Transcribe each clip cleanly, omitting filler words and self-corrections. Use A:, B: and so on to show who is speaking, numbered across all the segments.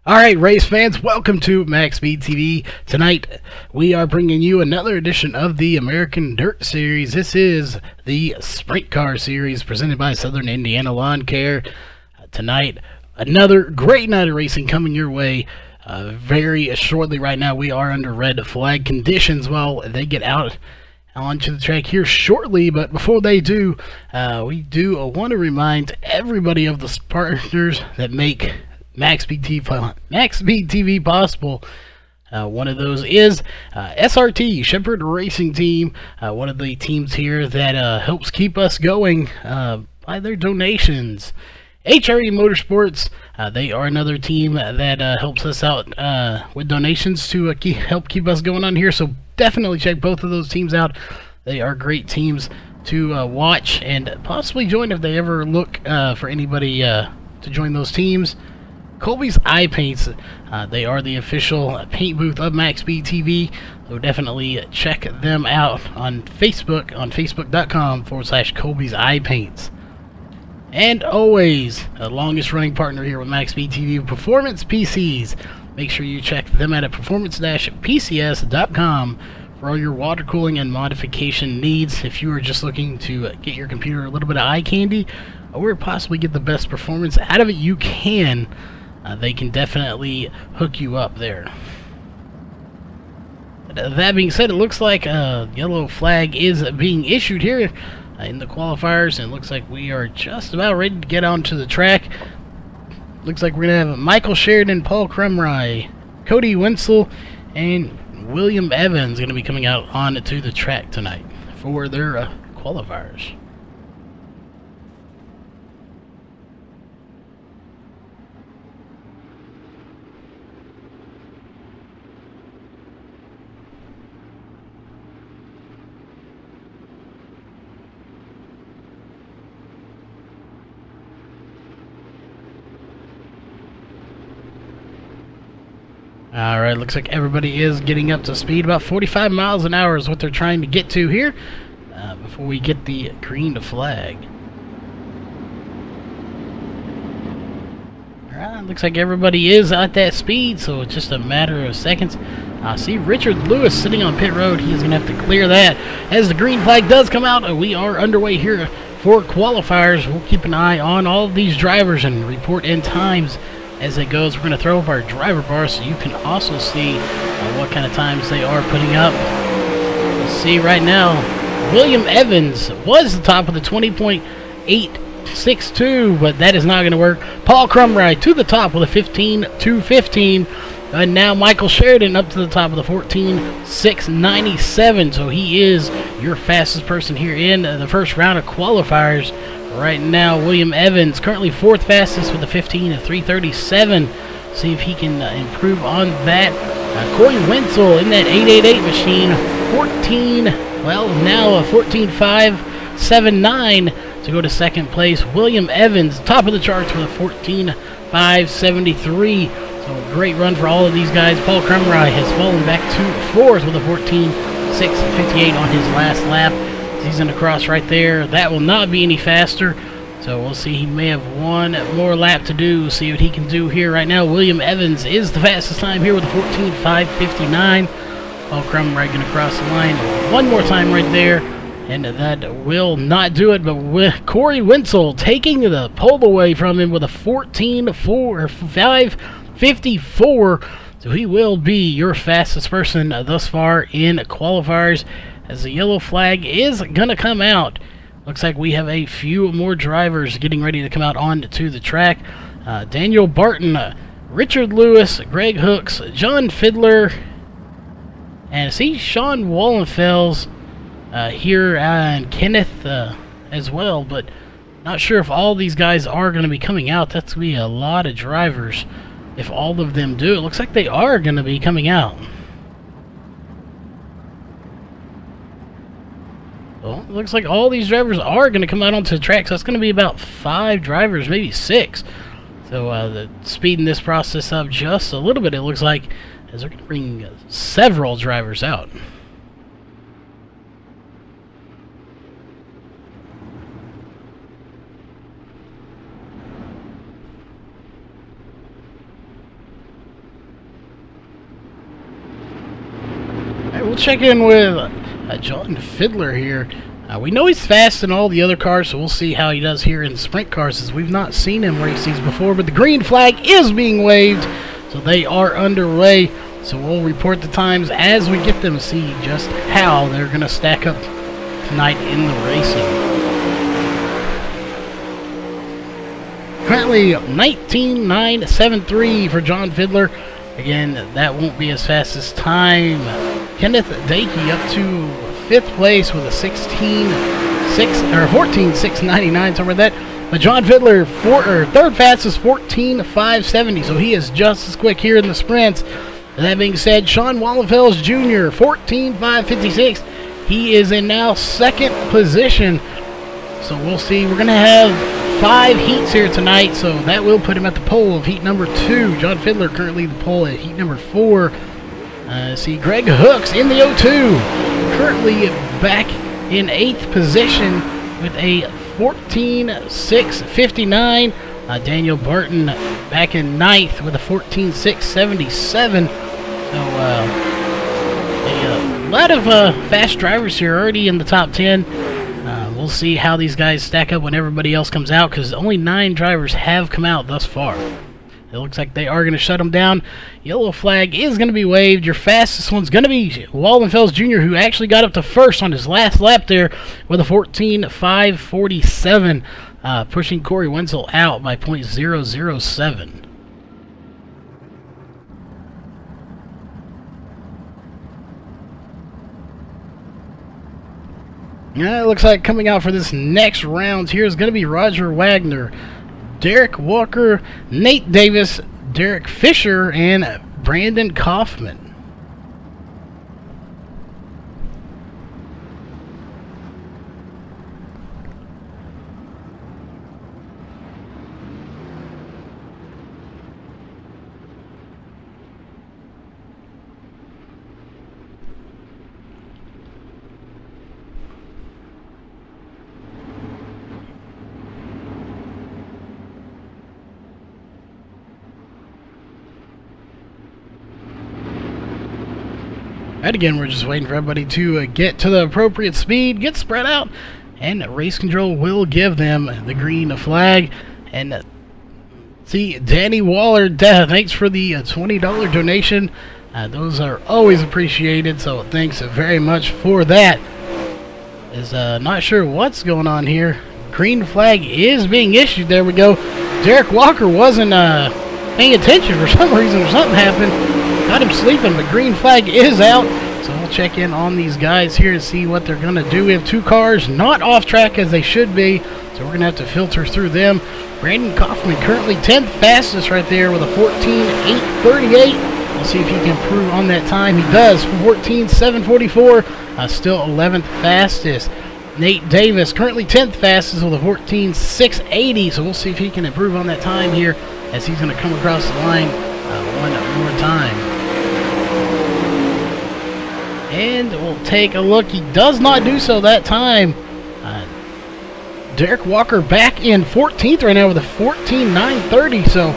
A: Alright, race fans, welcome to MaxSpeedTV. Tonight, we are bringing you another edition of the American Dirt Series. This is the Sprint Car Series presented by Southern Indiana Lawn Care. Tonight, another great night of racing coming your way. Very shortly right now, we are under red flag conditions while they get out onto the track here shortly, but before they do, we do want to remind everybody of the partners that make MaxSpeedTV possible. One of those is SRT, Shepherd Racing Team, one of the teams here that helps keep us going by their donations. HRE Motorsports, they are another team that helps us out with donations to help keep us going on here, so definitely check both of those teams out. They are great teams to watch and possibly join if they ever look for anybody to join those teams. Colby's Eye Paints, they are the official paint booth of MaxSpeedTV, so definitely check them out on Facebook, on facebook.com/Colby's Eye Paints. And always, the longest running partner here with MaxSpeedTV, Performance PCs. Make sure you check them out at performance-pcs.com for all your water cooling and modification needs. If you are just looking to get your computer a little bit of eye candy, or possibly get the best performance out of it you can, they can definitely hook you up there. That being said, it looks like a yellow flag is being issued here in the qualifiers, and it looks like we are just about ready to get onto the track. Looks like we're going to have Michael Sheridan, Paul Krumrie, Cody Wenzel, and William Evans going to be coming out onto the track tonight for their qualifiers. Alright, looks like everybody is getting up to speed. About 45 miles an hour is what they're trying to get to here before we get the green flag. Alright, looks like everybody is at that speed, so it's just a matter of seconds. I see Richard Lewis sitting on pit road. He's going to have to clear that. As the green flag does come out, we are underway here for qualifiers. We'll keep an eye on all of these drivers and report in times as it goes. We're going to throw up our driver bar so you can also see what kind of times they are putting up. Let's see right now, William Evans was the top of the 20.862, but that is not going to work. Paul Krumrie to the top with a 15.215, and now Michael Sheridan up to the top of the 14.697, so he is your fastest person here in the first round of qualifiers. Right now, William Evans currently fourth fastest with a 15.337. See if he can improve on that. Corey Wenzel in that 888 machine, now a 14.579 to go to second place. William Evans, top of the charts with a 14.573. So a great run for all of these guys. Paul Krumrie has fallen back to fourth with a 14.658 on his last lap. He's in the cross right there. That will not be any faster, so we'll see. He may have one more lap to do. See what he can do here. Right now, William Evans is the fastest time here with a 14.559. Paul Krumrie going to cross the line one more time right there, and that will not do it. But with Corey Wenzel taking the pole away from him with a 14.554, so he will be your fastest person thus far in qualifiers. As the yellow flag is going to come out. Looks like we have a few more drivers getting ready to come out onto the track. Daniel Barton, Richard Lewis, Greg Hooks, John Fiddler, and see Sean Wallenfels here, and Kenneth as well, but not sure if all these guys are going to be coming out. That's going to be a lot of drivers if all of them do. It looks like they are going to be coming out. Well, it looks like all these drivers are going to come out onto the track, so it's going to be about 5 drivers, maybe 6. So speeding this process up just a little bit, it looks like, as they're going to bring several drivers out. we'll check in with John Fiddler here. We know he's fast in all the other cars, so we'll see how he does here in sprint cars, as we've not seen him race these before. But the green flag is being waved, so they are underway. So we'll report the times as we get them, see just how they're going to stack up tonight in the racing. Currently 19.973 for John Fiddler. Again, that won't be his fastest time. Kenneth Dakey up to 5th place with a 14.699, somewhere that. But John Fiddler, 3rd fastest, 14.570. So he is just as quick here in the sprints. That being said, Sean Wallenfels Jr., 14.556. He is in now 2nd position. So we'll see. We're going to have 5 heats here tonight, so that will put him at the pole of heat number 2. John Fiddler currently the pole at heat number 4. See, Greg Hooks in the 02, currently back in 8th position with a 14.659. Daniel Barton back in 9th with a 14.677. So a lot of fast drivers here already in the top 10. We'll see how these guys stack up when everybody else comes out, because only 9 drivers have come out thus far. It looks like they are going to shut them down. Yellow flag is going to be waved. Your fastest one's going to be Wallenfels Jr., who actually got up to 1st on his last lap there with a 14.547, pushing Corey Wenzel out by .007. It looks like coming out for this next round here is going to be Roger Wagner, Derek Walker, Nate Davis, Derek Fisher, and Brandon Kaufman. And again, we're just waiting for everybody to get to the appropriate speed, get spread out, and race control will give them the green flag. And see, Danny Waller, thanks for the $20 donation. Those are always appreciated, so thanks very much for that. Is not sure what's going on here. Green flag is being issued. There we go. Derek Walker wasn't paying attention for some reason, or something happened. Got him sleeping, but green flag is out. So we'll check in on these guys here and see what they're going to do. We have 2 cars not off track as they should be, so we're going to have to filter through them. Brandon Kaufman currently 10th fastest right there with a 14.838. We'll see if he can improve on that time. He does, 14.744, still 11th fastest. Nate Davis currently 10th fastest with a 14.680, so we'll see if he can improve on that time here as he's going to come across the line one more time. And we'll take a look. He does not do so that time. Derek Walker back in 14th right now with a 14.930, so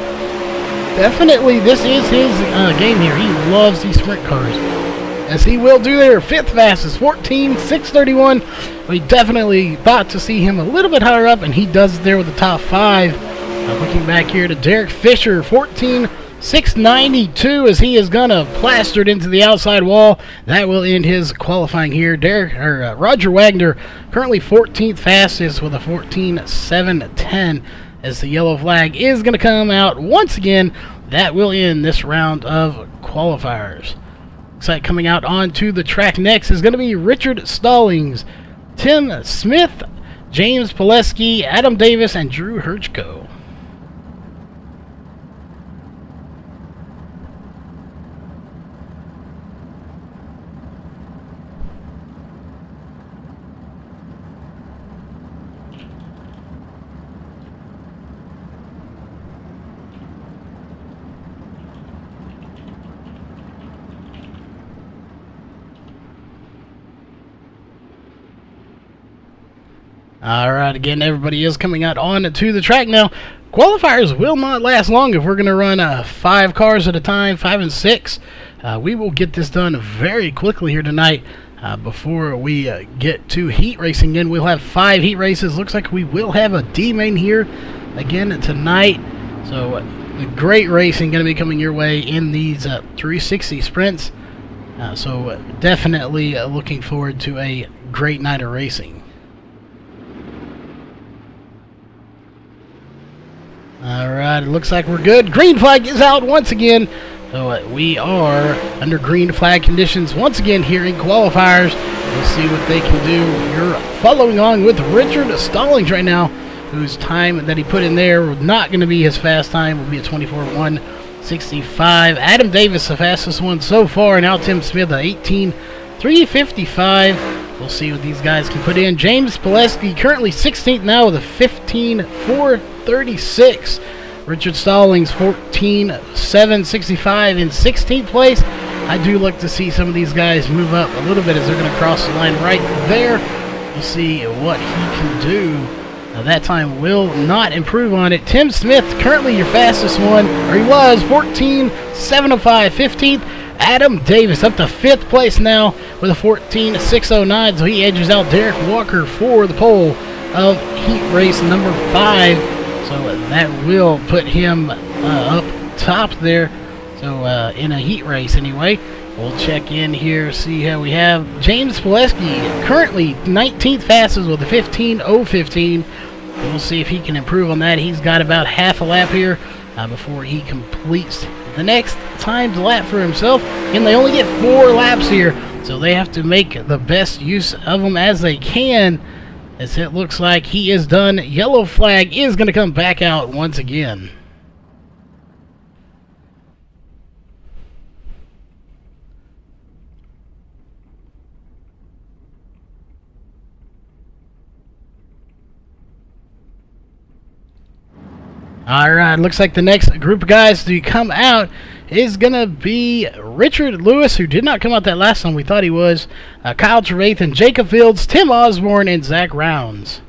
A: definitely this is his game here. He loves these sprint cars, as he will do there. 5th fastest, 14.631. We definitely thought to see him a little bit higher up, and he does it there with the top 5. Looking back here to Derek Fisher, 14.692, as he is gonna plastered into the outside wall. That will end his qualifying here. Roger Wagner currently 14th fastest with a 14.710, as the yellow flag is gonna come out once again. That will end this round of qualifiers. Looks like coming out onto the track next is gonna be Richard Stallings, Tim Smith, James Pileski, Adam Davis, and Drew Herchko. Alright, again, everybody is coming out on to the track now. qualifiers will not last long if we're going to run 5 cars at a time, 5 and 6. We will get this done very quickly here tonight. Before we get to heat racing again, we'll have 5 heat races. Looks like we will have a D-main here again tonight. So great racing going to be coming your way in these 360 sprints. So definitely looking forward to a great night of racing. Alright, it looks like we're good. Green flag is out once again. So we are under green flag conditions once again here in qualifiers. We'll see what they can do. You're following on with Richard Stallings right now, whose time that he put in there not going to be his fast time. Will be a 24:1:65. Adam Davis, the fastest one so far. Now Tim Smith, at 18:355. We'll see what these guys can put in. James Pileski currently 16th now with a 15:436. Richard Stallings 14:765 in 16th place. I do look to see some of these guys move up a little bit as they're going to cross the line right there. We'll see what he can do. Now that time will not improve on it. Tim Smith, currently your fastest one, or he was, 14:705, 15th. Adam Davis up to 5th place now with a 14:609, so he edges out Derek Walker for the pole of heat race number 5. So that will put him up top there. So in a heat race anyway. We'll check in here, see how we have. James Pileski, currently 19th fastest with a 15:015. We'll see if he can improve on that. He's got about half a lap here before he completes the next timed lap for himself. And they only get 4 laps here, so they have to make the best use of them as they can. As it looks like he is done. Yellow flag is going to come back out once again. Alright, looks like the next group of guys to come out is going to be Richard Lewis, who did not come out that last time we thought he was, Kyle Trevathan, Jacob Fields, Tim Osborne, and Zach Rounds.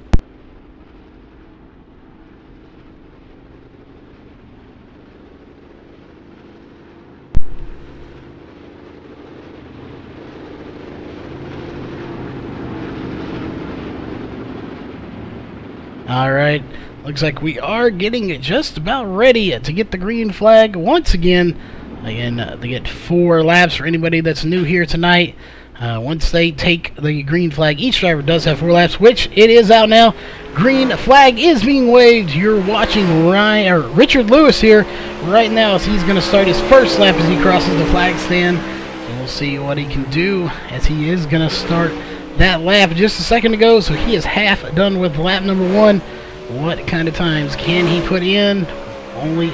A: Alright. Looks like we are getting just about ready to get the green flag once again. Again, they get 4 laps for anybody that's new here tonight. Once they take the green flag, each driver does have 4 laps, which it is out now. Green flag is being waved. You're watching Richard Lewis here right now as he's going to start his first lap as he crosses the flag stand. So we'll see what he can do as he is going to start that lap just a second ago. So he is half done with lap number 1. What kind of times can he put in? Only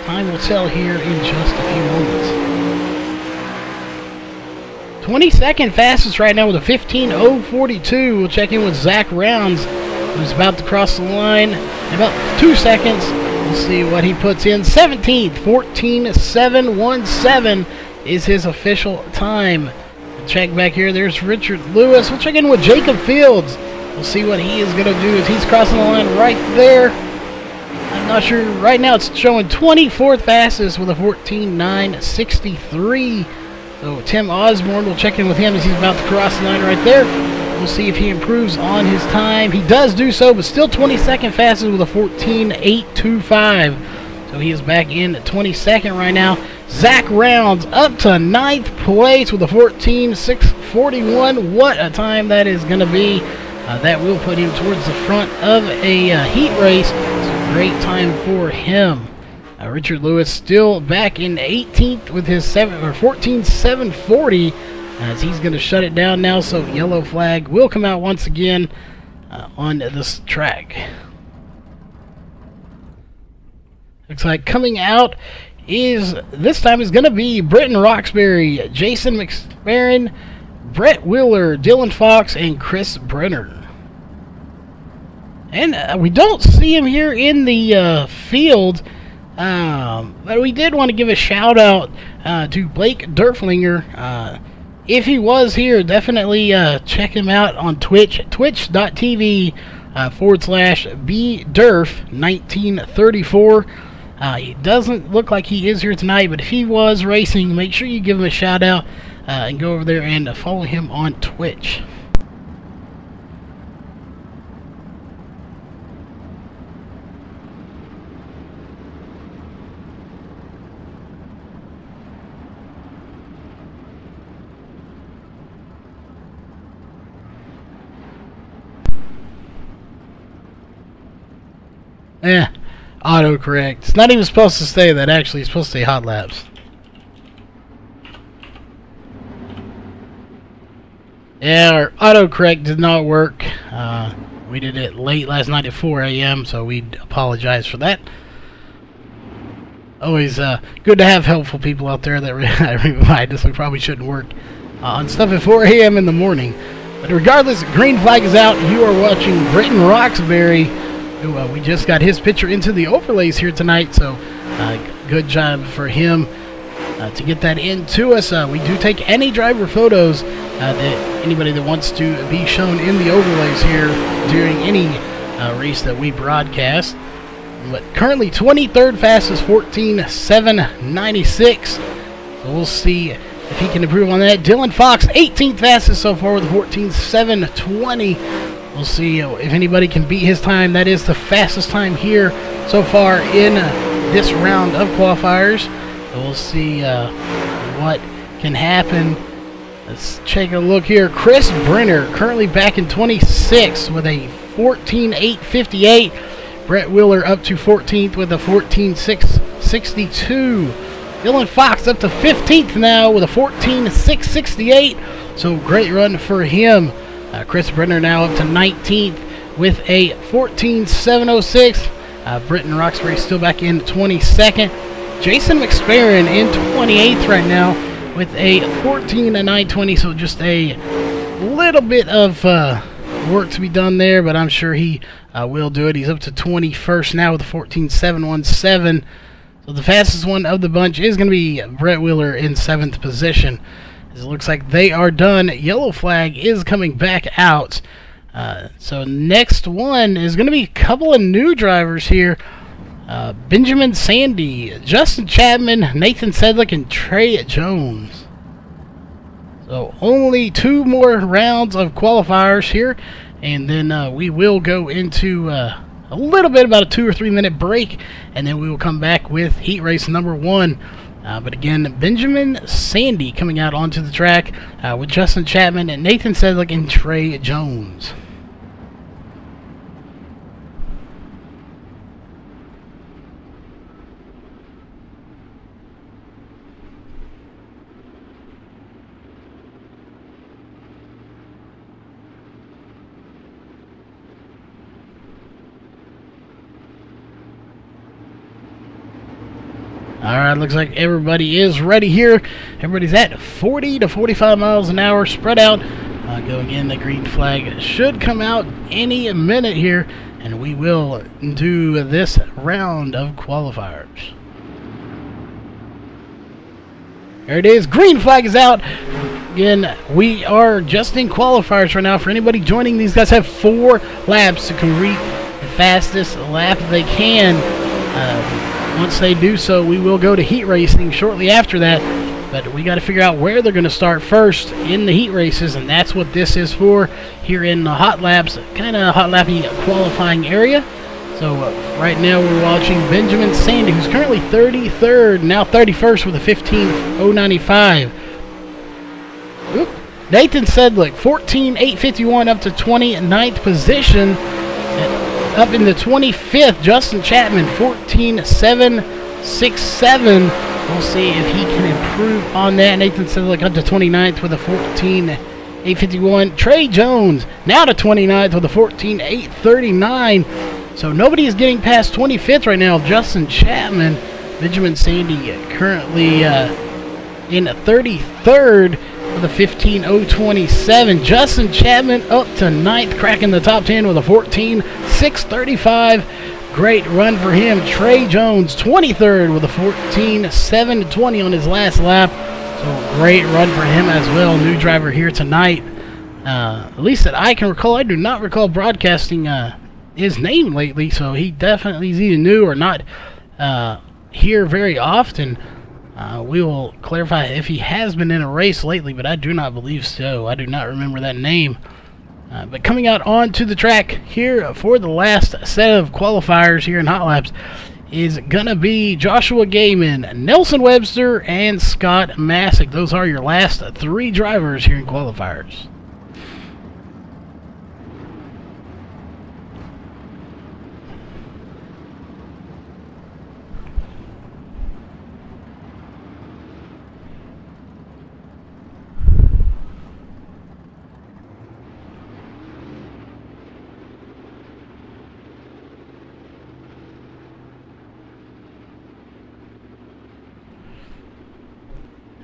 A: time will tell here in just a few moments. 22nd fastest right now with a 15:042. We'll check in with Zach Rounds, who's about to cross the line in about 2 seconds. We'll see what he puts in. 17th, 14:717 is his official time. We'll check back here. There's Richard Lewis. We'll check in with Jacob Fields. We'll see what he is going to do as he's crossing the line right there. I'm not sure. Right now it's showing 24th fastest with a 14:963. So Tim Osborne, will check in with him as he's about to cross the line right there. We'll see if he improves on his time. He does do so, but still 22nd fastest with a 14:825. So he is back in 22nd right now. Zach Rounds up to 9th place with a 14:641. What a time that is going to be. That will put him towards the front of a heat race. It's a great time for him. Richard Lewis still back in 18th with his 14:740 as he's going to shut it down now. So yellow flag will come out once again on this track. Looks like coming out this time is going to be Britton Roxbury, Jason McSparron, Brett Wheeler, Dylan Fox, and Chris Brenner. And we don't see him here in the field, but we did want to give a shout out to Blake Derflinger. If he was here, definitely check him out on Twitch, twitch.tv /BDurf1934. It doesn't look like he is here tonight, but if he was racing, make sure you give him a shout out and go over there and follow him on Twitch. Autocorrect. It's not even supposed to say that, actually. It's supposed to say hot laps. Yeah, our autocorrect did not work. We did it late last night at 4 a.m., so we apologize for that. Always good to have helpful people out there that remind us we probably shouldn't work on stuff at 4 a.m. in the morning. But regardless, green flag is out. You are watching Britton Roxbury, who we just got his picture into the overlays here tonight, so good job for him to get that into us. We do take any driver photos, anybody that wants to be shown in the overlays here during any race that we broadcast. But currently 23rd fastest, 14.796. So we'll see if he can improve on that. Dylan Fox, 18th fastest so far with 14.720. We'll see if anybody can beat his time. That is the fastest time here so far in this round of qualifiers. So we'll see what can happen. Let's take a look here. Chris Brenner currently back in 26th with a 14.858. Brett Wheeler up to 14th with a 14.662. Dylan Fox up to 15th now with a 14.668. So great run for him. Chris Brenner now up to 19th with a 14.706. Britton Roxbury still back in 22nd. Jason McSparron in 28th right now with a 14.920. So just a little bit of work to be done there, but I'm sure he will do it. He's up to 21st now with a 14.717. So the fastest one of the bunch is going to be Brett Wheeler in 7th position. It looks like they are done. Yellow flag is coming back out. So next one is going to be a couple of new drivers here. Benjamin Sandy, Justin Chapman, Nathan Sedlick, and Trey Jones. So only 2 more rounds of qualifiers here, and then we will go into a little bit, about a 2 or 3 minute break, and then we will come back with heat race number 1. But again, Benjamin Sandy coming out onto the track with Justin Chapman and Nathan Sedlick and Trey Jones. Alright, looks like everybody is ready here. Everybody's at 40 to 45 miles an hour, spread out. Go again, the green flag should come out any minute here, and we will do this round of qualifiers. There it is, green flag is out. Again, we are just in qualifiers right now. For anybody joining, these guys have 4 laps to complete the fastest lap they can. Once they do so, we will go to heat racing shortly after that. But we got to figure out where they're going to start first in the heat races, and that's what this is for here in the hot laps, kind of hot lappy qualifying area. So right now we're watching Benjamin Sandy, who's currently 33rd, now 31st with a 15.095. Oop. Nathan Sedlick, 14.851 up to 29th position. Up in the 25th, Justin Chapman, 14.767. We'll see if he can improve on that. Nathan Sedlick up to 29th with a 14.851. Trey Jones now to 29th with a 14.839. So nobody is getting past 25th right now. Justin Chapman, Benjamin Sandy currently in 33rd. With a 15.027. Justin Chapman up to 9th, cracking the top 10 with a 14.635. Great run for him. Trey Jones, 23rd with a 14.720 on his last lap. So great run for him as well. New driver here tonight. At least that I can recall. I do not recall broadcasting his name lately, so he definitely is either new or not here very often. We will clarify if he has been in a race lately, but I do not believe so. I do not remember that name. But coming out onto the track here for the last set of qualifiers here in Hot Laps is going to be Joshua Gaiman, Nelson Webster, and Scott Masick. Those are your last 3 drivers here in qualifiers.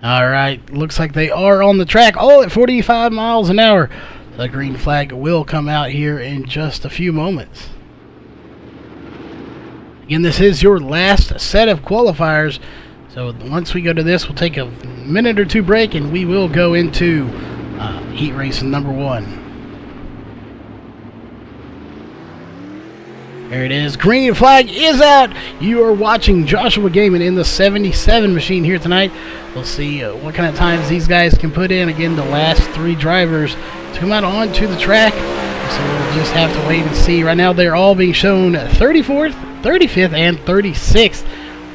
A: Alright, looks like they are on the track, all at 45 miles an hour. The green flag will come out here in just a few moments. Again, this is your last set of qualifiers. So once we go to this, we'll take a minute or 2 break, and we will go into heat race number 1. There it is. Green flag is out. You are watching Joshua Gaiman in the 77 machine here tonight. We'll see what kind of times these guys can put in. Again, the last 3 drivers to come out onto the track. So we'll just have to wait and see. Right now, they're all being shown 34th, 35th, and 36th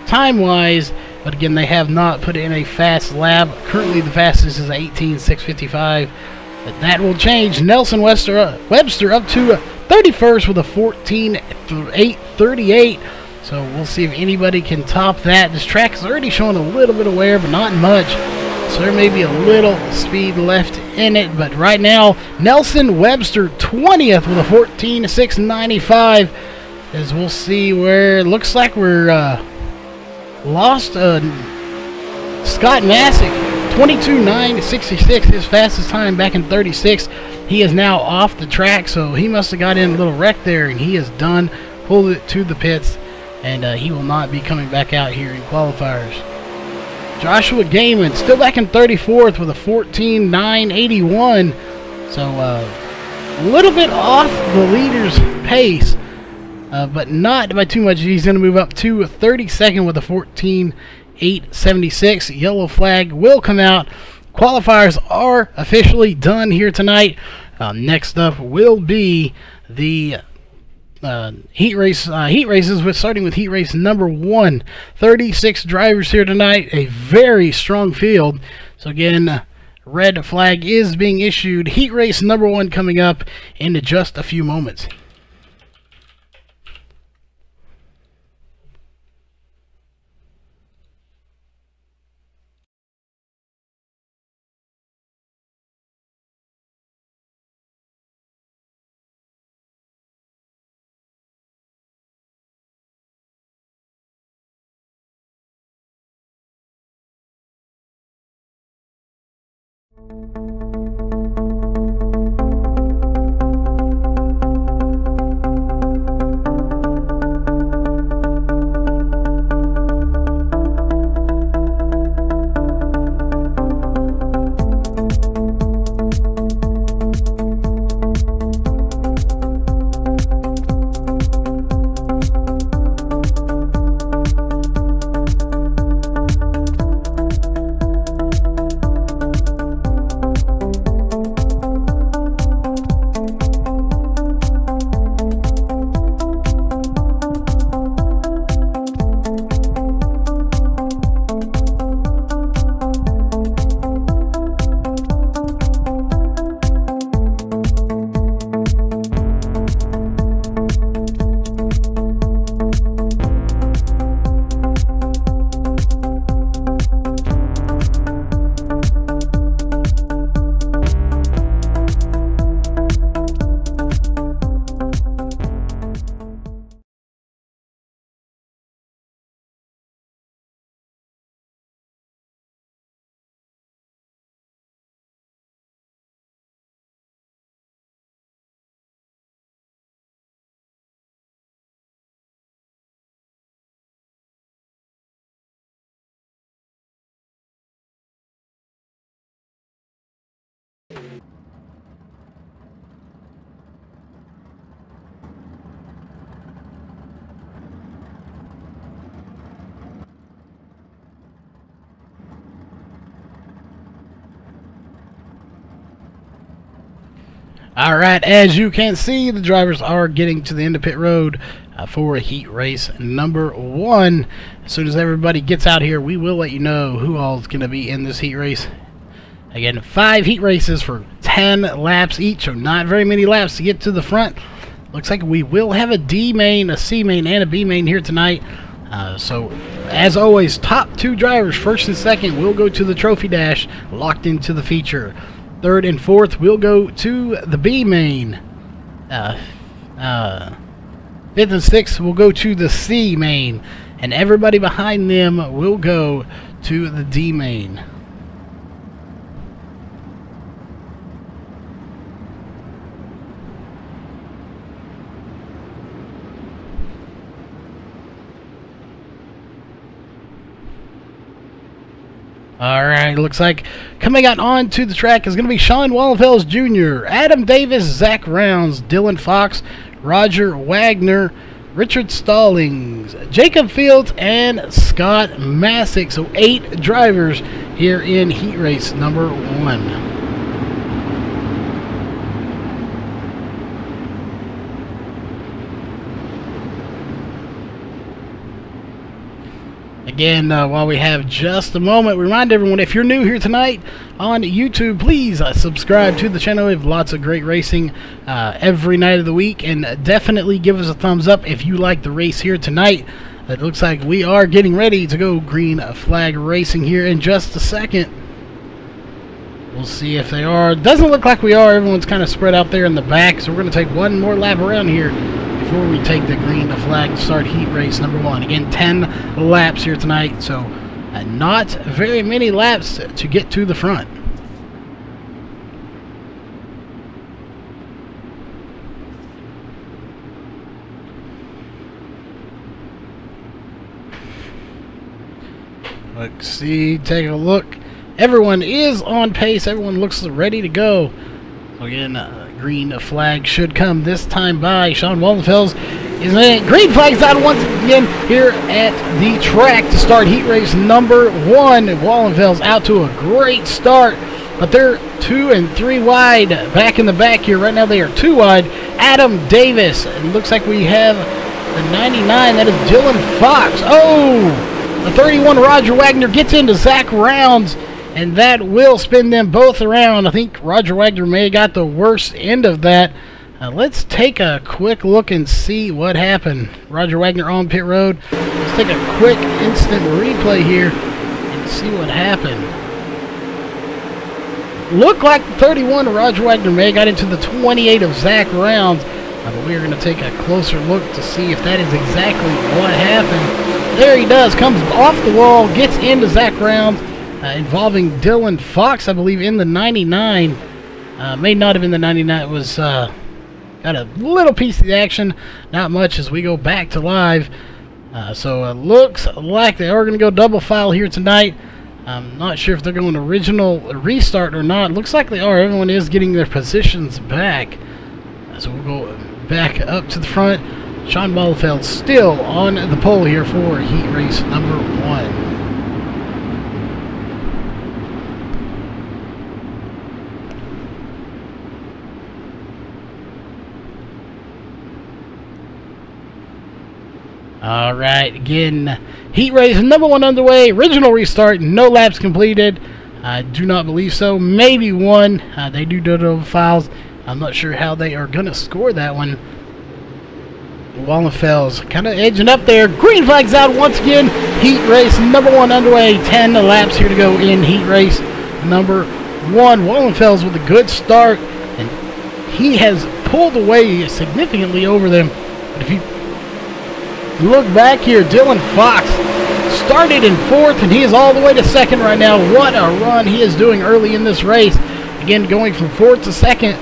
A: time-wise. But again, they have not put in a fast lap. Currently, the fastest is 18.655. But that will change. Nelson Webster up to 31st with a 14.838. So we'll see if anybody can top that. This track is already showing a little bit of wear, but not much. So there may be a little speed left in it. But right now, Nelson Webster 20th with a 14.695. As we'll see where it looks like we're lost Scott Masick. 22.966, his fastest time back in 36. He is now off the track, so he must have got in a little wreck there, and he is done. Pulled it to the pits, and he will not be coming back out here in qualifiers. Joshua Gaiman still back in 34th with a 14.981. So a little bit off the leader's pace, but not by too much. He's going to move up to 32nd with a 14.876. Yellow flag will come out. Qualifiers are officially done here tonight. Next up will be the heat races, starting with heat race number 1. 36 drivers here tonight. A very strong field. So again, red flag is being issued. Heat race number 1 coming up in just a few moments. Alright, as you can see, the drivers are getting to the end of pit road for heat race number 1. As soon as everybody gets out here, we will let you know who all is going to be in this heat race. Again, 5 heat races for 10 laps each, so not very many laps to get to the front. Looks like we will have a D main, a C main, and a B main here tonight. So, as always, top 2 drivers, first and second, will go to the trophy dash, locked into the feature. Third and fourth will go to the B main. Fifth and sixth will go to the C main. And everybody behind them will go to the D main. Alright, looks like coming out onto the track is going to be Sean Wallenfels Jr., Adam Davis, Zach Rounds, Dylan Fox, Roger Wagner, Richard Stallings, Jacob Fields, and Scott Masick. So 8 drivers here in heat race number 1. Again, while we have just a moment, remind everyone, if you're new here tonight on YouTube, please subscribe to the channel. We have lots of great racing every night of the week, and definitely give us a thumbs up if you like the race here tonight. It looks like we are getting ready to go green flag racing here in just a second. We'll see if they are. Doesn't look like we are. Everyone's kind of spread out there in the back, so we're going to take one more lap around here before we take the green flag to start heat race number 1. Again, 10 laps here tonight, so not very many laps to get to the front. Let's see, take a look. Everyone is on pace. Everyone looks ready to go. So again, green flag should come this time by. Sean Wallenfels is in it. Green flag's out once again here at the track to start heat race number 1. Wallenfels out to a great start, but they're 2 and 3 wide back in the back here. Right now they are 2 wide. Adam Davis. It looks like we have the 99. That is Dylan Fox. Oh! The 31 Roger Wagner gets into Zach Rounds, and that will spin them both around. I think Roger Wagner may have got the worst end of that. Let's take a quick look and see what happened. Roger Wagner on pit road. Let's take a quick instant replay here and see what happened. Looked like the 31 Roger Wagner may have got into the 28 of Zach Rounds. But we are going to take a closer look to see if that is exactly what happened. There he does. Comes off the wall. Gets into Zach Rounds. Involving Dylan Fox, I believe, in the 99. May not have been the 99. It was got a little piece of the action. Not much as we go back to live. So it looks like they are going to go double file here tonight. I'm not sure if they're going original restart or not. Looks like they are. Everyone is getting their positions back. So we'll go back up to the front. Sean Wallenfels still on the pole here for heat race number 1. Alright, again, heat race number 1 underway. Original restart, no laps completed. I do not believe so. Maybe 1. They do double files. I'm not sure how they are going to score that one. Wallenfels kind of edging up there. Green flag's out once again. Heat race number 1 underway. 10 laps here to go in heat race number 1. Wallenfels with a good start, and he has pulled away significantly over them. But if you look back here, Dylan Fox started in 4th, and he is all the way to 2nd right now. What a run he is doing early in this race. Again, going from 4th to 2nd.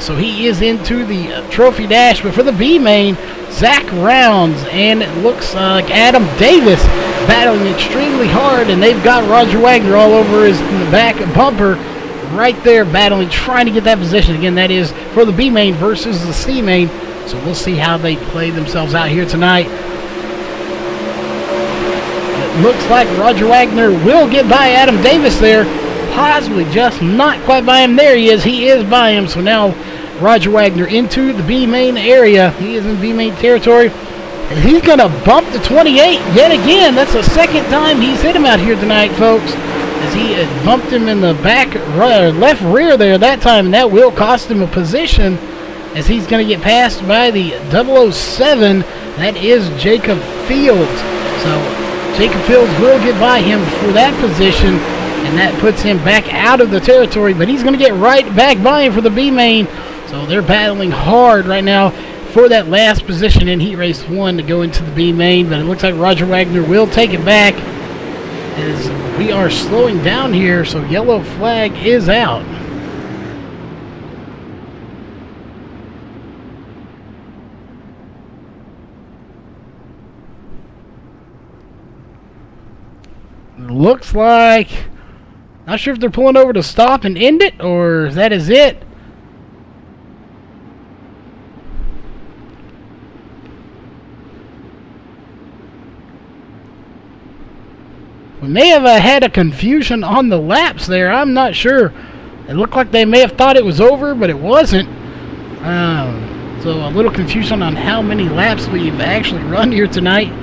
A: So he is into the trophy dash. But for the B main, Zach Rounds, and it looks like Adam Davis battling extremely hard, and they've got Roger Wagner all over his back bumper right there battling, trying to get that position. Again, that is for the B main versus the C main. So we'll see how they play themselves out here tonight. It looks like Roger Wagner will get by Adam Davis there. Possibly just not quite by him. There he is. He is by him. So now Roger Wagner into the B main area. He is in B main territory. And he's going to bump the 28 yet again. That's the second time he's hit him out here tonight, folks. As he bumped him in the back left rear there that time. And that will cost him a position, as he's going to get passed by the 007. That is Jacob Fields. So Jacob Fields will get by him for that position, and that puts him back out of the territory. But he's going to get right back by him for the B main. So they're battling hard right now for that last position in Heat Race 1 to go into the B main. But it looks like Roger Wagner will take it back, as we are slowing down here. So yellow flag is out. Looks like, not sure if they're pulling over to stop and end it, or that is it. We may have had a confusion on the laps there. I'm not sure. It looked like they may have thought it was over, but it wasn't. So a little confusion on how many laps we've actually run here tonight.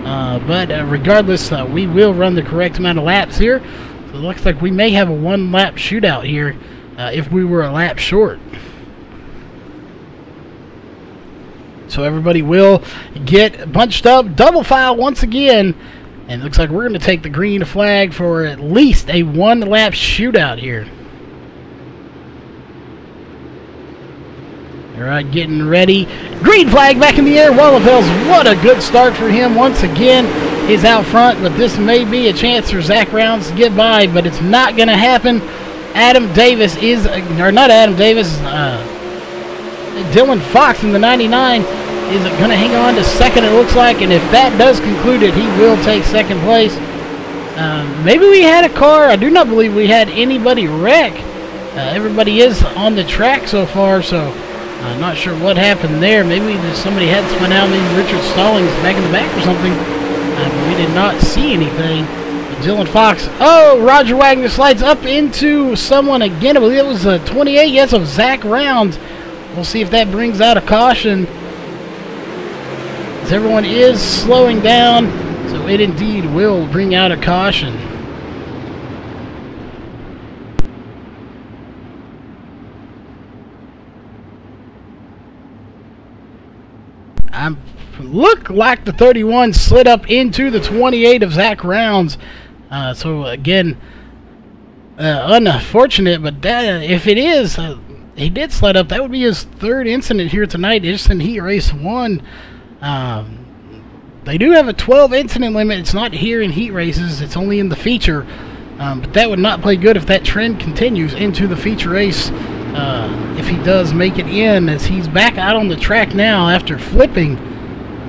A: But regardless, we will run the correct amount of laps here. So it looks like we may have a one-lap shootout here if we were a lap short. So everybody will get bunched up, double file once again. And it looks like we're going to take the green flag for at least a one-lap shootout here. All right, getting ready. Green flag back in the air. Wallenfels, what a good start for him once again. He's out front, but this may be a chance for Zach Rounds to get by, but it's not going to happen. Adam Davis is, or not Adam Davis, Dylan Fox in the 99 is going to hang on to second, it looks like, and if that does conclude it, he will take second place. Maybe we had a car. I do not believe we had anybody wreck. Everybody is on the track so far, so I'm not sure what happened there. Maybe somebody had spun out. Maybe Richard Stallings back in the back or something. We did not see anything. Dylan Fox. Oh, Roger Wagner slides up into someone again. I believe it was 28. Yes, of Zach Rounds. We'll see if that brings out a caution, as everyone is slowing down. So it indeed will bring out a caution. Look like the 31 slid up into the 28 of Zach Rounds. So again, unfortunate, but that, if it is, he did slide up. That would be his third incident here tonight, just in Heat Race 1. They do have a 12 incident limit. It's not here in Heat Races. It's only in the feature. But that would not play good if that trend continues into the feature race. If he does make it in, as he's back out on the track now after flipping.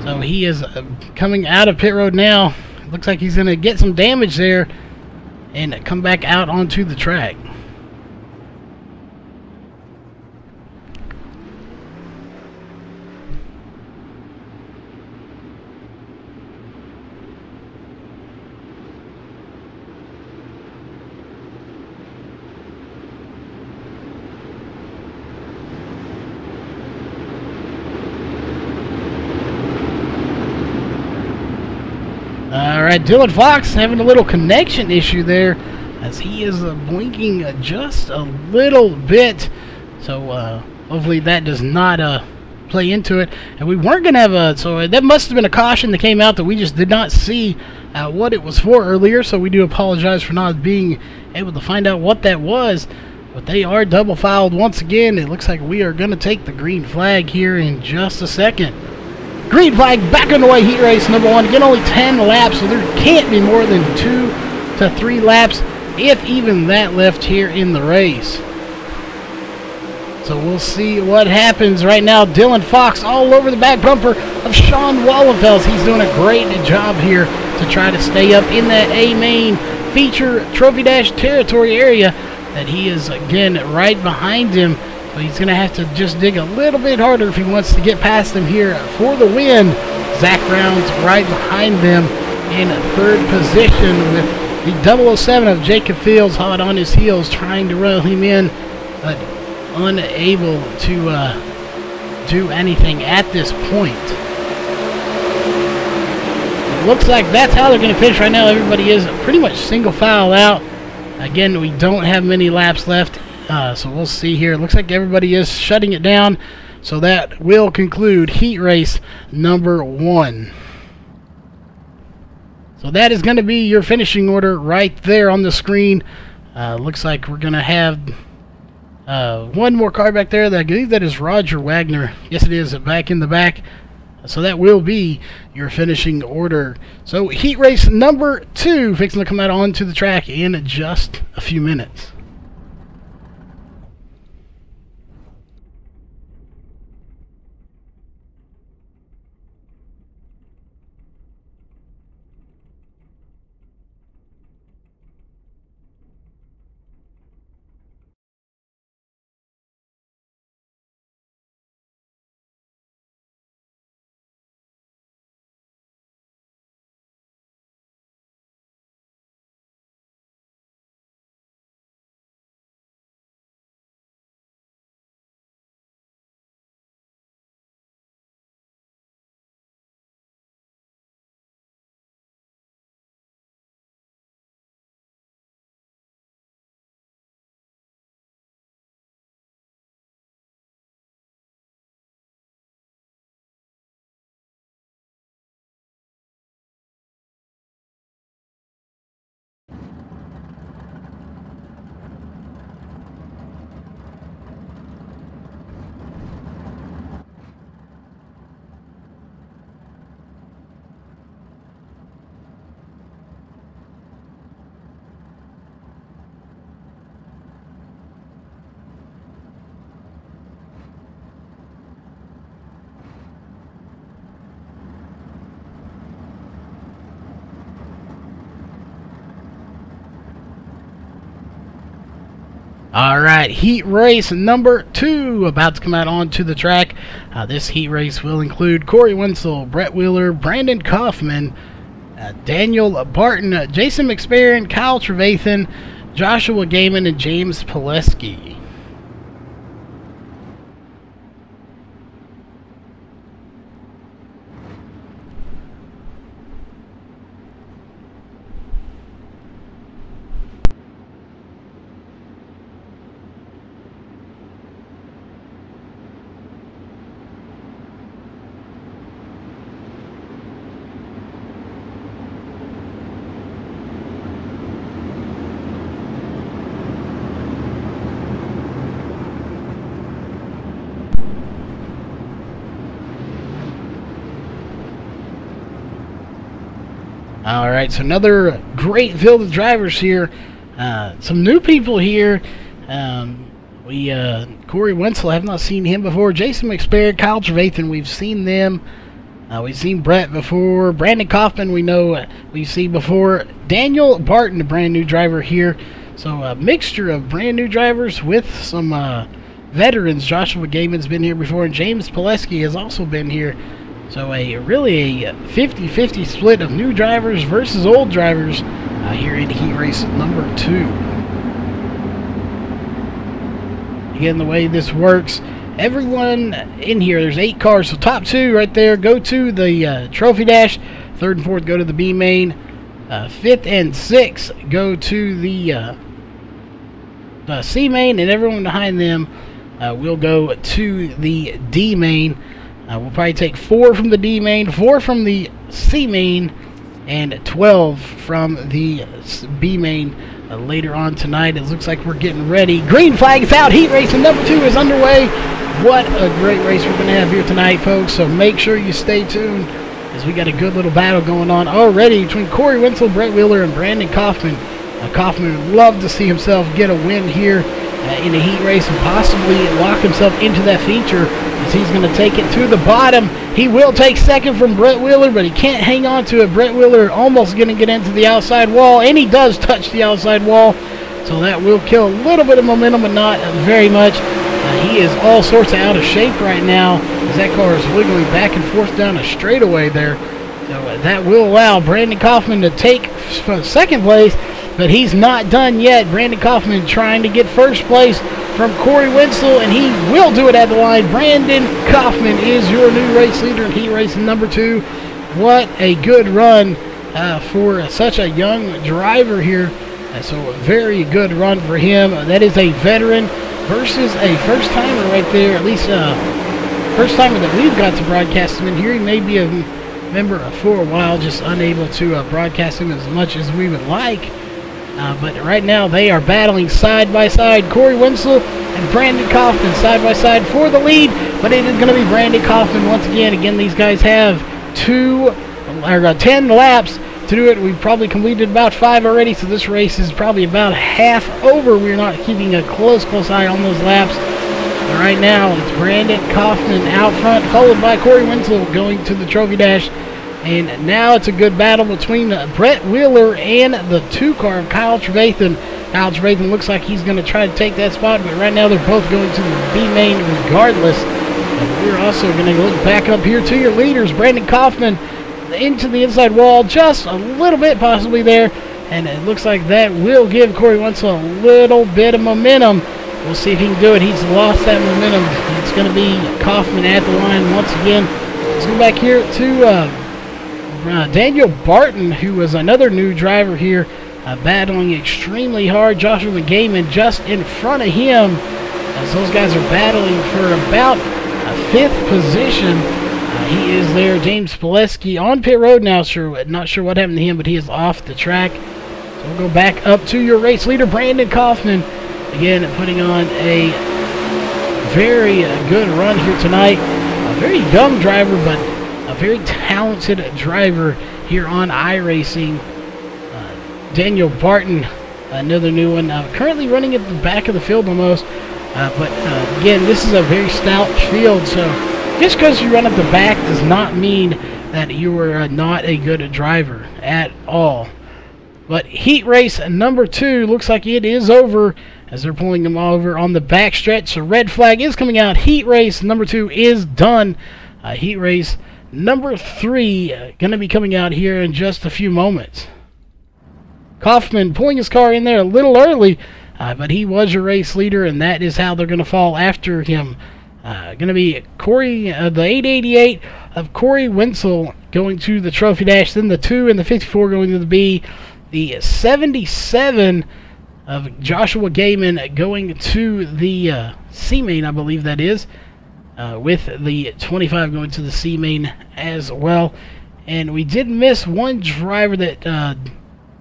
A: So he is coming out of pit road now. Looks like he's going to get some damage there and come back out onto the track. Alright, Dylan Fox having a little connection issue there, as he is blinking just a little bit. So hopefully that does not play into it. And we weren't going to have a, so that must have been a caution that came out that we just did not see what it was for earlier. So we do apologize for not being able to find out what that was. But they are double fouled once again. It looks like we are going to take the green flag here in just a second. Green flag back underway, Heat Race number 1. Again, only 10 laps, so there can't be more than 2 to 3 laps, if even that, left here in the race. So we'll see what happens right now. Dylan Fox all over the back bumper of Sean Wallenfels. He's doing a great job here to try to stay up in that A-main feature Trophy Dash territory area that he is, again, right behind him. So he's going to have to just dig a little bit harder if he wants to get past him here for the win. Zach Rounds right behind them in third position, with the 007 of Jacob Fields hot on his heels trying to run him in. But unable to do anything at this point. It looks like that's how they're going to finish right now. Everybody is pretty much single file out. Again, we don't have many laps left, so we'll see here. It looks like everybody is shutting it down, so that will conclude heat race number 1. So that is going to be your finishing order right there on the screen. Looks like we're going to have one more car back there. I believe that is Roger Wagner. Yes, it is, back in the back. So that will be your finishing order. So heat race number 2 fixing to come out onto the track in just a few minutes. Alright, heat race number 2 about to come out onto the track. This heat race will include Corey Wenzel, Brett Wheeler, Brandon Kaufman, Daniel Barton, Jason McSparron, Kyle Trevathan, Joshua Gaiman, and James Pileski. Alright, so another great field of drivers here. Some new people here. Corey Wenzel, I have not seen him before. Jason McSparron, Kyle Trevathan, we've seen them. We've seen Brett before. Brandon Kaufman, we know we've seen before. Daniel Barton, a brand new driver here. So a mixture of brand new drivers with some veterans. Joshua Gaiman's been here before, and James Pileski has also been here. So really a 50-50 split of new drivers versus old drivers here in heat race number 2. Again, the way this works, everyone in here, there's 8 cars, so top 2 right there go to the trophy dash. 3rd and 4th go to the B main. 5th and 6th go to the C main, and everyone behind them will go to the D main. We'll probably take 4 from the D main, 4 from the C main, and 12 from the B main later on tonight. It looks like we're getting ready. Green flag is out. Heat race number 2 is underway. What a great race we're going to have here tonight, folks. So make sure you stay tuned, as we got a good little battle going on already between Corey Wenzel, Brett Wheeler, and Brandon Kaufman. Kaufman would love to see himself get a win here in a heat race and possibly lock himself into that feature, as he's going to take it to the bottom. He will take 2nd from Brett Wheeler, but he can't hang on to it. Brett Wheeler almost going to get into the outside wall, and he does touch the outside wall, so that will kill a little bit of momentum, but not very much. He is all sorts of out of shape right now, as that car is wiggling back and forth down a straightaway there. So that will allow Brandon Kaufman to take 2nd place, but he's not done yet. Brandon Kaufman trying to get 1st place. from Corey Wenzel, and he will do it at the line. Brandon Kaufman is your new race leader in heat race number 2. What a good run for such a young driver here. So a very good run for him. That is a veteran versus a first-timer right there, at least first-timer that we've got to broadcast him in here. He may be a member for a while, just unable to broadcast him as much as we would like. But right now they are battling side by side. Corey Wenzel and Brandon Kaufman side by side for the lead, but it is going to be Brandon Kaufman once again. Again, these guys have 10 laps to do it. We've probably completed about 5 already, so this race is probably about half over. We're not keeping a close ise on those laps. But right now, it's Brandon Kaufman out front, followed by Corey Wenzel going to the trophy dash. And now it's a good battle between Brett Wheeler and the 2-car of Kyle Trevathan. Kyle Trevathan looks like he's going to try to take that spot, but right now they're both going to the B main regardless. And we're also going to look back up here to your leaders. Brandon Kaufman into the inside wall, just a little bit possibly there, and it looks like that will give Corey Wenzel a little bit of momentum. We'll see if he can do it. He's lost that momentum. It's going to be Kaufman at the line once again. Let's go back here to Daniel Barton, who was another new driver here, battling extremely hard. Joshua McGaiman just in front of him, as those guys are battling for about a 5th position. He is there. James Pileski on pit road now. Not sure what happened to him, but he is off the track. So we'll go back up to your race leader, Brandon Kaufman. Again, putting on a very good run here tonight. A very young driver, but a very talented driver here on iRacing. Daniel Barton, another new one. Currently running at the back of the field almost. But again, this is a very stout field, so just because you run at the back does not mean that you are not a good driver at all. But heat race number 2 looks like it is over as they're pulling them over on the back stretch. So red flag is coming out. Heat race number 2 is done. Heat race number 3 going to be coming out here in just a few moments. Kaufman pulling his car in there a little early, but he was your race leader, and that is how they're going to fall after him. Going to be Corey, the 888 of Corey Wenzel going to the trophy dash, then the 2 and the 54 going to the B, the 77 of Joshua Gaiman going to the C main, I believe that is, with the 25 going to the C main as well. And we did miss one driver that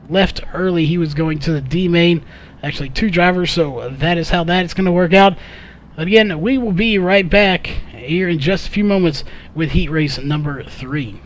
A: left early. He was going to the D main. Actually, 2 drivers, so that is how that is going to work out. But again, we will be right back here in just a few moments with heat race number 3.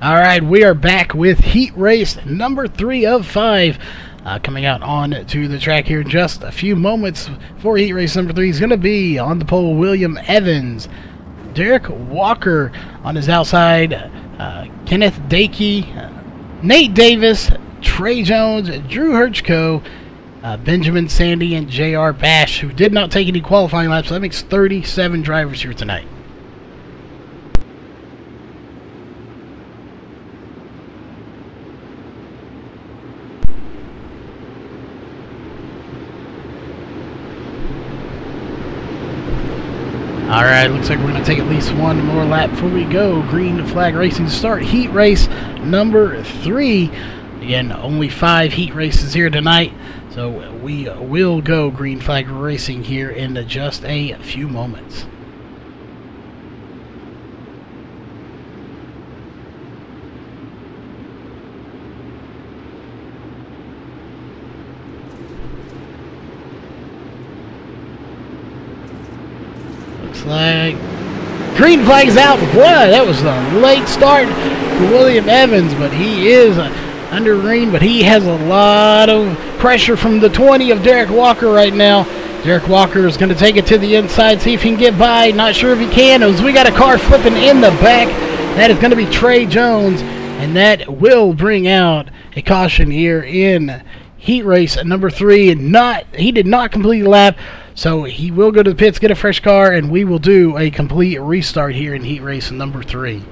A: All right, we are back with heat race number 3 of 5. Coming out on to the track here in just a few moments for heat race number 3 is going to be on the pole William Evans, Derek Walker on his outside, Kenneth Dakey, Nate Davis, Trey Jones, Drew Hirchko, Benjamin Sandy, and J.R. Bash, who did not take any qualifying laps. So that makes 37 drivers here tonight. Alright, looks like we're going to take at least one more lap before we go. Green flag racing to start heat race number 3. Again, only 5 heat races here tonight, so we will go green flag racing here in just a few moments. Like green flag's out. Boy, that was a late start for William Evans, but he is under green, but he has a lot of pressure from the 20 of Derek Walker right now. Derek Walker is going to take it to the inside, see if he can get by. Not sure if he can, as we got a car flipping in the back. That is going to be Trey Jones, and that will bring out a caution here in heat race number 3. He did not complete the lap, so he will go to the pits, get a fresh car, and we will do a complete restart here in heat race number 3.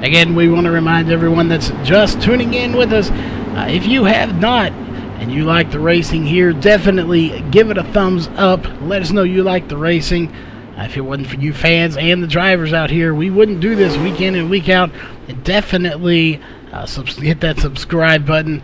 A: Again, we want to remind everyone that's just tuning in with us, if you have not and you like the racing here, definitely give it a thumbs up. Let us know you like the racing. If it wasn't for you fans and the drivers out here, we wouldn't do this week in and week out. And definitely hit that subscribe button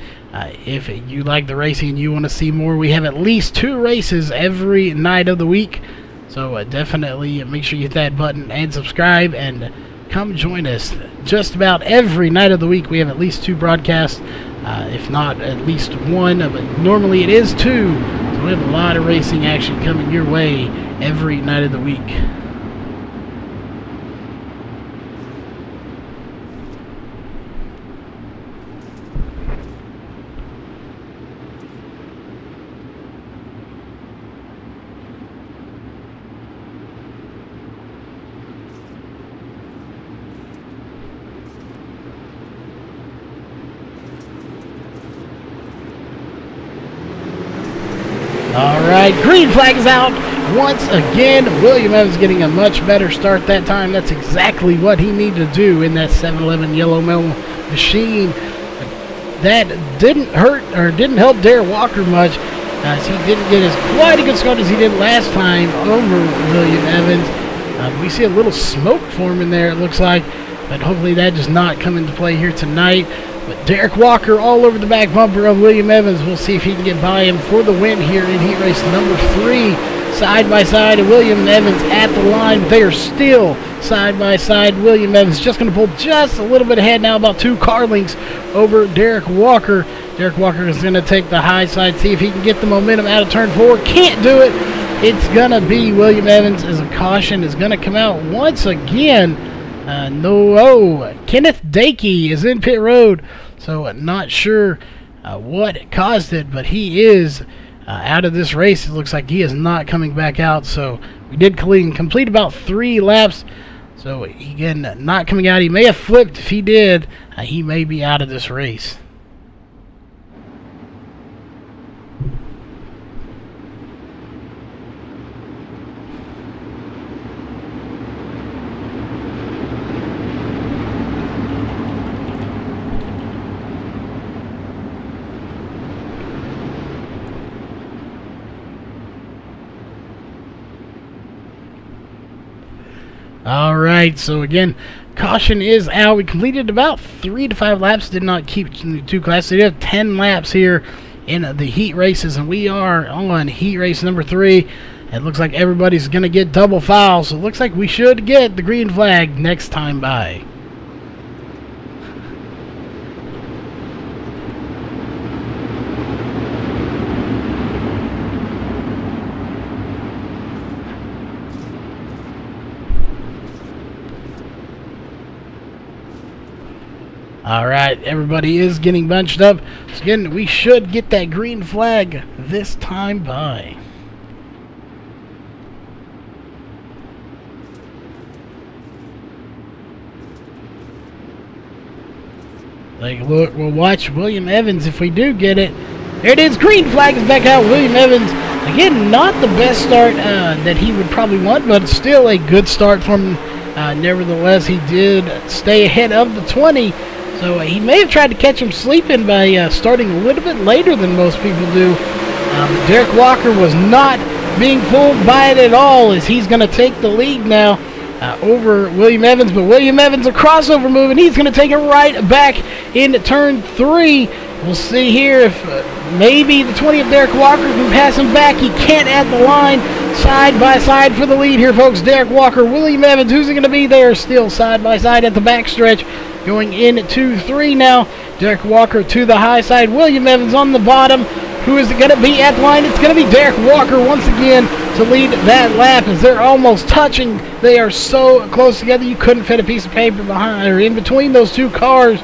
A: if you like the racing and you want to see more. We have at least 2 races every night of the week, so definitely make sure you hit that button and subscribe and come join us. Just about every night of the week we have at least 2 broadcasts, if not at least 1, but normally it is 2. So we have a lot of racing action coming your way every night of the week. Alright, green flag is out once again. William Evans getting a much better start that time. That's exactly what he needed to do in that 7-Eleven yellow mill machine. That didn't help Derek Walker much, as he didn't get quite a good start as he did last time over William Evans. We see a little smoke forming there, it looks like, but hopefully that does not come into play here tonight. But Derek Walker all over the back bumper of William Evans. We'll see if he can get by him for the win here in heat race number 3. Side by side, and William Evans at the line. They are still side by side. William Evans just going to pull just a little bit ahead now, about 2 car lengths over Derek Walker. Derek Walker is going to take the high side, see if he can get the momentum out of turn 4. Can't do it. It's going to be William Evans as a caution is going to come out once again. Kenneth Dakey is in pit road, so not sure what caused it, but he is out of this race. It looks like he is not coming back out, so we did complete about 3 laps, so again, not coming out. He may have flipped. If he did, he may be out of this race. Alright, so again, caution is out. We completed about 3 to 5 laps. Did not keep 2 classes. We have 10 laps here in the heat races, and we are on heat race number 3. It looks like everybody's going to get double foul, so it looks like we should get the green flag next time by. All right, everybody is getting bunched up. So again, we should get that green flag this time by. Take a look. We'll watch William Evans if we do get it. There it is. Green flag is back out. William Evans, again, not the best start that he would probably want, but still a good start from him. Nevertheless, he did stay ahead of the 20. So he may have tried to catch him sleeping by starting a little bit later than most people do. But Derek Walker was not being fooled by it at all, as he's going to take the lead now over William Evans. But William Evans, a crossover move, and he's going to take it right back into turn 3. We'll see here if maybe the 20 of Derek Walker can pass him back. He can't at the line. Side by side for the lead here, folks. Derek Walker, William Evans, who's it going to be there? Still side by side at the backstretch. Going in at 2-3 now. Derek Walker to the high side. William Evans on the bottom. Who is it going to be at the line? It's going to be Derek Walker once again to lead that lap, as they're almost touching. They are so close together you couldn't fit a piece of paper behind or in between those two cars.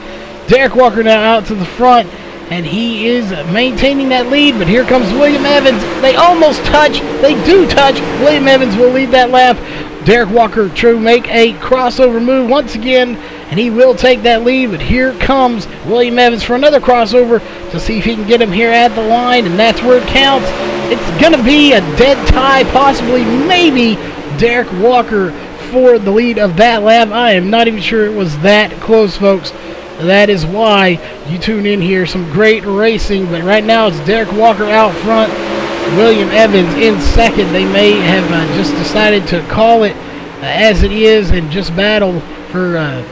A: Derek Walker now out to the front, and he is maintaining that lead. But here comes William Evans. They almost touch. They do touch. William Evans will lead that lap. Derek Walker to make a crossover move once again, and he will take that lead. But here comes William Evans for another crossover to see if he can get him here at the line, and that's where it counts. It's going to be a dead tie, possibly, maybe Derek Walker for the lead of that lap. I am not even sure it was that close, folks. That is why you tune in here. Some great racing, but right now it's Derek Walker out front, William Evans in second. They may have just decided to call it as it is and just battle for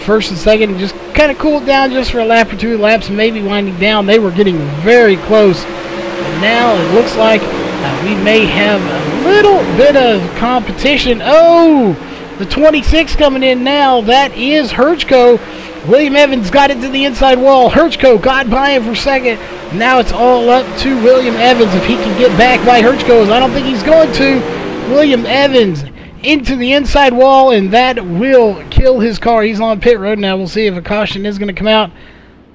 A: first and second, and just kind of cool it down just for a lap or two. Laps maybe winding down. They were getting very close, but now it looks like we may have a little bit of competition. Oh, the 26 coming in now. That is Herchko. William Evans got it to the inside wall. Herchko got by him for second. Now it's all up to William Evans if he can get back by Herchko. I don't think he's going to. William Evans into the inside wall, and that will kill his car. He's on pit road now. We'll see if a caution is going to come out.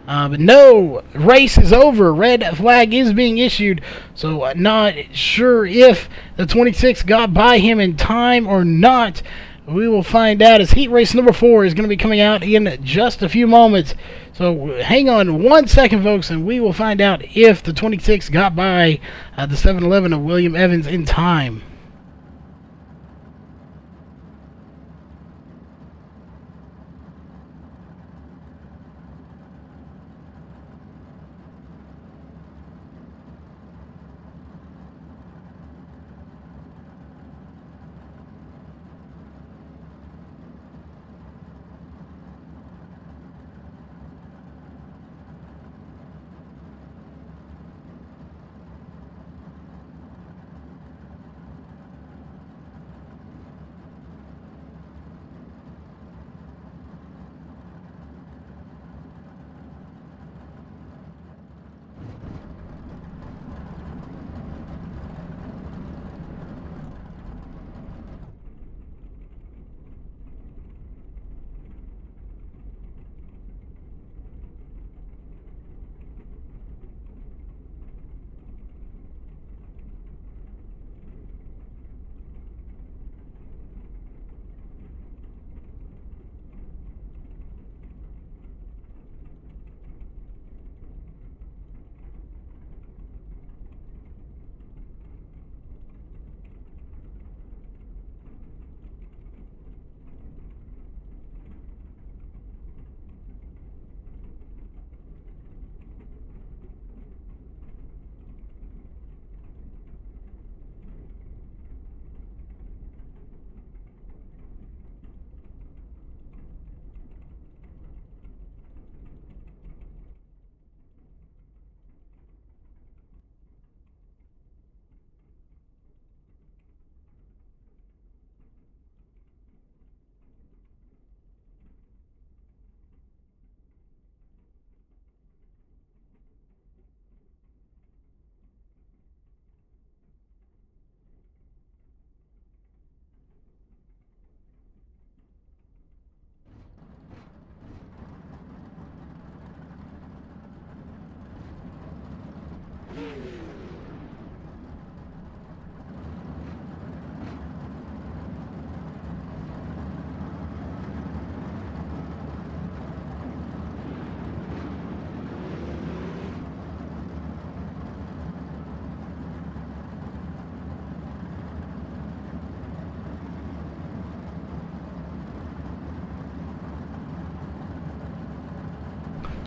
A: But no, race is over. Red flag is being issued. So not sure if the 26 got by him in time or not. We will find out as heat race number 4 is going to be coming out in just a few moments. So hang on 1 second, folks, and we will find out if the 26 got by the 7-Eleven of William Evans in time.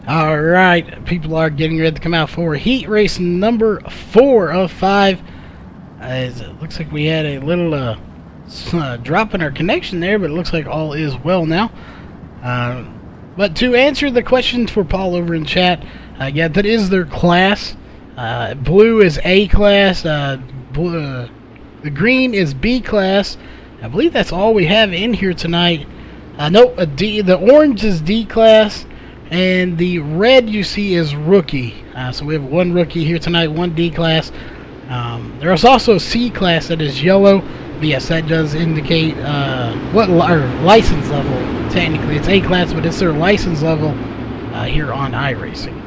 A: Alright, people are getting ready to come out for heat race number 4 of 5. As it looks like we had a little drop in our connection there, but it looks like all is well now. But to answer the questions for Paul over in chat, yeah, that is their class. Blue is A class, the green is B class. I believe that's all we have in here tonight. Nope, the orange is D class. And the red you see is rookie. So we have one rookie here tonight, one D class. There is also a C class that is yellow. But yes, that does indicate what license level. Technically, it's A class, but it's their license level here on iRacing.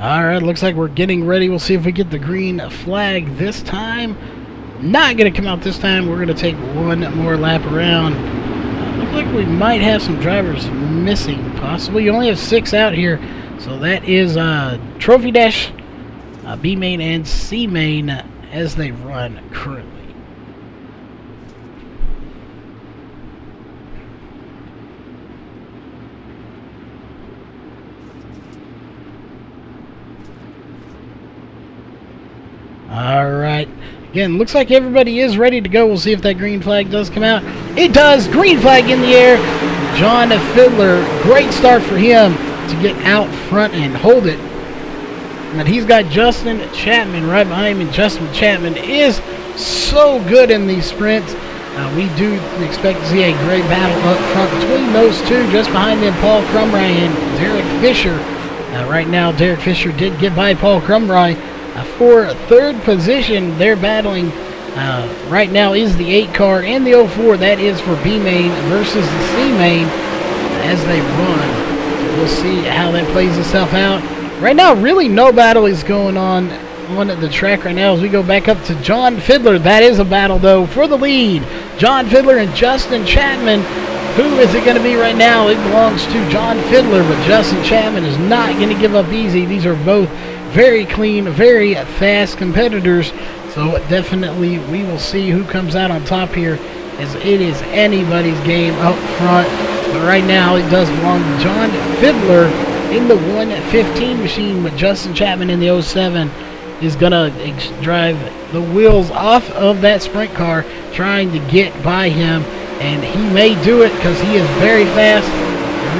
A: Alright, looks like we're getting ready. We'll see if we get the green flag this time. Not going to come out this time. We're going to take one more lap around. Looks like we might have some drivers missing, possibly. You only have 6 out here. So that is Trophy Dash, B main, and C main as they run currently. Alright, again, looks like everybody is ready to go. We'll see if that green flag does come out. It does! Green flag in the air. John Fiddler, great start for him to get out front and hold it. And he's got Justin Chapman right behind him. Justin Chapman is so good in these sprints. We do expect to see a great battle up front between those two. Just behind them, Paul Crumry and Derek Fisher. Right now, Derek Fisher did get by Paul Crumry. For third position, they're battling right now is the 8 car and the 04. That is for B main versus the C main as they run. So we'll see how that plays itself out. Right now, really no battle is going on the track right now as we go back up to John Fiddler. That is a battle, though, for the lead. John Fiddler and Justin Chapman. Who is it going to be right now? It belongs to John Fiddler, but Justin Chapman is not going to give up easy. These are both very clean, very fast competitors. So definitely we will see who comes out on top here, as it is anybody's game up front. But right now it does belong to John Fiddler in the 115 machine, but Justin Chapman in the 07 is going to drive the wheels off of that sprint car, trying to get by him. And he may do it because he is very fast.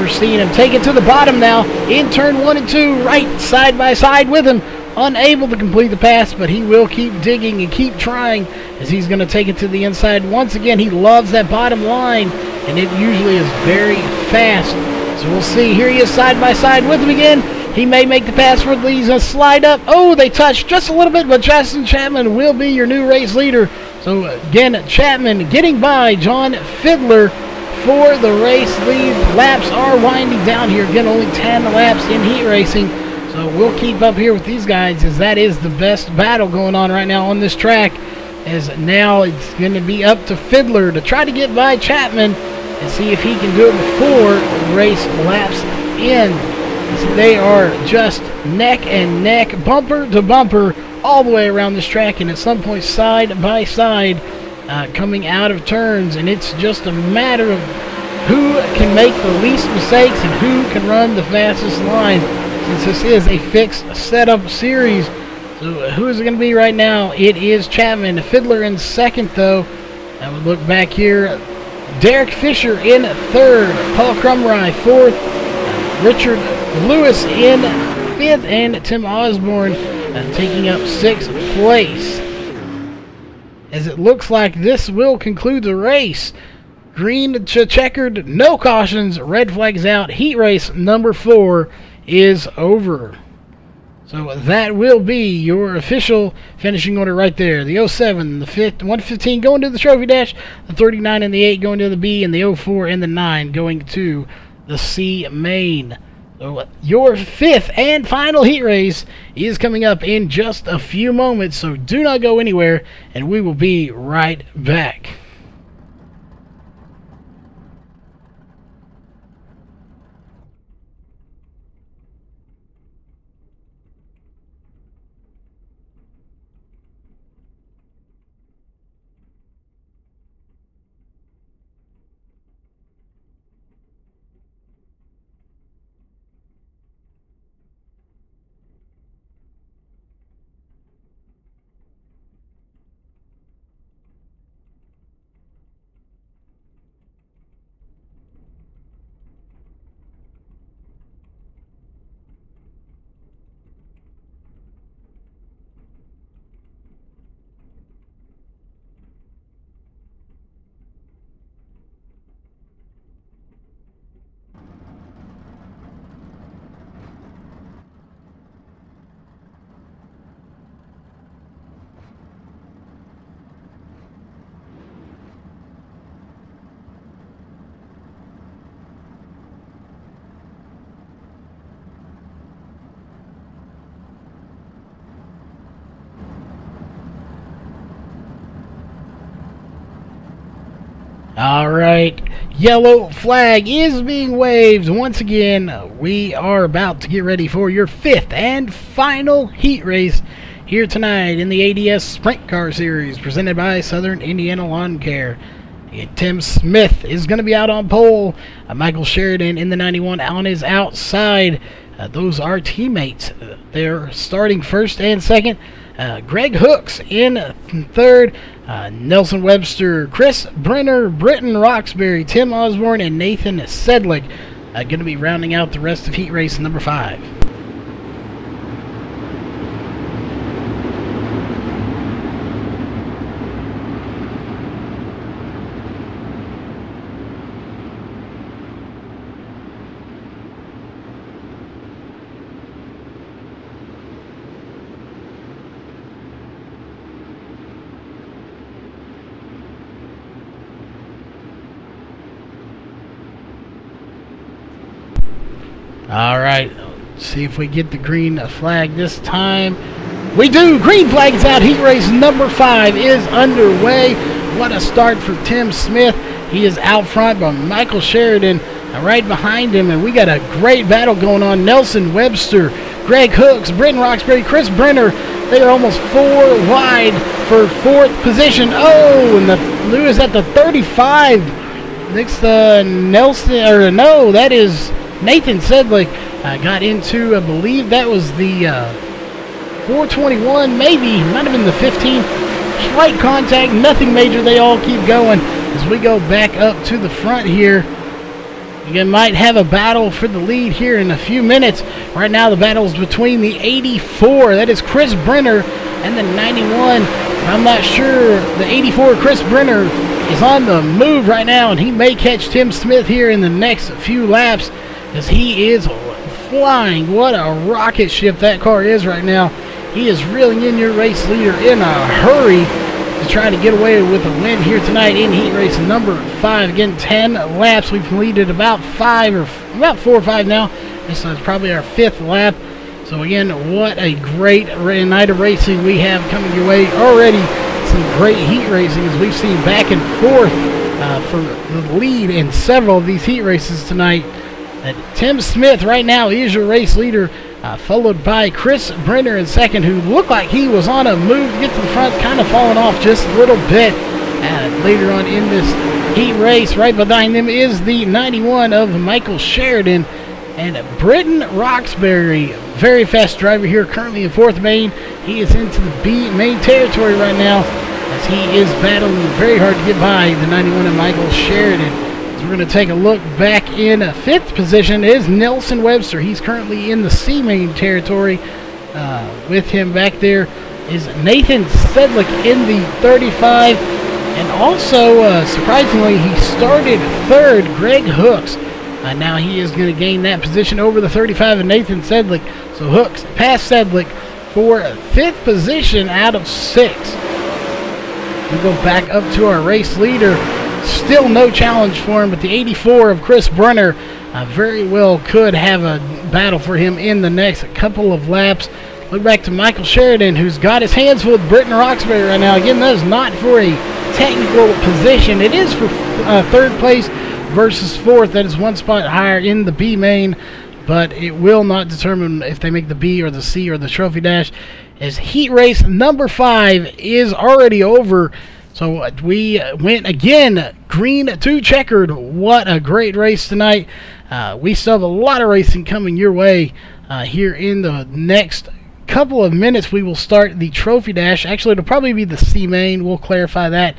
A: We're seeing him take it to the bottom now in turn 1 and 2, right side by side with him. Unable to complete the pass, but he will keep digging and keep trying as he's going to take it to the inside. Once again, he loves that bottom line, and it usually is very fast. So we'll see. Here he is side by side with him again. He may make the pass for these and slide up. Oh, they touched just a little bit, but Justin Chapman will be your new race leader. So again, Chapman getting by John Fiddler for the race lead. Laps are winding down here. Again, only 10 laps in heat racing. So we'll keep up here with these guys, as that is the best battle going on right now on this track. As now it's going to be up to Fiddler to try to get by Chapman and see if he can do it before the race laps in. So they are just neck and neck, bumper to bumper, all the way around this track, and at some point side by side, coming out of turns. And it's just a matter of who can make the least mistakes and who can run the fastest line, since this is a fixed setup series. So who is it going to be right now? It is Chapman. Fiddler in second, though. I would look back here. Derek Fisher in third. Paul Crumry fourth. Richard Lewis in fifth. And Tim Osborne taking up sixth place. As it looks like this will conclude the race. Green to checkered, no cautions, red flags out. Heat race number 4 is over. So that will be your official finishing order right there. The 07, the 115 going to the Trophy Dash, the 39 and the 8 going to the B, and the 04 and the 9 going to the C main. So your 5th and final heat race is coming up in just a few moments, so do not go anywhere, and we will be right back. All right, yellow flag is being waved once again. We are about to get ready for your 5th and final heat race here tonight in the ADS Sprint Car Series presented by Southern Indiana Lawn Care. Tim Smith is going to be out on pole. Michael Sheridan in the 91 on his outside. Those are teammates. They're starting first and second. Greg Hooks in 3rd. Nelson Webster, Chris Brenner, Britton Roxbury, Tim Osborne, and Nathan Sedlick going to be rounding out the rest of heat race number 5. Alright, let's see if we get the green flag this time. We do! Green flag's out. Heat race number 5 is underway. What a start for Tim Smith. He is out front by Michael Sheridan right behind him, and we got a great battle going on. Nelson Webster, Greg Hooks, Britton Roxbury, Chris Brenner. They are almost 4 wide for 4th position. Oh, and the Lewis at the 35. Next, Nelson, or no, that is Nathan Sedlick got into, I believe that was the 421, maybe, might have been the 15. Slight contact, nothing major. They all keep going as we go back up to the front here. You might have a battle for the lead here in a few minutes. Right now the battle is between the 84, that is Chris Brenner, and the 91. I'm not sure. The 84, Chris Brenner, is on the move right now, and he may catch Tim Smith here in the next few laps, as he is flying. What a rocket ship that car is right now. He is reeling in your race leader in a hurry to try to get away with a win here tonight in heat race number 5. Again, 10 laps. We've completed about 4 or 5 now. This is probably our 5th lap. So again, what a great night of racing we have coming your way already. Some great heat racing as we've seen back and forth for the lead in several of these heat races tonight. Tim Smith right now is your race leader, followed by Chris Brenner in 2nd, who looked like he was on a move to get to the front, kind of falling off just a little bit later on in this heat race. Right behind them is the 91 of Michael Sheridan, and Britton Roxbury, very fast driver here, currently in 4th main. He is into the B main territory right now as he is battling very hard to get by the 91 of Michael Sheridan. We're going to take a look back in 5th position is Nelson Webster. He's currently in the C main territory. With him back there is Nathan Sedlick in the 35. And also, surprisingly, he started 3rd, Greg Hooks. Now he is going to gain that position over the 35 of Nathan Sedlick. So Hooks past Sedlick for 5th position out of 6. We go back up to our race leader. Still no challenge for him, but the 84 of Chris Brenner very well could have a battle for him in the next couple of laps. Look back to Michael Sheridan, who's got his hands full with Britton Roxbury right now. Again, that is not for a technical position. It is for 3rd place versus 4th. That is 1 spot higher in the B main, but it will not determine if they make the B or the C or the trophy dash, as heat race number 5 is already over. So we went again green to checkered. What a great race tonight. We still have a lot of racing coming your way here in the next couple of minutes. We will start the trophy dash. Actually, it'll probably be the C main. We'll clarify that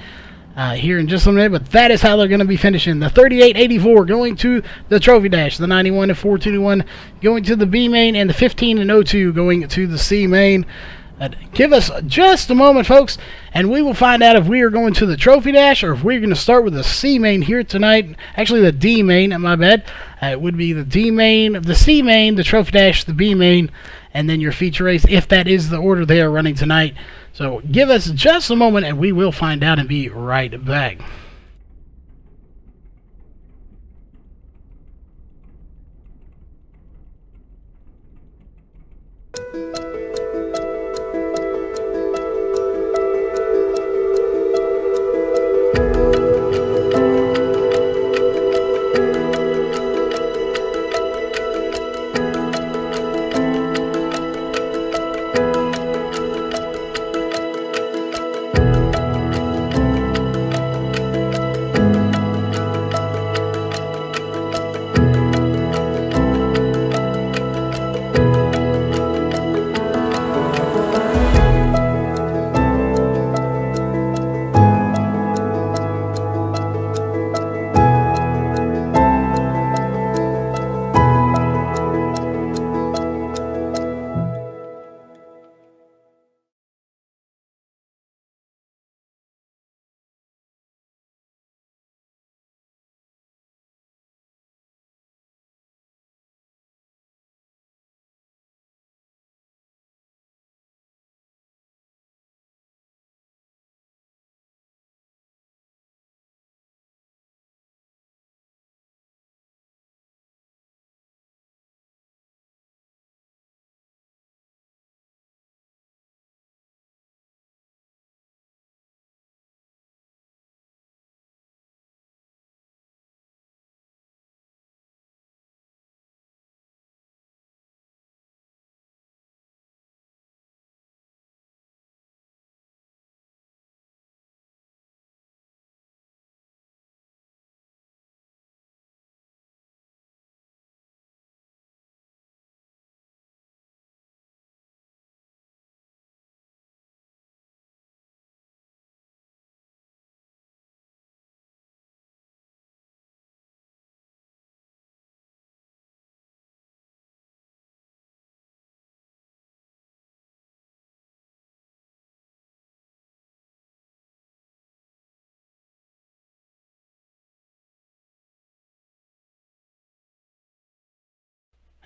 A: here in just a minute, but that is how they're going to be finishing. The 3884 going to the trophy dash, the 91 and 421 going to the B main, and the 15 and 02 going to the C main. Give us just a moment, folks, and we will find out if we are going to the trophy dash or if we're going to start with the C main here tonight. Actually, the D main, my bad. It would be the D main, the C main, the trophy dash, the B main, and then your feature race, if that is the order they are running tonight. So give us just a moment, and we will find out and be right back.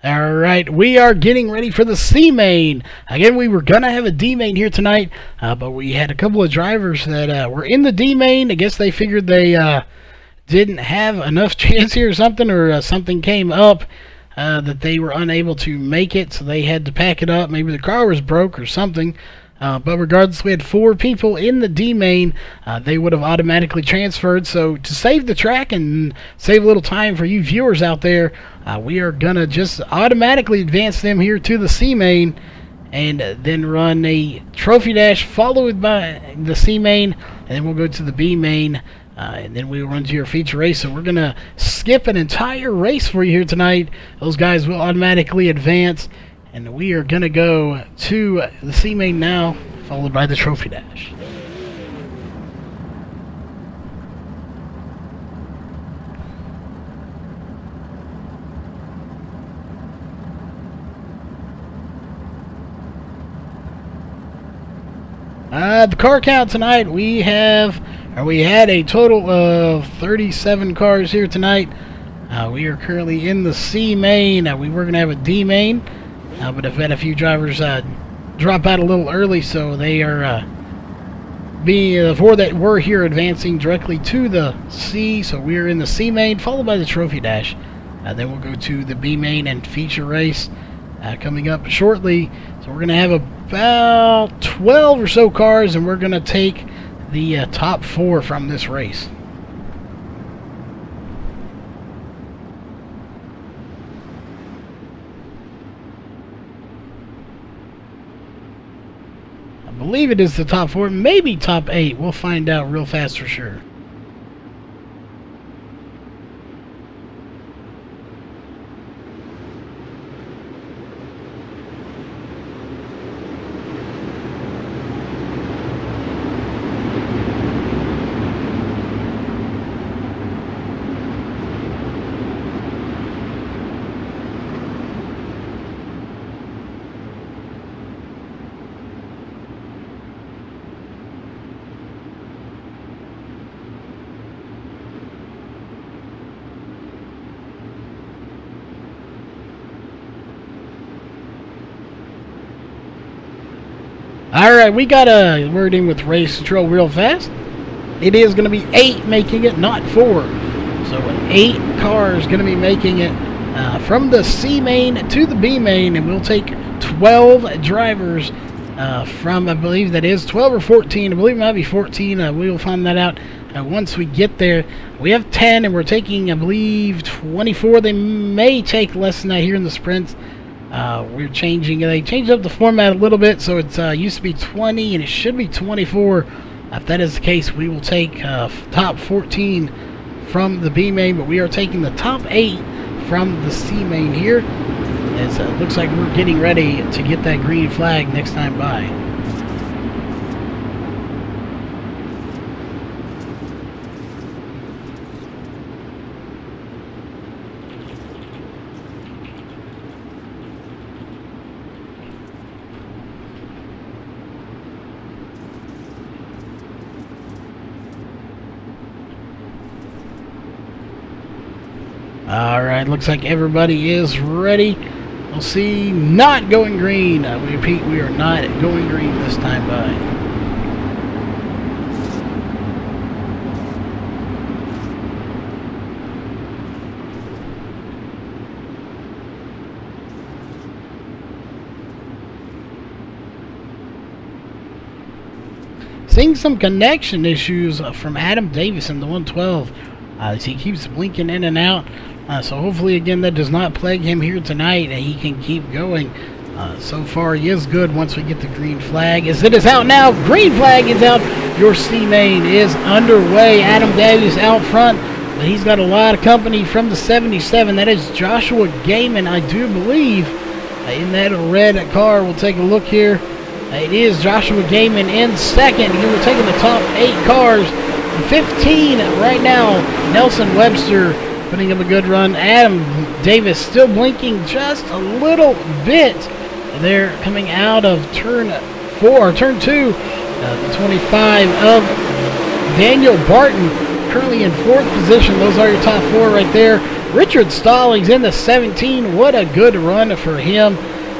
A: All right, we are getting ready for the C main. Again, we were going to have a D main here tonight, but we had a couple of drivers that were in the D main. I guess they figured they didn't have enough chance here or something, or something came up that they were unable to make it, so they had to pack it up. Maybe the car was broke or something. But regardless, we had 4 people in the D main. They would have automatically transferred. So to save the track and save a little time for you viewers out there, we are going to just automatically advance them here to the C main and then run a trophy dash followed by the C main, and then we'll go to the B main. And then we'll run to your feature race. So we're going to skip an entire race for you here tonight. Those guys will automatically advance. And we are going to go to the C main now, followed by the trophy dash. The car count tonight, we had a total of 37 cars here tonight. We are currently in the C main. We were going to have a D main. But I've had a few drivers drop out a little early, so they are the 4 that were here advancing directly to the C. So we're in the C main, followed by the trophy dash. Then we'll go to the B main and feature race coming up shortly. So we're going to have about 12 or so cars, and we're going to take the top 4 from this race. I believe it is the top 4, maybe top 8. We'll find out real fast for sure. Alright, we got a word in with race control real fast. It is going to be 8 making it, not 4. So 8 cars going to be making it from the C main to the B main, and we'll take 12 drivers from, I believe that is 12 or 14. I believe it might be 14. We will find that out once we get there. We have 10, and we're taking, I believe, 24. They may take less than that here in the sprints. We're changing. They changed up the format a little bit, so it's used to be 20 and it should be 24. If that is the case, we will take top 14 from the B main, but we are taking the top 8 from the C main here, as it looks like we're getting ready to get that green flag next time by. Alright, looks like everybody is ready. We'll see, not going green. We repeat, we are not going green this time by. Seeing some connection issues from Adam Davis in the 112. As he keeps blinking in and out. So hopefully, again, that does not plague him here tonight, and he can keep going. So far, he is good once we get the green flag. As it is out now, green flag is out. Your C main is underway. Adam Davis out front, but he's got a lot of company from the 77. That is Joshua Gaiman, I do believe, in that red car. We'll take a look here. It is Joshua Gaiman in second. Here we're taking the top 8 cars. 15 right now. Nelson Webster putting up a good run. Adam Davis still blinking just a little bit. They're coming out of turn 4, turn 2, the 25 of Daniel Barton, currently in 4th position. Those are your top 4 right there. Richard Stallings in the 17. What a good run for him,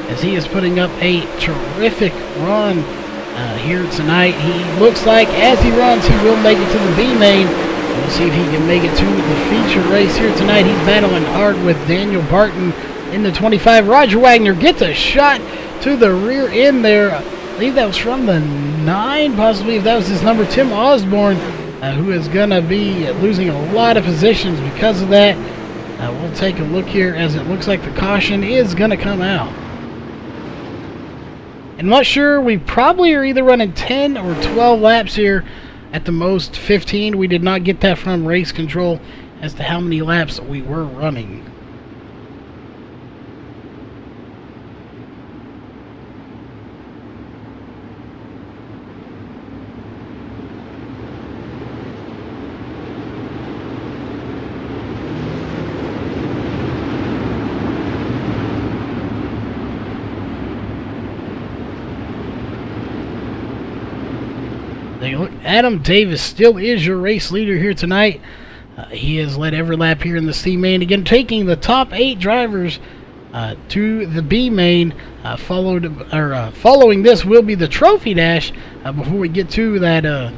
A: as he is putting up a terrific run here tonight. He looks like as he runs, he will make it to the B main. We'll see if he can make it to the feature race here tonight. He's battling hard with Daniel Barton in the 25. Roger Wagner gets a shot to the rear end there. I believe that was from the 9, possibly, if that was his number, Tim Osborne, who is going to be losing a lot of positions because of that. We'll take a look here, as it looks like the caution is going to come out. I'm not sure. We probably are either running 10 or 12 laps here. At the most 15. We did not get that from race control as to how many laps we were running. Adam Davis still is your race leader here tonight. He has led every lap here in the C main. Again, taking the top 8 drivers to the B main. Following this will be the trophy dash before we get to that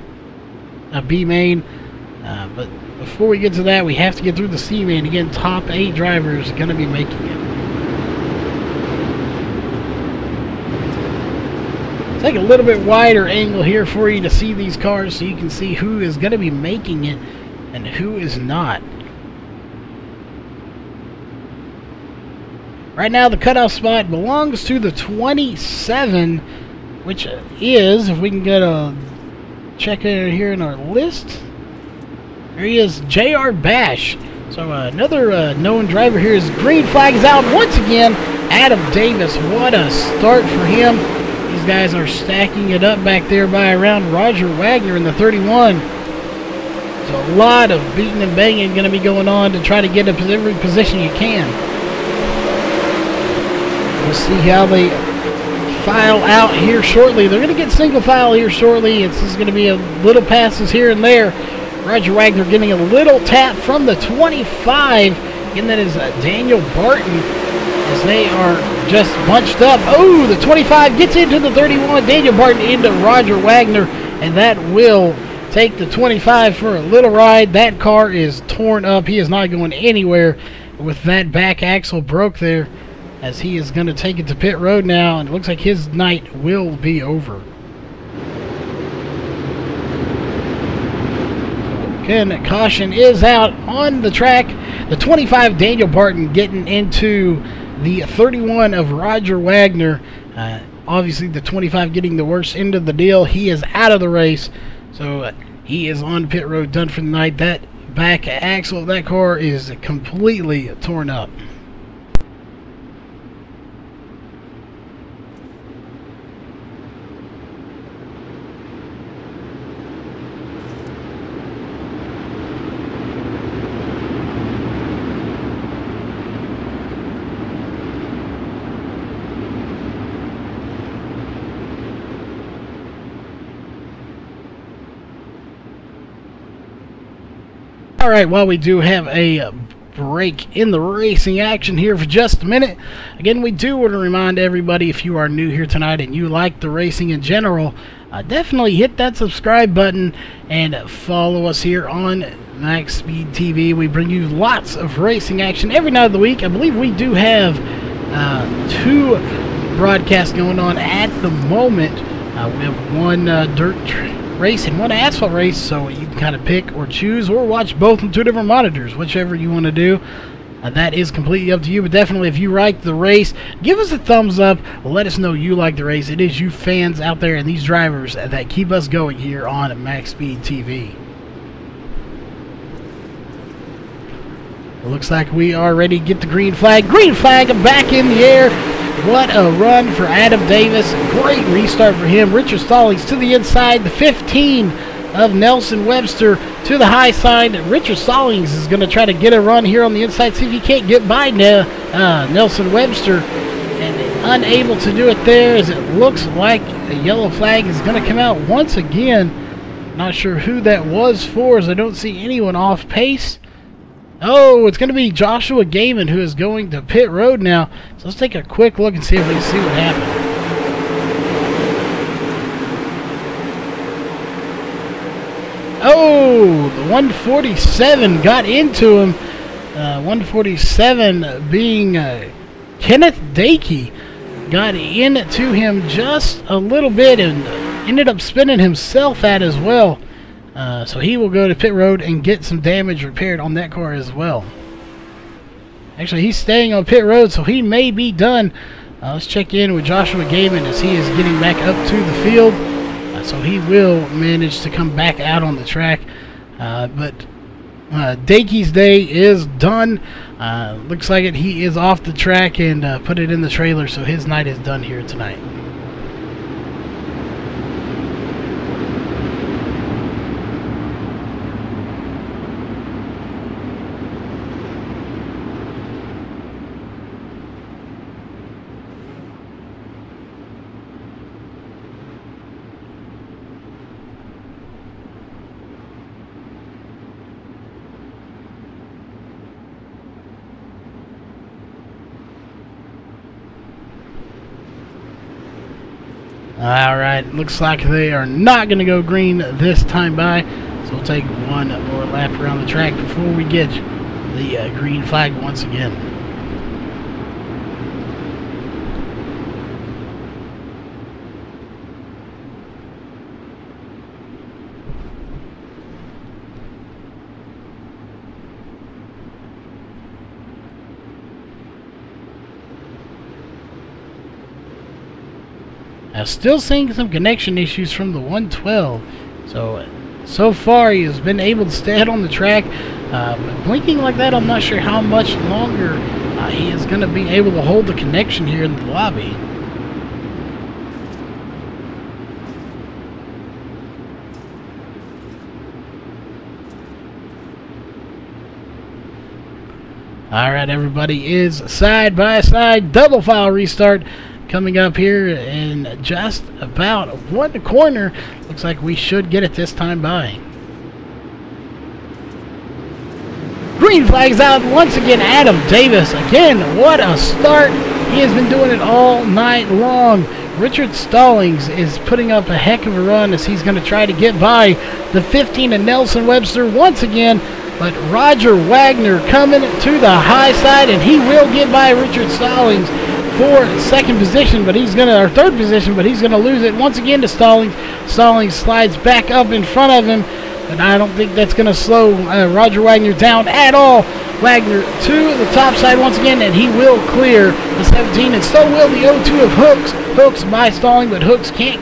A: B main. But before we get to that, we have to get through the C main. Again, top 8 drivers going to be making it. Take a little bit wider angle here for you to see these cars, so you can see who is going to be making it and who is not. Right now the cutoff spot belongs to the 27, which is, if we can get a check in here in our list, there he is, J.R. Bash. So another known driver here. Is green flag is out once again. Adam Davis, what a start for him. These guys are stacking it up back there by around Roger Wagner in the 31. There's a lot of beating and banging going to be going on to try to get every position you can. We'll see how they file out here shortly. They're going to get single file here shortly. It's just going to be a little passes here and there. Roger Wagner getting a little tap from the 25. Again, that is Daniel Barton, as they are just bunched up. Oh, the 25 gets into the 31. Daniel Barton into Roger Wagner, and that will take the 25 for a little ride. That car is torn up. He is not going anywhere with that back axle broke there, as he is going to take it to pit road now, and it looks like his night will be over. Again, caution is out on the track. The 25, Daniel Barton, getting into the 31 of Roger Wagner. Obviously the 25 getting the worst end of the deal. He is out of the race, so he is on pit road, done for the night. That back axle of that car is completely torn up. Alright, while we do have a break in the racing action here for just a minute, again, we do want to remind everybody, if you are new here tonight and you like the racing in general, definitely hit that subscribe button and follow us here on MaxSpeedTV. We bring you lots of racing action every night of the week. I believe we do have 2 broadcasts going on at the moment. We have one dirt race and one asphalt race, so you can kind of pick or choose or watch both on 2 different monitors, whichever you want to do. That is completely up to you, but definitely if you like the race, give us a thumbs up. Let us know you like the race. It is you fans out there and these drivers that keep us going here on MaxSpeedTV. It looks like we are ready to get the green flag. Green flag back in the air. What a run for Adam Davis. Great restart for him. Richard Stallings to the inside. The 15 of Nelson Webster to the high side. Richard Stallings is going to try to get a run here on the inside. See if he can't get by Nelson Webster. And unable to do it there, as it looks like a yellow flag is going to come out once again. Not sure who that was for, as I don't see anyone off pace. Oh, it's going to be Joshua Gaiman who is going to pit road now. So let's take a quick look and see if we can see what happened. Oh, the 147 got into him. 147 being Kenneth Dakey got into him just a little bit and ended up spinning himself out as well. So he will go to pit road and get some damage repaired on that car as well. Actually, he's staying on pit road, so he may be done. Let's check in with Joshua Gaiman as he is getting back up to the field. So he will manage to come back out on the track. But Dakey's day is done. Looks like it. He is off the track and put it in the trailer, so his night is done here tonight. Alright, looks like they are not going to go green this time by. So we'll take one more lap around the track before we get the green flag once again. Still seeing some connection issues from the 112. So far he has been able to stay on the track. But blinking like that, I'm not sure how much longer he is going to be able to hold the connection here in the lobby. Alright, everybody is side by side. Double file restart coming up here in just about one corner. Looks like we should get it this time by. Green flags out once again. Adam Davis again. What a start. He has been doing it all night long. Richard Stallings is putting up a heck of a run as he's going to try to get by the 15 and Nelson Webster once again. But Roger Wagner coming to the high side, and he will get by Richard Stallings for second position, but he's gonna, or third position, but he's gonna lose it once again to Stallings. Stallings slides back up in front of him, but I don't think that's gonna slow Roger Wagner down at all. Wagner to the top side once again, and he will clear the 17, and so will the 0-2 of Hooks. Hooks by Stallings, but Hooks can't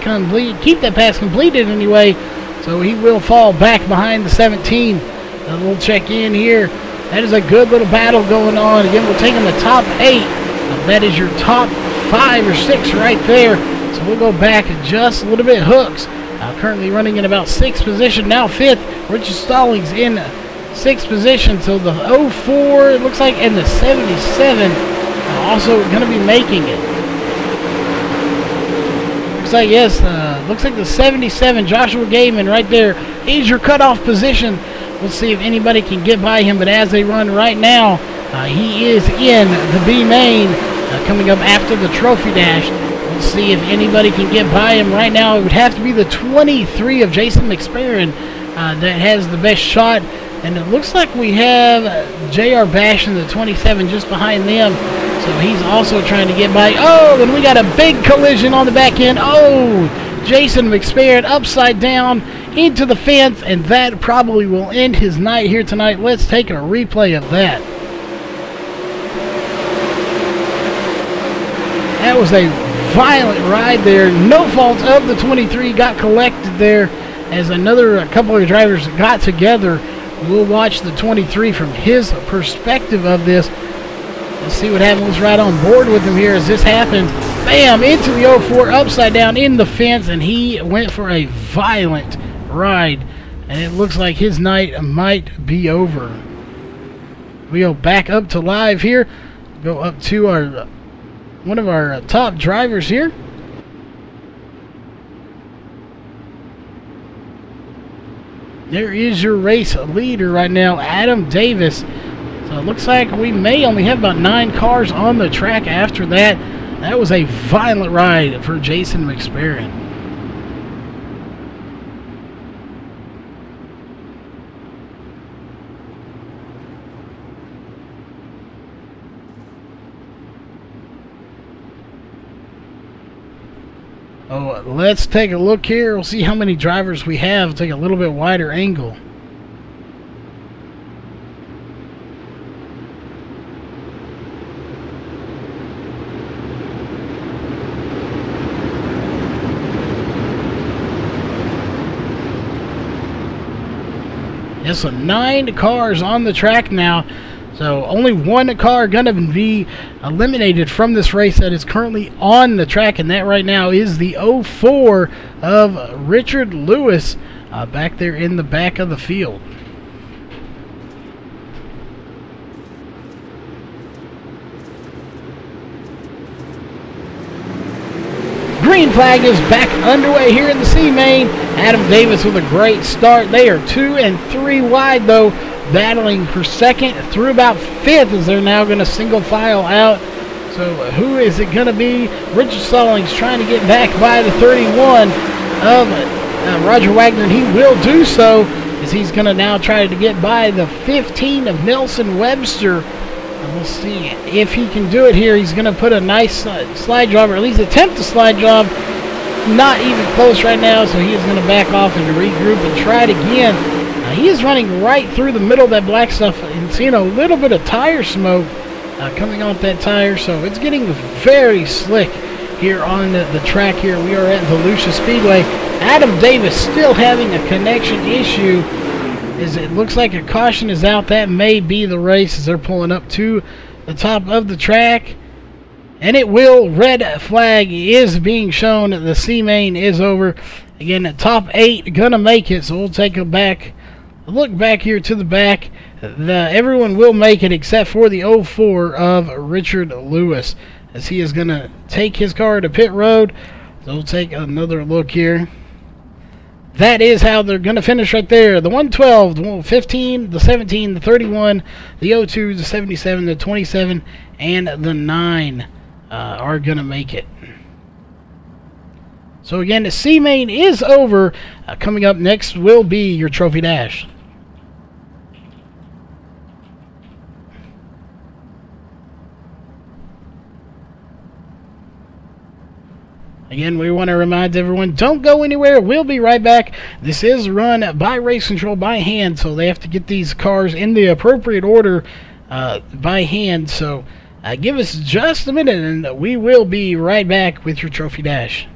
A: keep that pass completed anyway, so he will fall back behind the 17. A little check in here. That is a good little battle going on. Again, we're taking the top 8. That is your top 5 or 6 right there. So we'll go back just a little bit. Hooks currently running in about 6th position, now 5th. Richard Stallings in 6th position. So the 04, it looks like, and the 77 also going to be making it. Looks like, yes, looks like the 77, Joshua Gaiman right there, is your cutoff position. We'll see if anybody can get by him, but as they run right now, he is in the B main, coming up after the trophy dash. We'll see if anybody can get by him right now. It would have to be the 23 of Jason McSparron that has the best shot. And it looks like we have J.R. Bash in the 27 just behind them. So he's also trying to get by. Oh, and we got a big collision on the back end. Oh, Jason McSparron upside down into the fence, and that probably will end his night here tonight. Let's take a replay of that. That was a violent ride there. No fault of the 23 got collected there as a couple of drivers got together. We'll watch the 23 from his perspective of this. Let's see what happens. Let's ride on board with him here as this happens. Bam! Into the 04, upside down in the fence, and he went for a violent ride. And it looks like his night might be over. We go back up to live here. Go up to our one of our top drivers here. There is your race leader right now, Adam Davis. So it looks like we may only have about 9 cars on the track after that. That was a violent ride for Jason McSparron. Oh, let's take a look here. We'll see how many drivers we have. Take a little bit wider angle. Yes, so 9 cars on the track now. So only 1 car going to be eliminated from this race that is currently on the track, and that right now is the 04 of Richard Lewis back there in the back of the field. Green flag is back underway here in the C main. Adam Davis with a great start. They are 2 and 3 wide though, battling for second through about 5th as they're now going to single file out. So who is it going to be? Richard Stallings trying to get back by the 31 of Roger Wagner, and he will do so as he's going to now try to get by the 15 of Nelson Webster. And we'll see if he can do it here. He's going to put a nice slide job, or at least attempt a slide job. Not even close right now, so he is going to back off and regroup and try it again. He is running right through the middle of that black stuff and seeing a little bit of tire smoke coming off that tire, so it's getting very slick here on the track here. We are at Volusia Speedway. Adam Davis still having a connection issue as it looks like a caution is out. That may be the race as they're pulling up to the top of the track. And it will. Red flag is being shown. The C main is over. Again, the top 8 gonna make it, so we'll take a look back here to the back. Everyone will make it except for the 04 of Richard Lewis, as he is going to take his car to pit road. So we'll take another look here. That is how they're going to finish right there. The 112, the 15, the 17, the 31, the 02, the 77, the 27, and the 9 are going to make it. So again, the C main is over. Coming up next will be your trophy dash. Again, we want to remind everyone, don't go anywhere. We'll be right back. This is run by Race Control by hand, so they have to get these cars in the appropriate order by hand. So give us just a minute, and we will be right back with your trophy dash.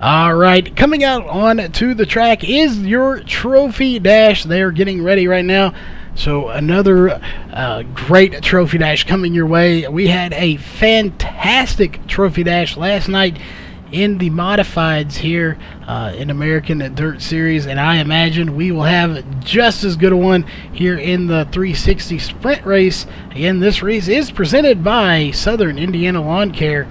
A: Alright, coming out on to the track is your trophy dash. They are getting ready right now. So another great trophy dash coming your way. We had a fantastic trophy dash last night in the modifieds here in American Dirt Series, and I imagine we will have just as good a one here in the 360 Sprint race. Again, this race is presented by Southern Indiana Lawn Care,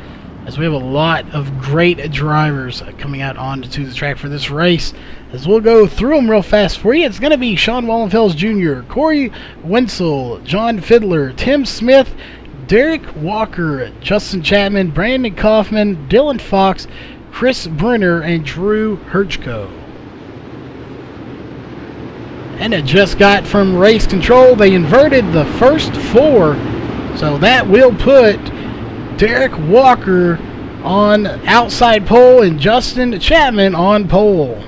A: as we have a lot of great drivers coming out onto the track for this race. As we'll go through them real fast for you, it's going to be Sean Wallenfels Jr., Corey Wenzel, John Fiddler, Tim Smith, Derek Walker, Justin Chapman, Brandon Kaufman, Dylan Fox, Chris Brenner, and Drew Hirschko. And it just got from race control. They inverted the first four, so that will put Derek Walker on outside pole and Justin Chapman on pole.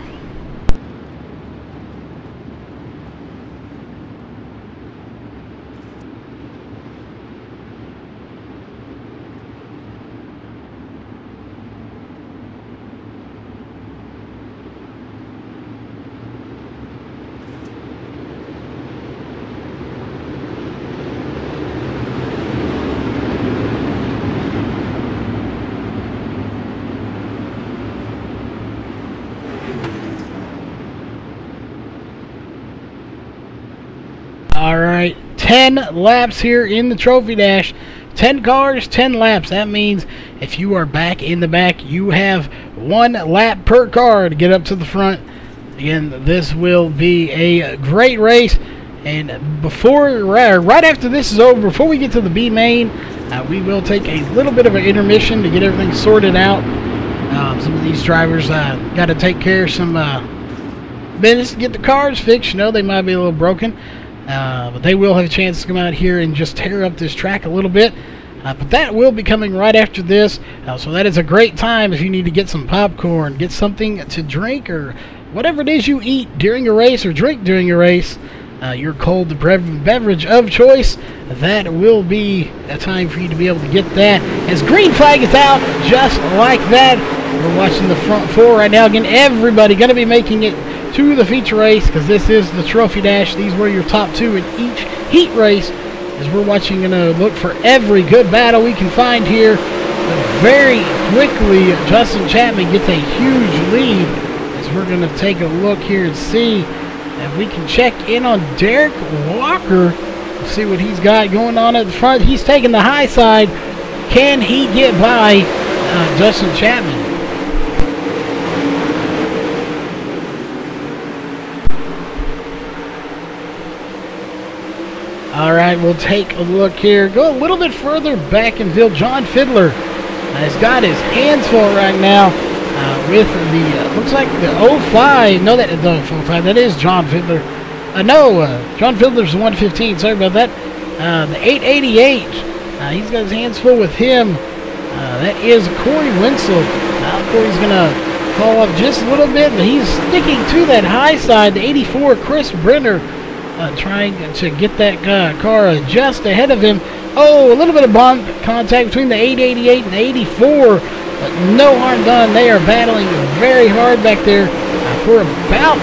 A: Alright, 10 laps here in the Trophy Dash. 10 cars, 10 laps. That means if you are back in the back, you have 1 lap per car to get up to the front. Again, this will be a great race. And before, right after this is over, before we get to the B main, we will take a little bit of an intermission to get everything sorted out. Some of these drivers got to take care of some business to get the cars fixed. You know, they might be a little broken. But they will have a chance to come out here and just tear up this track a little bit. But that will be coming right after this. So that is a great time if you need to get some popcorn, get something to drink, or whatever it is you eat during a race or drink during a race, your cold beverage of choice. That will be a time for you to be able to get that. As green flag is out, just like that. We're watching the front four right now. Again, everybody going to be making it to the feature race, because this is the Trophy Dash. These were your top 2 in each heat race, as we're watching and look for every good battle we can find here. But very quickly, Justin Chapman gets a huge lead, as we're going to take a look here and see if we can check in on Derek Walker, see what he's got going on at the front. He's taking the high side. Can he get by Justin Chapman? Alright, we'll take a look here. Go a little bit further back in field. John Fiddler has got his hands full right now with the, looks like the 05. No, the 05. That is John Fiddler. John Fiddler's the 115. Sorry about that. The 888. He's got his hands full with him. That is Corey Wenzel. Corey's going to fall off just a little bit, but he's sticking to that high side. The 84, Chris Brenner, trying to get that car just ahead of him. Oh, a little bit of bump contact between the 888 and the 84, but no harm done. They are battling very hard back there for about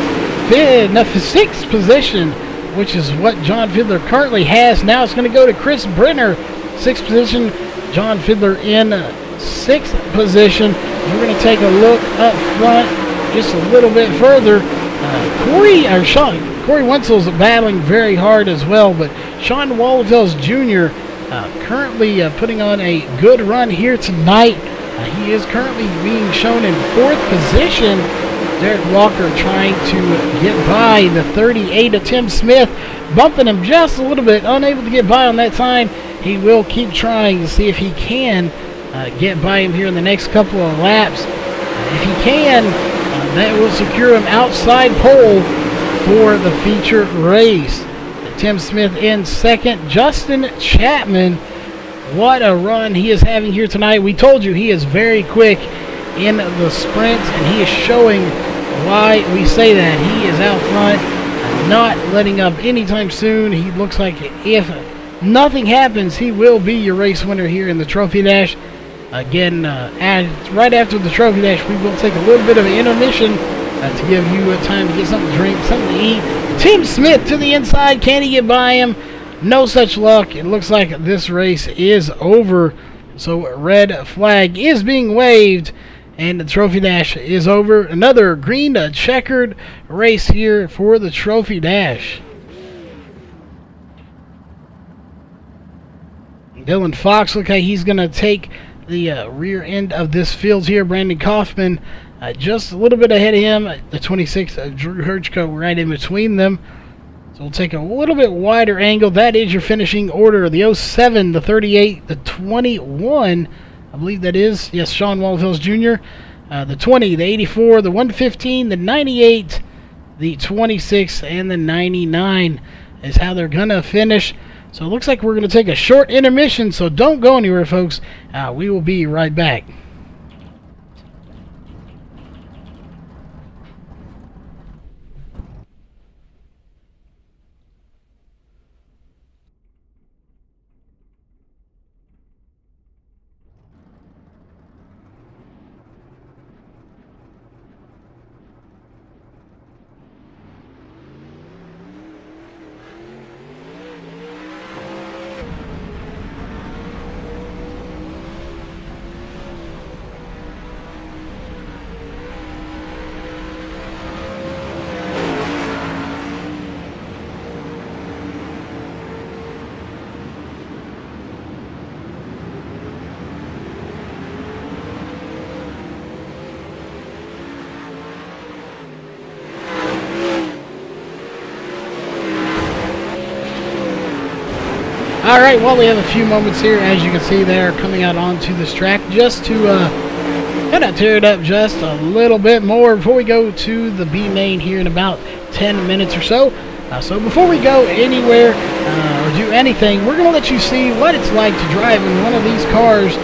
A: 6th position, which is what John Fiddler currently has. Now it's going to go to Chris Brenner, 6th position. John Fiddler in 6th position. We're going to take a look up front just a little bit further. Corey Wenzel's battling very hard as well, but Sean Wallenfels Jr. Currently putting on a good run here tonight. He is currently being shown in 4th position. Derek Walker trying to get by the 38 of Tim Smith, bumping him just a little bit, unable to get by on that time. He will keep trying to see if he can get by him here in the next couple of laps. If he can, that will secure him outside pole for the feature race. Tim Smith in 2nd. Justin Chapman, what a run he is having here tonight. We told you he is very quick in the sprints, and he is showing why we say that. He is out front, not letting up anytime soon. He looks like if nothing happens, he will be your race winner here in the Trophy Dash. Again, right after the Trophy Dash, we will take a little bit of an intermission to give you time to get something to drink, something to eat. Tim Smith to the inside. Can he get by him? No such luck. It looks like this race is over. So red flag is being waved, And the Trophy Dash is over. Another green checkered race here for the Trophy Dash. Dylan Fox, look like he's going to take the rear end of this field here. Brandon Kaufman just a little bit ahead of him. The 26, Drew Herchko, right in between them. So we'll take a little bit wider angle. That is your finishing order. The 07, the 38, the 21, I believe that is. Yes, Sean Waltels Jr. The 20, the 84, the 115, the 98, the 26, and the 99 is how they're going to finish. So it looks like we're going to take a short intermission, so don't go anywhere, folks. We will be right back. Alright, well, we have a few moments here, as you can see there, coming out onto this track, just to kind of tear it up just a little bit more before we go to the B main here in about 10 minutes or so. So before we go anywhere or do anything, we're going to let you see what it's like to drive in one of these cars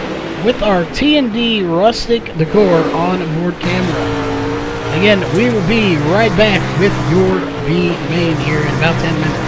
A: with our T&D rustic decor on board camera. Again, we will be right back with your B main here in about 10 minutes.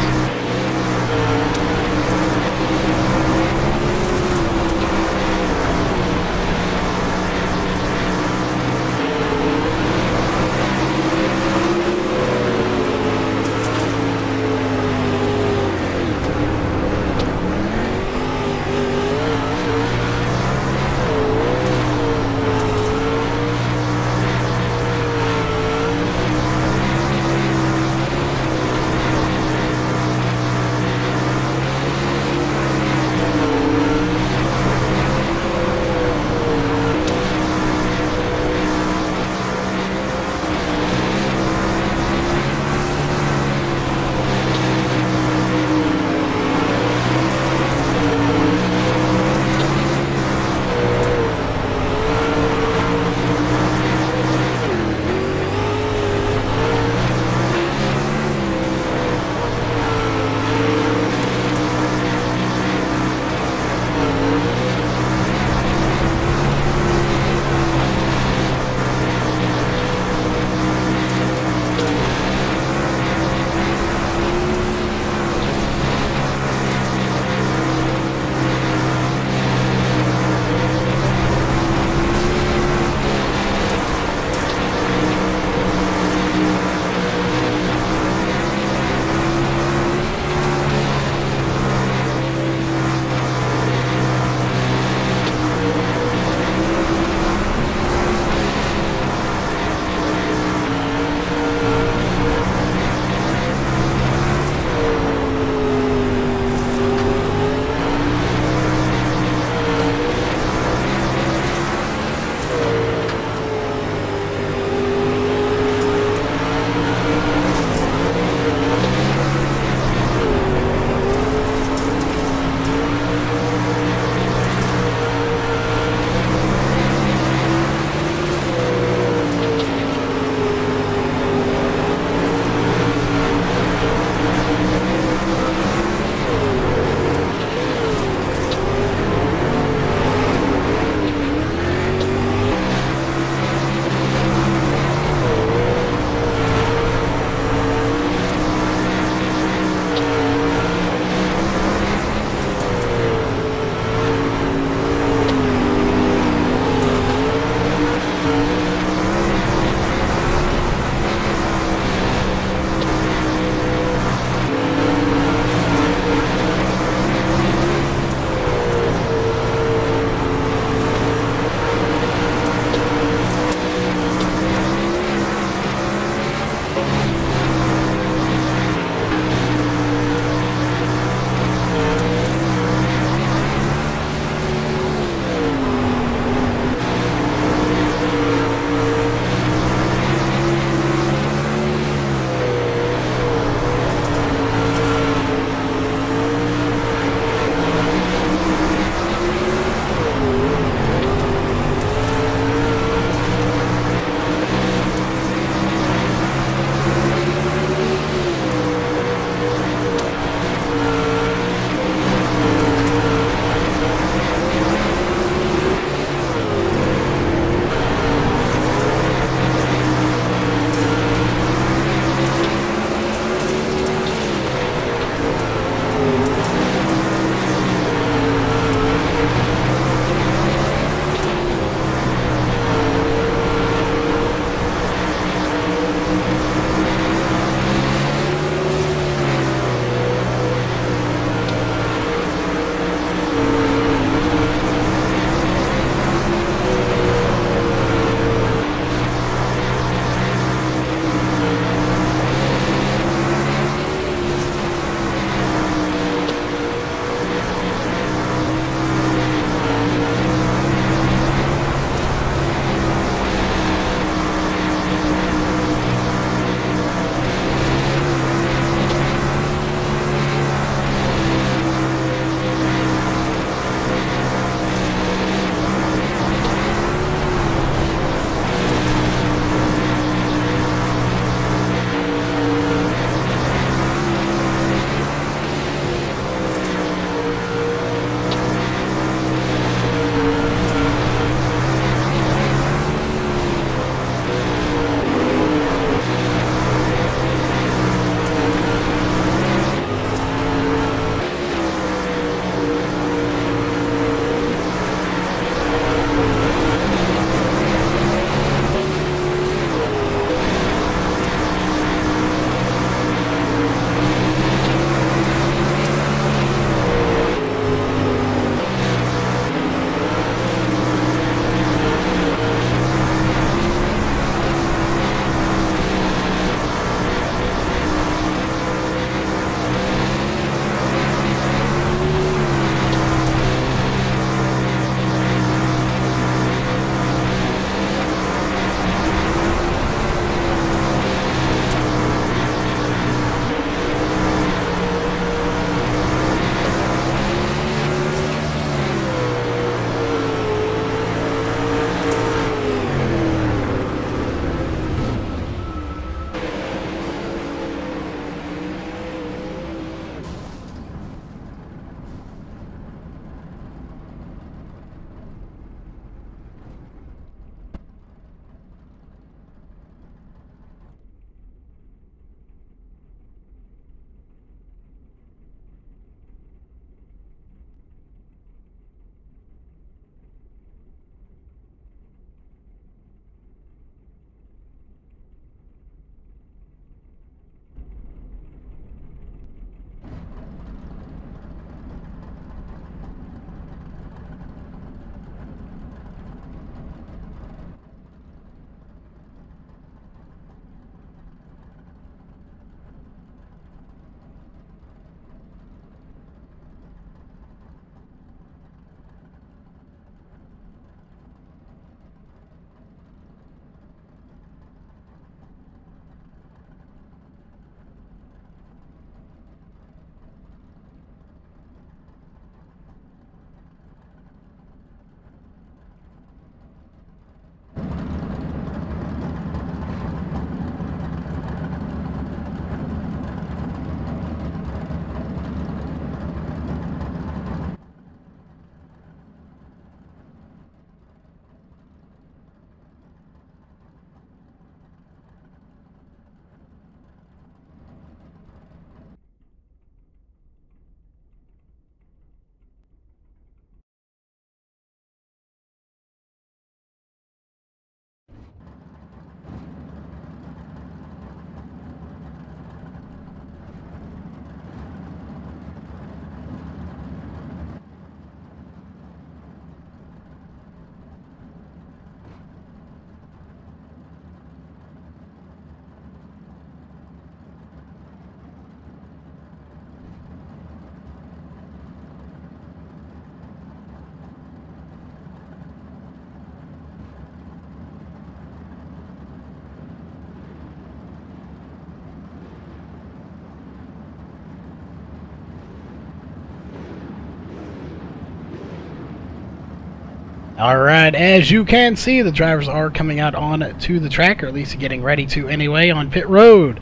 A: Alright, as you can see, the drivers are coming out on to the track, or at least getting ready to anyway, on pit road.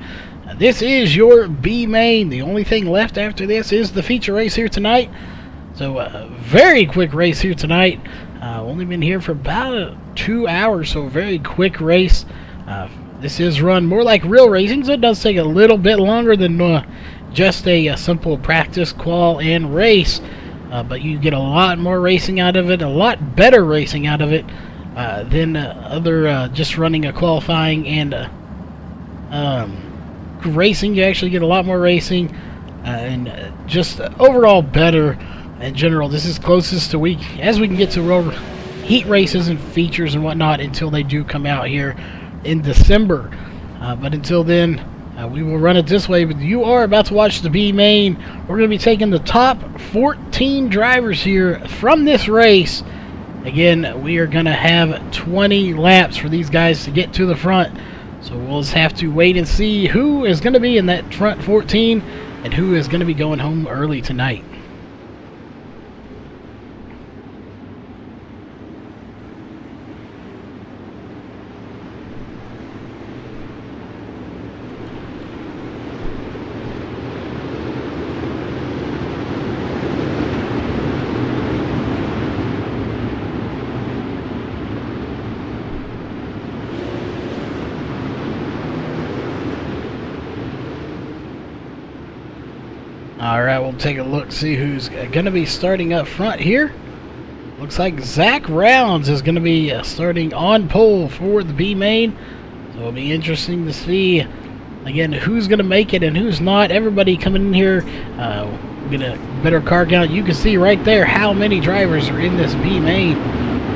A: This is your B main. The only thing left after this is the feature race here tonight. So, very quick race here tonight. Only been here for about 2 hours, so very quick race. This is run more like real racing, so it does take a little bit longer than just a simple practice, qual, and race. But you get a lot more racing out of it, a lot better racing out of it than other just running a qualifying and racing. You actually get a lot more racing and just overall better in general. This is closest to as we can get to real heat races and features and whatnot until they do come out here in December. But until then, we will run it this way. But you are about to watch the B main. We're going to be taking the top 14 drivers here from this race. Again, we are going to have 20 laps for these guys to get to the front. So we'll just have to wait and see who is going to be in that front 14 and who is going to be going home early tonight. Alright, we'll take a look, see who's going to be starting up front here. Looks like Zach Rounds is going to be starting on pole for the B main. So it'll be interesting to see, again, who's going to make it and who's not. Everybody coming in here, get a better car count. You can see right there how many drivers are in this B main.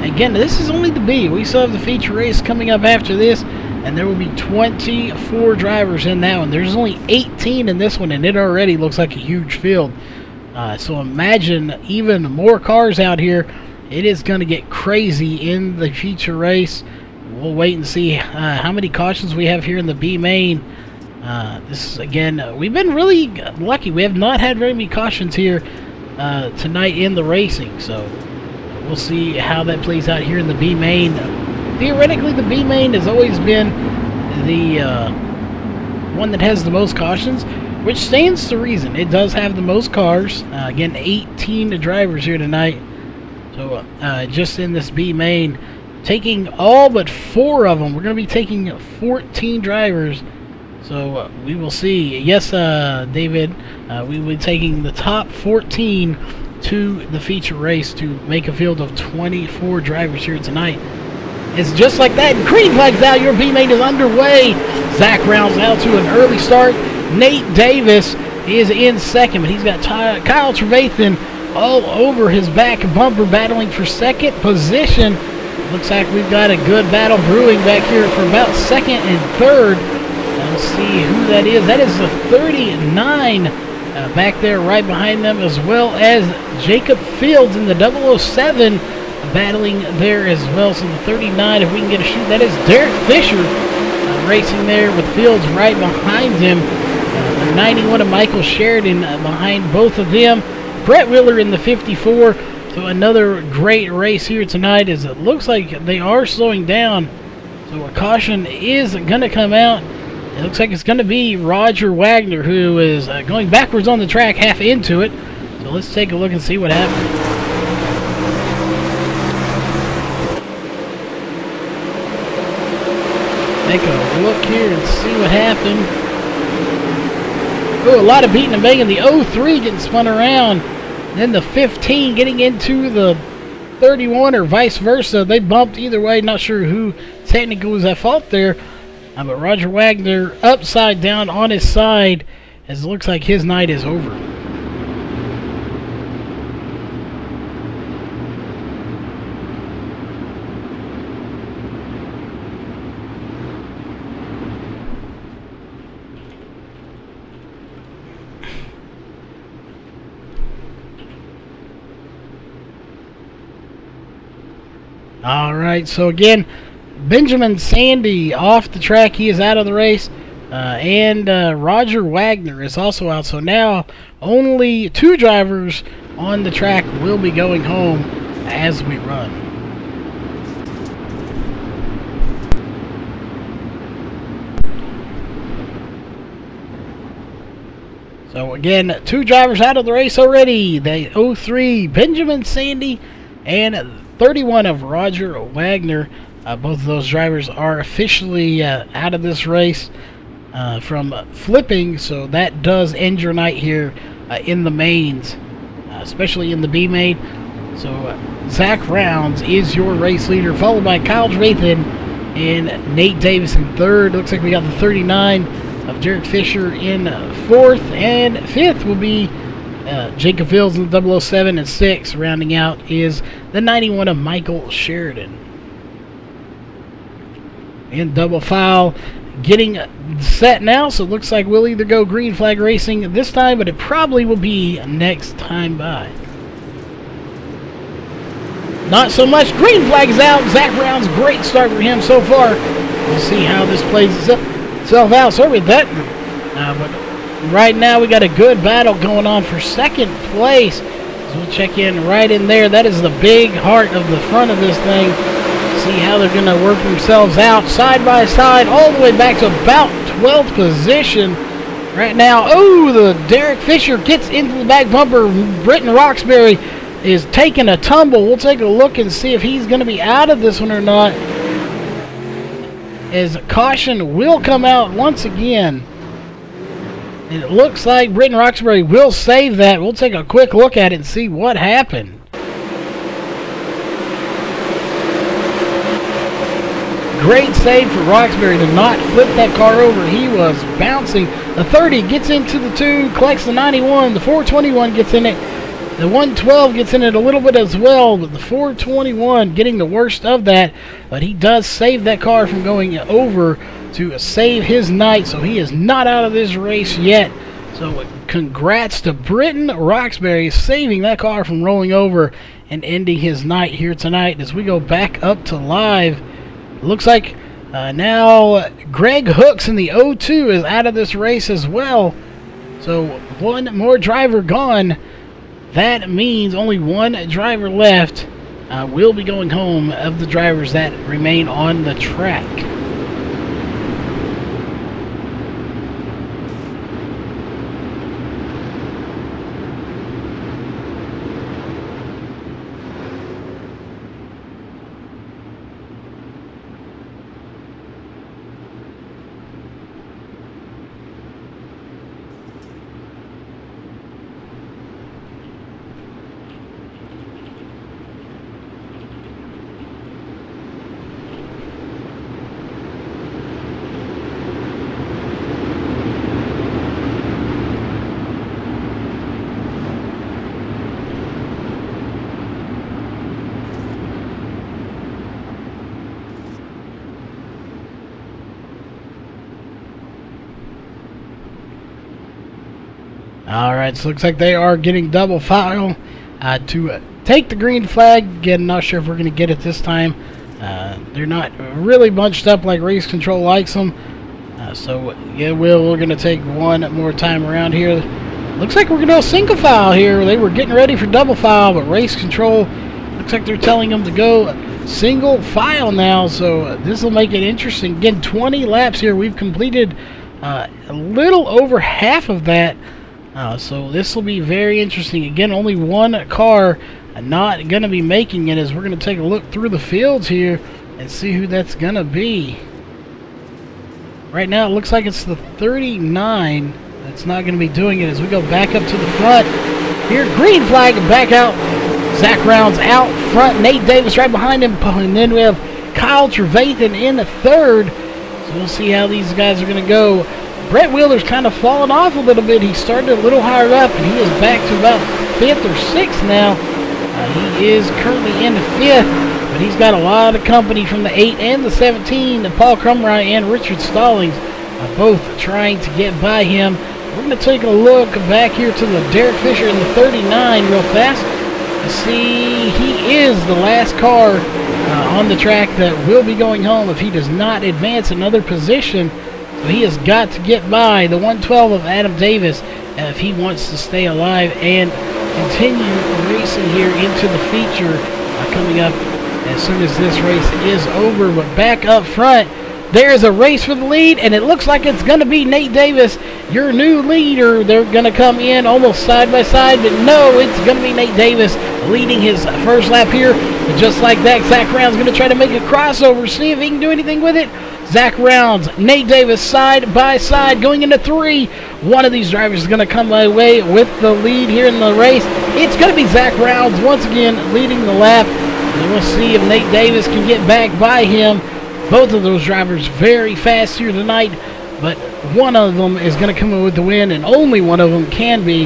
A: Again, this is only the B. We still have the feature race coming up after this. And there will be 24 drivers in that one. There's only 18 in this one, and it already looks like a huge field. So imagine even more cars out here. It is going to get crazy in the feature race. We'll wait and see how many cautions we have here in the B main. This is, again, we've been really lucky. We have not had very many cautions here tonight in the racing. So we'll see how that plays out here in the B main. Theoretically, the B main has always been the one that has the most cautions, which stands to reason. It does have the most cars. Again, 18 drivers here tonight. So just in this B main, taking all but 4 of them. We're going to be taking 14 drivers. So we will see. Yes, David, we will be taking the top 14 to the feature race to make a field of 24 drivers here tonight. It's just like that. Green flags out. Your B main is underway. Zach Rounds out to an early start. Nate Davis is in second, but he's got Kyle Trevathan all over his back bumper battling for second position. Looks like we've got a good battle brewing back here for about second and third. Let's see who that is. That is the 39 back there right behind them, as well as Jacob Fields in the 007. Battling there as well. So the 39, if we can get a shoot, that is Derek Fisher racing there with Fields right behind him. The 91 of Michael Sheridan behind both of them. Brett Wheeler in the 54. So another great race here tonight, as it looks like they are slowing down. So a caution is going to come out. It looks like it's going to be Roger Wagner, who is going backwards on the track, half into it. So let's take a look and see what happens. Take a look here and see what happened. Oh, a lot of beating and banging. The 03 getting spun around. Then the 15 getting into the 31 or vice versa. They bumped either way. Not sure who technically was at fault there. But Roger Wagner upside down on his side, as it looks like his night is over. Alright, so again, Benjamin Sandy off the track. He is out of the race. And Roger Wagner is also out. So now only 2 drivers on the track will be going home as we run. So again, 2 drivers out of the race already. The 03 Benjamin Sandy and 31 of Roger Wagner. Both of those drivers are officially out of this race from flipping, so that does end your night here in the mains, especially in the B main. So Zach Rounds is your race leader, followed by Kyle Drathan and Nate Davis in third. Looks like we got the 39 of Derek Fisher in fourth, and fifth will be Jacob Fields in the 007, and sixth, rounding out, is the 91 of Michael Sheridan. In double file, getting set now, so it looks like we'll either go green flag racing this time, but it probably will be next time by. Not so much. Green flag is out. Zach Brown's great start for him so far. We'll see how this plays itself out. Sorry with that. But right now we got a good battle going on for second place. So we'll check in right in there. That is the big heart of the front of this thing. See how they're going to work themselves out side by side all the way back to about 12th position right now. Oh, the Derek Fisher gets into the back bumper. Britton Roxbury is taking a tumble. We'll take a look and see if he's going to be out of this one or not, as caution will come out once again. And it looks like Britton Roxbury will save that. We'll take a quick look at it and see what happened. Great save for Roxbury to not flip that car over. He was bouncing. The 30 gets into the 2, collects the 91. The 421 gets in it. The 112 gets in it a little bit as well, but the 421 getting the worst of that. But he does save that car from going over to save his night, so he is not out of this race yet. So congrats to Britton Roxbury saving that car from rolling over and ending his night here tonight. As we go back up to live, looks like now Greg Hooks in the 02 is out of this race as well. So one more driver gone. That means only one driver left will be going home of the drivers that remain on the track. Alright, so looks like they are getting double file to take the green flag. Again, not sure if we're going to get it this time. They're not really bunched up like Race Control likes them. So, yeah, we're going to take one more time around here. Looks like we're going to go single file here. They were getting ready for double file, but Race Control, looks like they're telling them to go single file now. So, this will make it interesting. Again, 20 laps here. We've completed a little over half of that. So this will be very interesting. Again, only one car not going to be making it, as we're going to take a look through the fields here and see who that's going to be. Right now it looks like it's the 39 that's not going to be doing it. As we go back up to the front here, green flag and back out. Zach Rounds out front, Nate Davis right behind him, and then we have Kyle Trevathan in the third. So we'll see how these guys are going to go. Brett Wheeler's kind of fallen off a little bit. He started a little higher up, and he is back to about 5th or 6th now. He is currently in the 5th, but he's got a lot of company from the 8 and the 17. Paul Crumry and Richard Stallings both trying to get by him. We're going to take a look back here to the Derek Fisher in the 39 real fast to see he is the last car on the track that will be going home if he does not advance another position. So he has got to get by the 112 of Adam Davis if he wants to stay alive and continue racing here into the feature coming up as soon as this race is over. But back up front, There's a race for the lead, and it looks like it's going to be Nate Davis, your new leader. They're going to come in almost side by side, but no, it's going to be Nate Davis leading his first lap here. But just like that, Zach Rounds going to try to make a crossover, see if he can do anything with it. Zach Rounds, Nate Davis side by side going into 3. One of these drivers is going to come away with the lead here in the race. It's going to be Zach Rounds once again leading the lap. And we'll see if Nate Davis can get back by him. Both of those drivers very fast here tonight, but one of them is going to come in with the win, and only one of them can be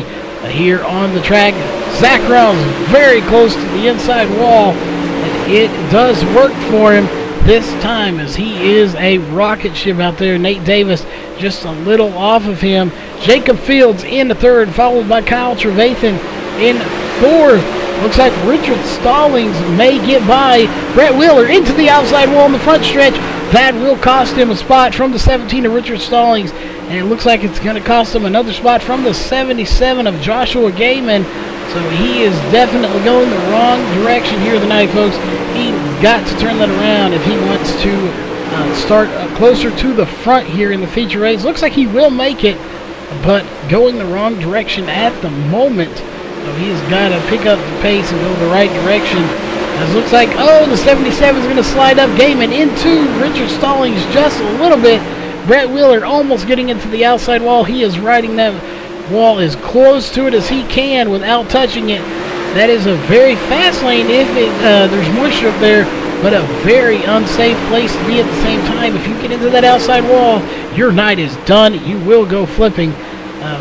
A: here on the track. Zach Rounds very close to the inside wall, and it does work for him this time as he is a rocket ship out there. Nate Davis just a little off of him. Jacob Fields in the 3rd, followed by Kyle Trevathan in 4th. Looks like Richard Stallings may get by Brett Wheeler into the outside wall in the front stretch. That will cost him a spot from the 17 of Richard Stallings. And it looks like it's going to cost him another spot from the 77 of Joshua Gaiman. So he is definitely going the wrong direction here tonight, folks. He's got to turn that around if he wants to start closer to the front here in the feature race. Looks like he will make it, but going the wrong direction at the moment. So he's got to pick up the pace and go the right direction. As it looks like, oh, the 77 is going to slide up Gaiman into Richard Stallings just a little bit. Brett Wheeler almost getting into the outside wall. He is riding that wall as close to it as he can without touching it. That is a very fast lane if there's moisture up there, but a very unsafe place to be at the same time. If you get into that outside wall, your night is done. You will go flipping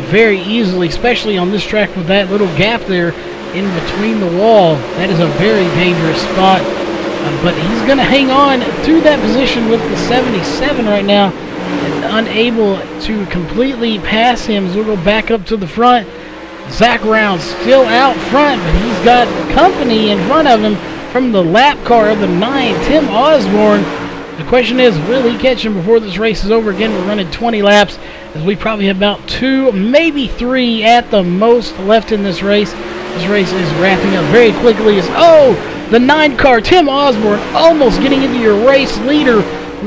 A: very easily, especially on this track with that little gap there in between the wall. That is a very dangerous spot, but he's going to hang on to that position with the 77 right now, and unable to completely pass him. So we'll go back up to the front. Zach Rounds still out front, but he's got company in front of him from the lap car of the 9, Tim Osborne. The question is, will he catch him before this race is over? Again, we're running 20 laps, as we probably have about 2, maybe 3 at the most left in this race. This race is wrapping up very quickly. The 9 car, Tim Osborne, almost getting into your race leader,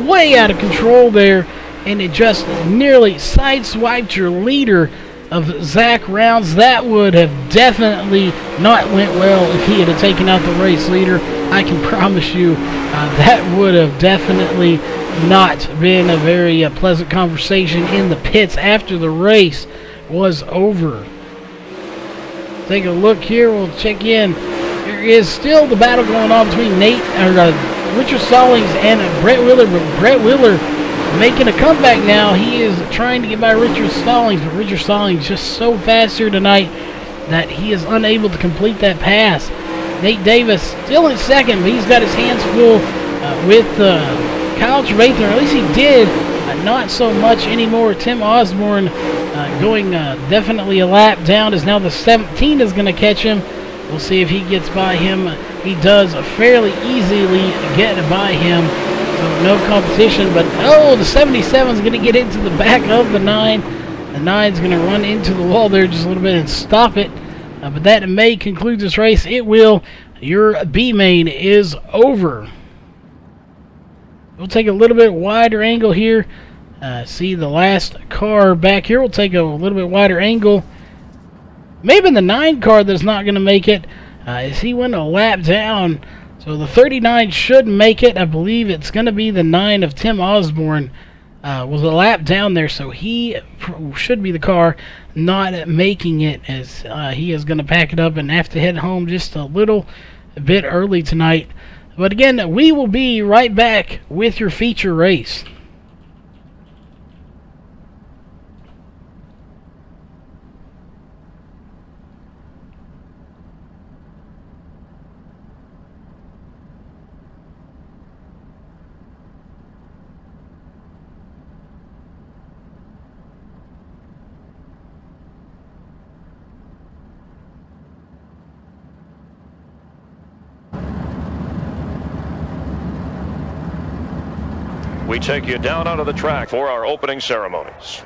A: way out of control there, and it just nearly sideswiped your leader of Zach Rounds. That would have definitely not went well if he had taken out the race leader. I can promise you that would have definitely not been a very pleasant conversation in the pits after the race was over. Take a look here. We'll check in. There is still the battle going on between Richard Stallings and Brett Wheeler, but Brett Wheeler making a comeback now. He is trying to get by Richard Stallings, but Richard Stallings just so fast here tonight that he is unable to complete that pass. Nate Davis still in 2nd, but he's got his hands full with Kyle Trevathan, or at least he did. Not so much anymore. Tim Osborne going definitely a lap down, as now the 17 is going to catch him. We'll see if he gets by him. He does fairly easily get by him. So no competition, but the 77 is going to get into the back of the 9. The 9 is going to run into the wall there just a little bit and stop it. But that may conclude this race. It will. Your B main is over. We'll take a little bit wider angle here. See the last car back here. We'll take a little bit wider angle. Maybe the 9 car that's not going to make it. As he went a lap down. So the 39 should make it. I believe it's going to be the 9 of Tim Osborne. Was a lap down there, so he should be the car not making it, as he is going to pack it up and have to head home just a little bit early tonight. But again, we will be right back with your feature race.
B: We take you down onto the track for our opening ceremonies.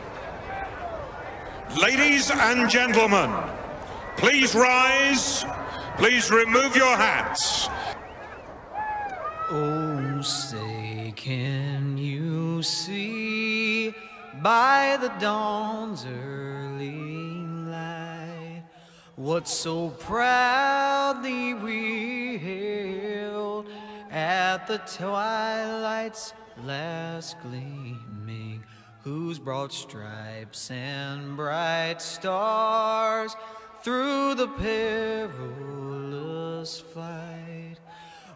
C: Ladies and gentlemen, please rise. Please remove your hats.
D: Oh, say, can you to see by the dawn's early light what so proudly we hailed at the twilight's last gleaming, whose broad stripes and bright stars through the perilous flight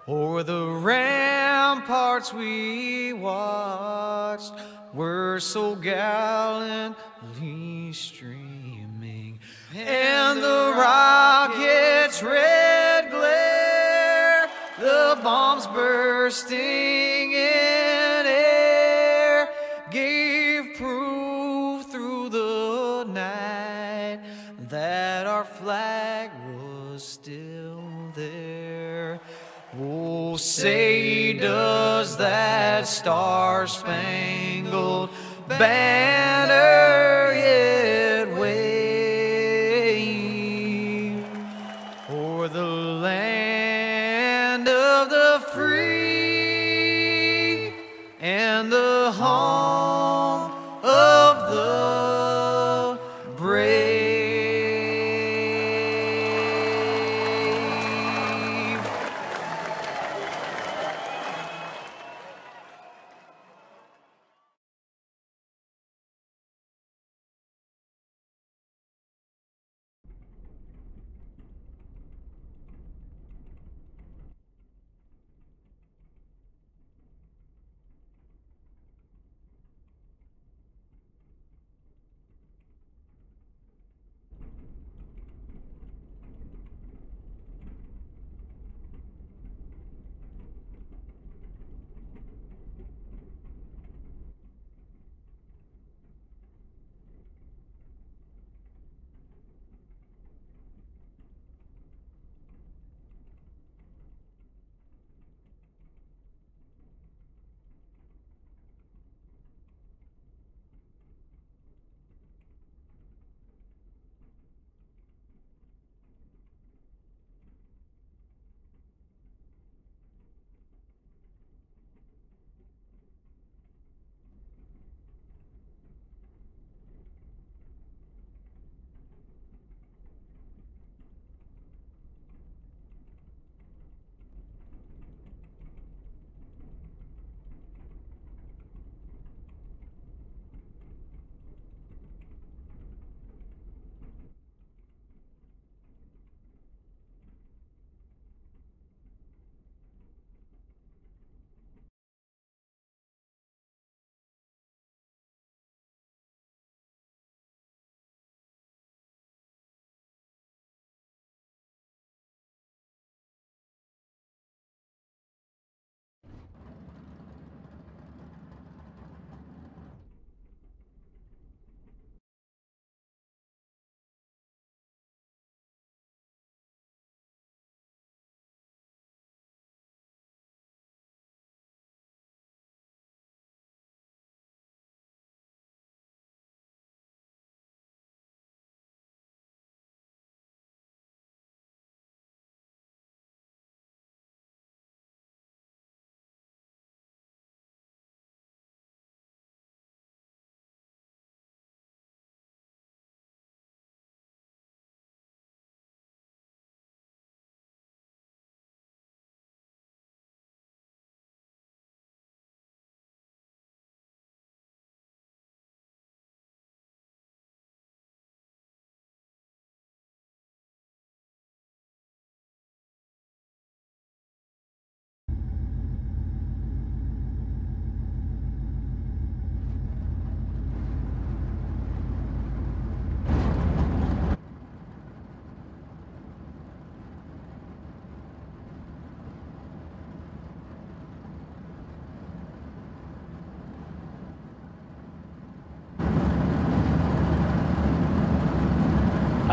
D: o'er the ramparts we watched were so gallantly streaming, and the rocket's red glare, the bombs bursting in air, gave proof through the night that our flag was still there. Oh, say does that star-spangled banner yet wave o'er the land of the free and the home of the brave.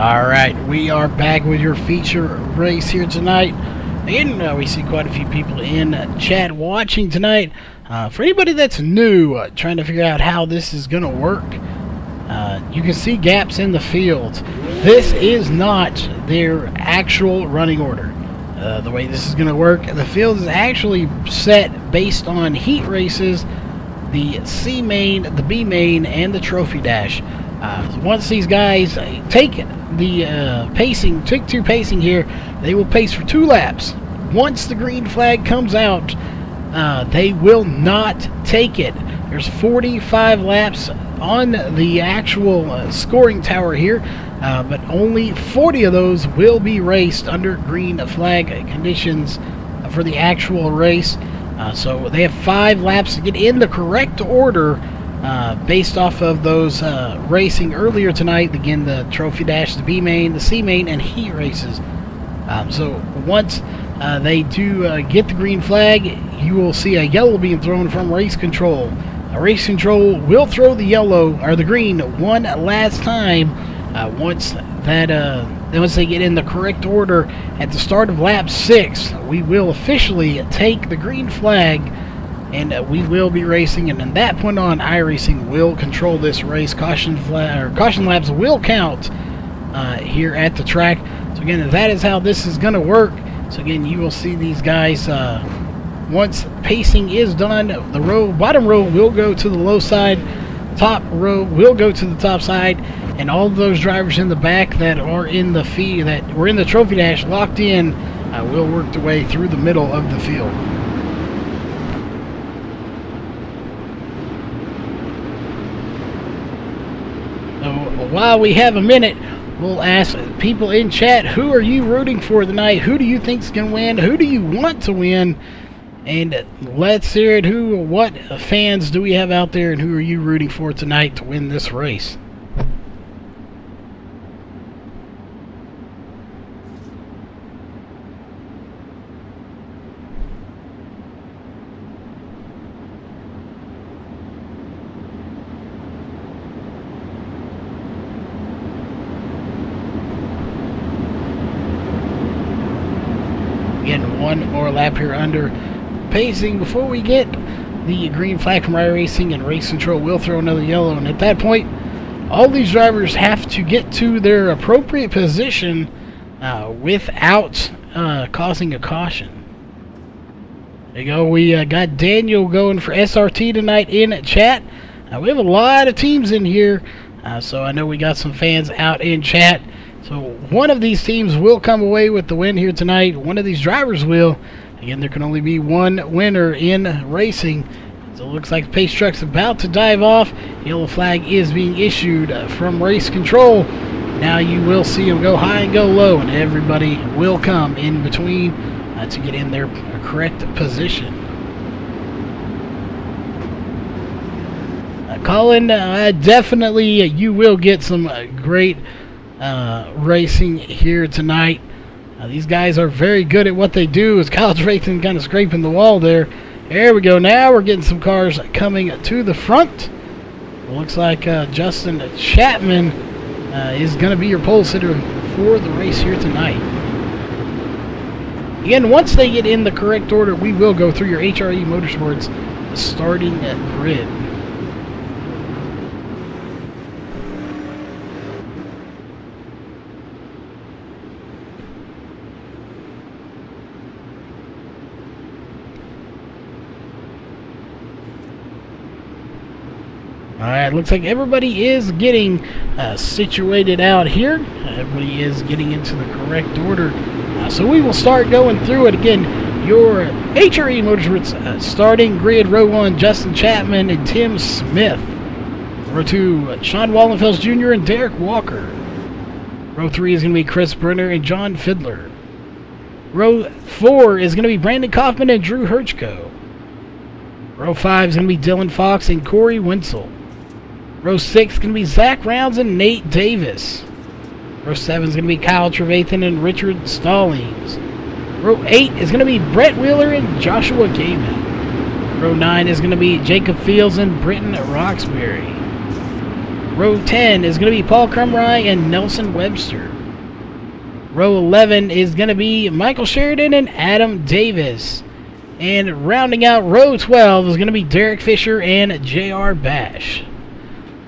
A: Alright, we are back with your feature race here tonight. And we see quite a few people in chat watching tonight. For anybody that's new, trying to figure out how this is going to work, you can see gaps in the field. This is not their actual running order. The way this is going to work, the field is actually set based on heat races the C main, the B main, and the trophy dash. Once these guys take the pacing, take 2 pacing here, they will pace for 2 laps. Once the green flag comes out, they will not take it. There's 45 laps on the actual scoring tower here, but only 40 of those will be raced under green flag conditions for the actual race. So they have 5 laps to get in the correct order based off of those racing earlier tonight. Again, the trophy dash, the B main, the C main, and heat races. So once they do get the green flag, you will see a yellow being thrown from race control. Race control will throw the yellow or the green one last time once they get in the correct order at the start of lap 6. We will officially take the green flag, and we will be racing. And from that point on, iRacing will control this race. Caution laps will count here at the track. So again, that is how this is going to work. So again, you will see these guys. Once pacing is done, the bottom row will go to the low side, top row will go to the top side, and all of those drivers in the back that are in the that were in the trophy dash locked in will work their way through the middle of the field. So while we have a minute, we'll ask people in chat, who are you rooting for tonight? Who do you think is going to win? Who do you want to win? And let's hear it. What fans do we have out there, and who are you rooting for tonight to win this race? Again, one more lap here under pacing before we get the green flag from iRacing, and race control will throw another yellow. And at that point, all these drivers have to get to their appropriate position without causing a caution. There you go. We got Daniel going for SRT tonight in chat. We have a lot of teams in here, so I know we got some fans out in chat. So one of these teams will come away with the win here tonight. One of these drivers will. Again, there can only be one winner in racing. So it looks like the pace truck's about to dive off. Yellow flag is being issued from race control. Now you will see them go high and go low, and everybody will come in between to get in their correct position. Colin, definitely you will get some great racing here tonight. These guys are very good at what they do. As Kyle's racing, kind of scraping the wall there. There we go. Now we're getting some cars coming to the front. It looks like Justin Chapman is going to be your pole sitter for the race here tonight. Again, once they get in the correct order, we will go through your HRE Motorsports starting grid. Alright, looks like everybody is getting situated out here. Everybody is getting into the correct order. So we will start going through it again. Your HRE Motorsports starting grid, row 1, Justin Chapman and Tim Smith. Row 2, Sean Wallenfels Jr. and Derek Walker. Row 3 is going to be Chris Brenner and John Fiddler. Row 4 is going to be Brandon Kaufman and Drew Hirchko. Row 5 is going to be Dylan Fox and Corey Winsel. Row 6 is going to be Zach Rounds and Nate Davis. Row 7 is going to be Kyle Trevathan and Richard Stallings. Row 8 is going to be Brett Wheeler and Joshua Gaiman. Row 9 is going to be Jacob Fields and Britton Roxbury. Row 10 is going to be Paul Crumry and Nelson Webster. Row 11 is going to be Michael Sheridan and Adam Davis. And rounding out row 12 is going to be Derek Fisher and J.R. Bash.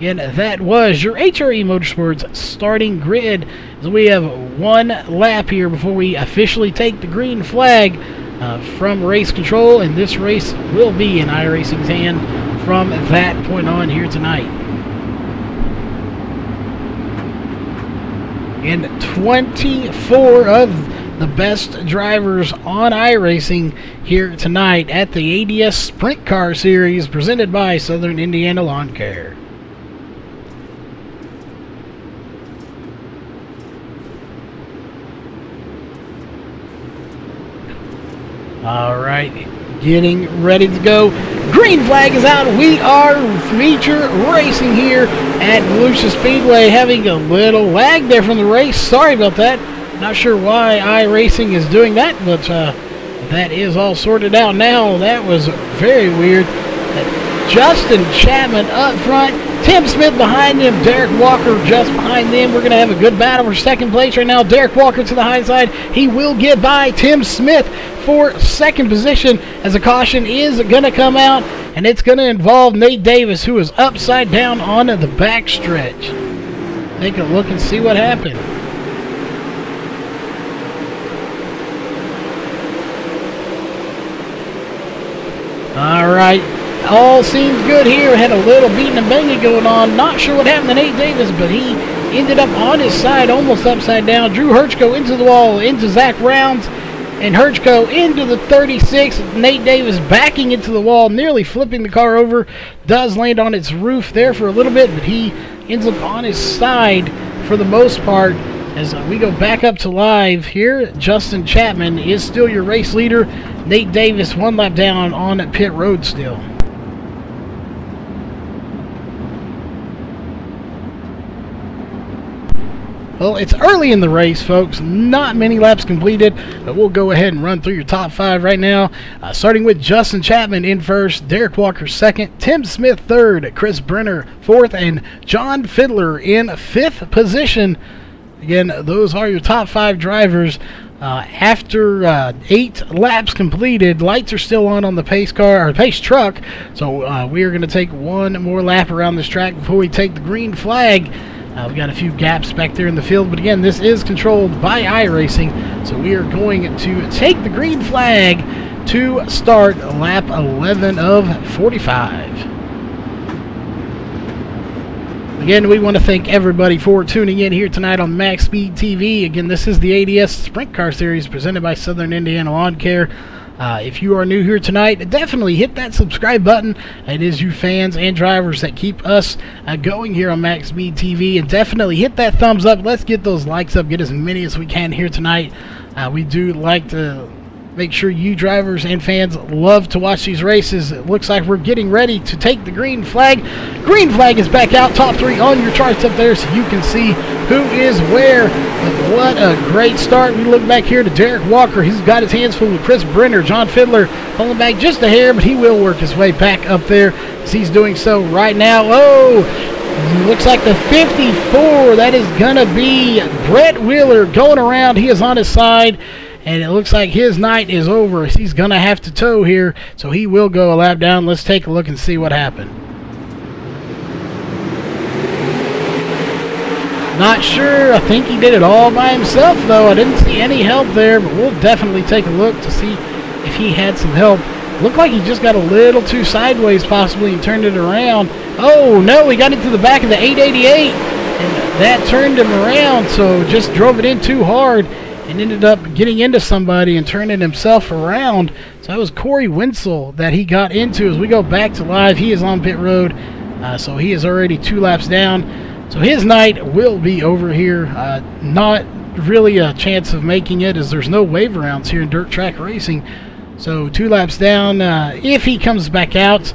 A: And that was your HRE Motorsports starting grid. So we have one lap here before we officially take the green flag from race control, and this race will be in iRacing's hand from that point on here tonight. And 24 of the best drivers on iRacing here tonight at the ADS Sprint Car Series presented by Southern Indiana Lawn Care. All right, getting ready to go. Green flag is out. We are feature racing here at Volusia Speedway. Having a little lag there from the race. Sorry about that. Not sure why iRacing is doing that, but that is all sorted out now. That was very weird. Justin Chapman up front. Tim Smith behind him. Derek Walker just behind them. We're going to have a good battle for second place right now. Derek Walker to the high side. He will get by Tim Smith for second position as a caution is going to come out, and it's going to involve Nate Davis, who is upside down on the backstretch. Take a look and see what happened. All right, all seems good here. Had a little beating and banging going on. Not sure what happened to Nate Davis, but he ended up on his side, almost upside down. Drew Herchko into the wall, into Zach Rounds, and Herchko into the 36. Nate Davis backing into the wall, nearly flipping the car over. Does land on its roof there for a little bit, but he ends up on his side for the most part. As we go back up to live here, Justin Chapman is still your race leader. Nate Davis one lap down on pit road still. Well, it's early in the race, folks. Not many laps completed, but we'll go ahead and run through your top five right now. Starting with Justin Chapman in first, Derek Walker second, Tim Smith third, Chris Brenner fourth, and John Fiddler in fifth position. Again, those are your top five drivers. After 8 laps completed, lights are still on the pace car or pace truck. So we are going to take one more lap around this track before we take the green flag. We got a few gaps back there in the field, but again, this is controlled by iRacing, so we are going to take the green flag to start lap 11 of 45. Again, we want to thank everybody for tuning in here tonight on MaxSpeedTV. Again, this is the ADS Sprint Car Series presented by Southern Indiana Lawn Care. If you are new here tonight, definitely hit that subscribe button. It is you fans and drivers that keep us going here on MaxSpeedTV. And definitely hit that thumbs up. Let's get those likes up. Get as many as we can here tonight. We do like to make sure you drivers and fans love to watch these races. It looks like we're getting ready to take the green flag. Green flag is back out. Top 3 on your charts up there so you can see who is where. But what a great start. We look back here to Derek Walker. He's got his hands full with Chris Brenner. John Fiddler pulling back just a hair, but he will work his way back up there as he's doing so right now. Oh, looks like the 54. That is going to be Brett Wheeler going around. He is on his side. And it looks like his night is over. He's going to have to tow here, so he will go a lap down. Let's take a look and see what happened. Not sure. I think he did it all by himself, though. I didn't see any help there, but we'll definitely take a look to see if he had some help. Looked like he just got a little too sideways, possibly, and turned it around. Oh, no, he got into the back of the 888, and that turned him around, so just drove it in too hard. And ended up getting into somebody and turning himself around. So that was Corey Winsel that he got into. As we go back to live, he is on pit road. So he is already 2 laps down. So his night will be over here. Not really a chance of making it as there's no wave rounds here in dirt track racing. So 2 laps down. If he comes back out,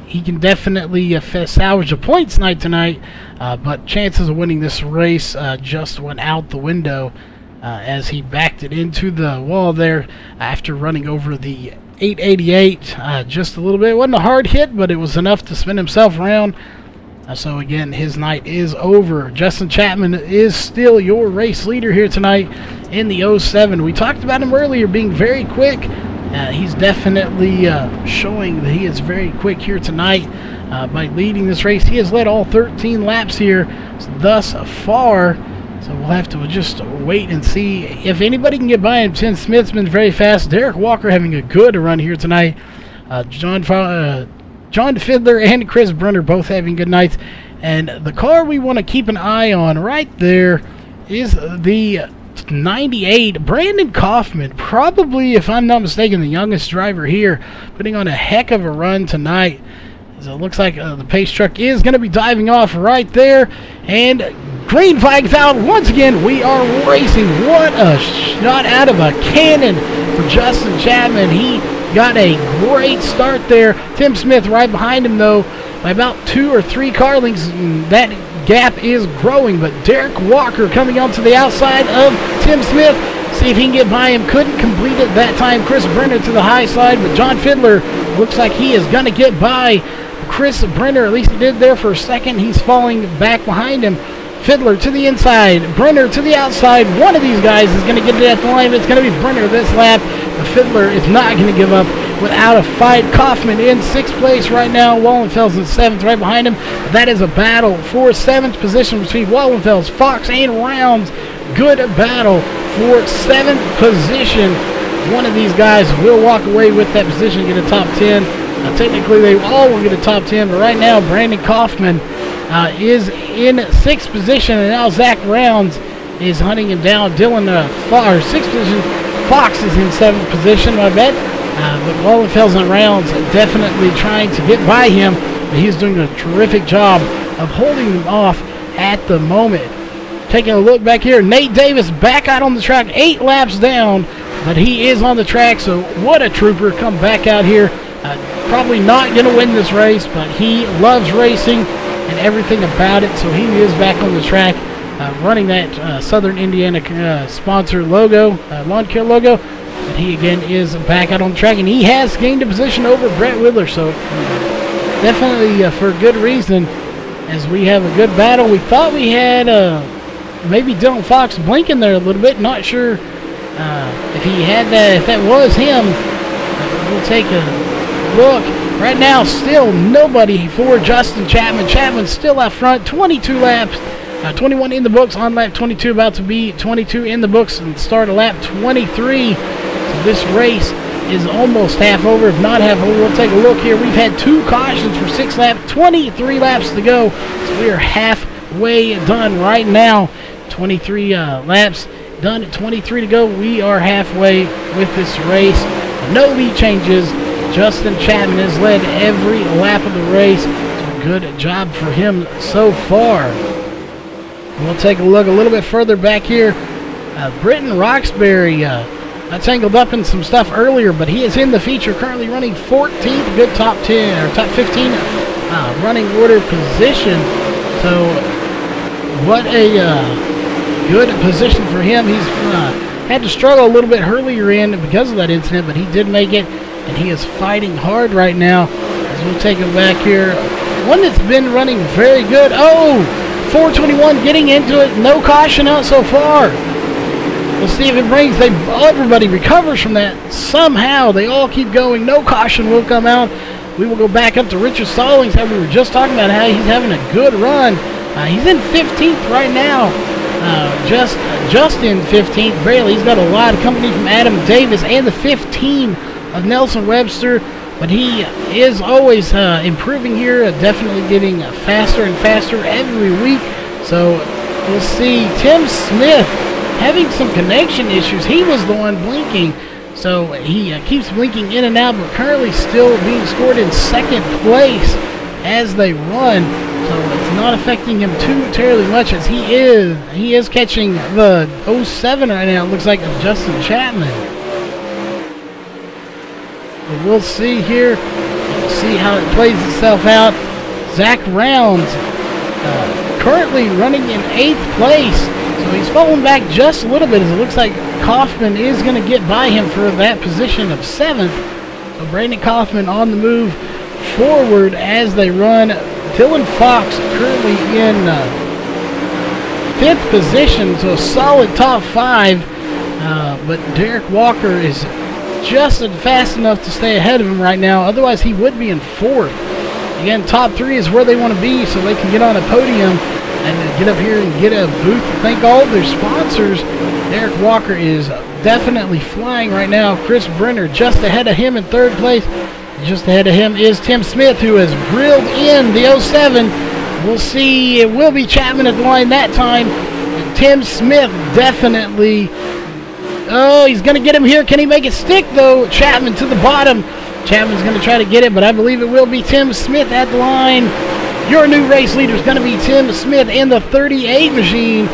A: he can definitely salvage a points night tonight. But chances of winning this race just went out the window. As he backed it into the wall there after running over the 888 just a little bit. It wasn't a hard hit, but it was enough to spin himself around. So again, his night is over. Justin Chapman is still your race leader here tonight in the 07. We talked about him earlier being very quick. He's definitely showing that he is very quick here tonight by leading this race. He has led all 13 laps here thus far. So we'll have to just wait and see if anybody can get by him. Tim Smith's been very fast. Derek Walker having a good run here tonight. John Fiddler and Chris Brenner both having good nights. And the car we want to keep an eye on right there is the 98 Brandon Kaufman, probably, if I'm not mistaken, the youngest driver here, putting on a heck of a run tonight. As it looks like the pace truck is going to be diving off right there, and green flag's out once again. We are racing. What a shot out of a cannon for Justin Chapman. He got a great start there. Tim Smith right behind him, though, by about 2 or 3 car lengths. That gap is growing, but Derek Walker coming onto the outside of Tim Smith. See if he can get by him. Couldn't complete it that time. Chris Brenner to the high side, but John Fiddler looks like he is going to get by Chris Brenner. At least he did there for a second. He's falling back behind him. Fiddler to the inside, Brenner to the outside. One of these guys is going to get it at the line. It's going to be Brenner this lap. But Fiddler is not going to give up without a fight. Kaufman in 6th place right now. Wallenfels in 7th right behind him. That is a battle for 7th position between Wallenfels, Fox, and Rounds. Good battle for 7th position. One of these guys will walk away with that position and get a top 10. Technically, they all will get a top 10, but right now, Brandon Kaufman is in 6th position, and now Zach Rounds is hunting him down. Dylan, 6th position. Fox is in 7th position, I bet. But Wallenfels and Rounds definitely trying to get by him, but he's doing a terrific job of holding them off at the moment. Taking a look back here, Nate Davis back out on the track, 8 laps down, but he is on the track, so what a trooper. Come back out here. Probably not going to win this race, but he loves racing and everything about it, so he is back on the track running that Southern Indiana sponsor logo, lawn care logo. But he again is back out on the track, and he has gained a position over Brett Whittler, so definitely for good reason, as we have a good battle. We thought we had maybe Dylan Fox blinking there a little bit. Not sure if he had that, if that was him. We'll take a look. Right now, still nobody for Justin Chapman. Chapman's still out front, 22 laps, 21 in the books on lap 22, about to be 22 in the books and start of lap 23. So this race is almost half over, if not half over. We'll take a look here. We've had 2 cautions for 6 laps, 23 laps to go. So we are halfway done right now. 23 laps done, 23 to go. We are halfway with this race. No lead changes. Justin Chapman has led every lap of the race. So good job for him so far. We'll take a look a little bit further back here. Britton Roxbury got tangled up in some stuff earlier, but he is in the feature, currently running 14th. Good top 10 or top 15 running order position. So what a good position for him. He's had to struggle a little bit earlier in because of that incident, but he did make it. And he is fighting hard right now. As we'll take him back here. One that's been running very good. Oh, 421 getting into it. No caution out so far. We'll see if it brings. Everybody recovers from that somehow. They all keep going. No caution will come out. We will go back up to Richard Stallings. How we were just talking about how he's having a good run. He's in 15th right now. Just in 15th, barely. He's got a lot of company from Adam Davis and the 15 of Nelson Webster, but he is always improving here, definitely getting faster and faster every week. So we'll see. Tim Smith having some connection issues. He was the one blinking, so he keeps blinking in and out, but currently still being scored in 2nd place as they run. So it's not affecting him too terribly much, as he is catching the 07 right now. It looks like Justin Chapman. But we'll see here. We'll see how it plays itself out. Zach Rounds currently running in 8th place. So he's falling back just a little bit, as it looks like Kaufman is going to get by him for that position of 7th. So Brandon Kaufman on the move forward as they run. Dylan Fox currently in 5th position, so a solid top 5. But Derek Walker is just fast enough to stay ahead of him right now. Otherwise, he would be in 4th. Again, top 3 is where they want to be, so they can get on a podium and get up here and get a booth. Thank all of their sponsors. Derek Walker is definitely flying right now. Chris Brenner just ahead of him in 3rd place. just ahead of him is Tim Smith, who has grilled in the 07. We'll see. It will be Chapman at the line that time. And Tim Smith definitely. Oh, he's going to get him here. Can he make it stick, though? Chapman to the bottom. Chapman's going to try to get it, but I believe it will be Tim Smith at the line. Your new race leader is going to be Tim Smith in the 38 machine.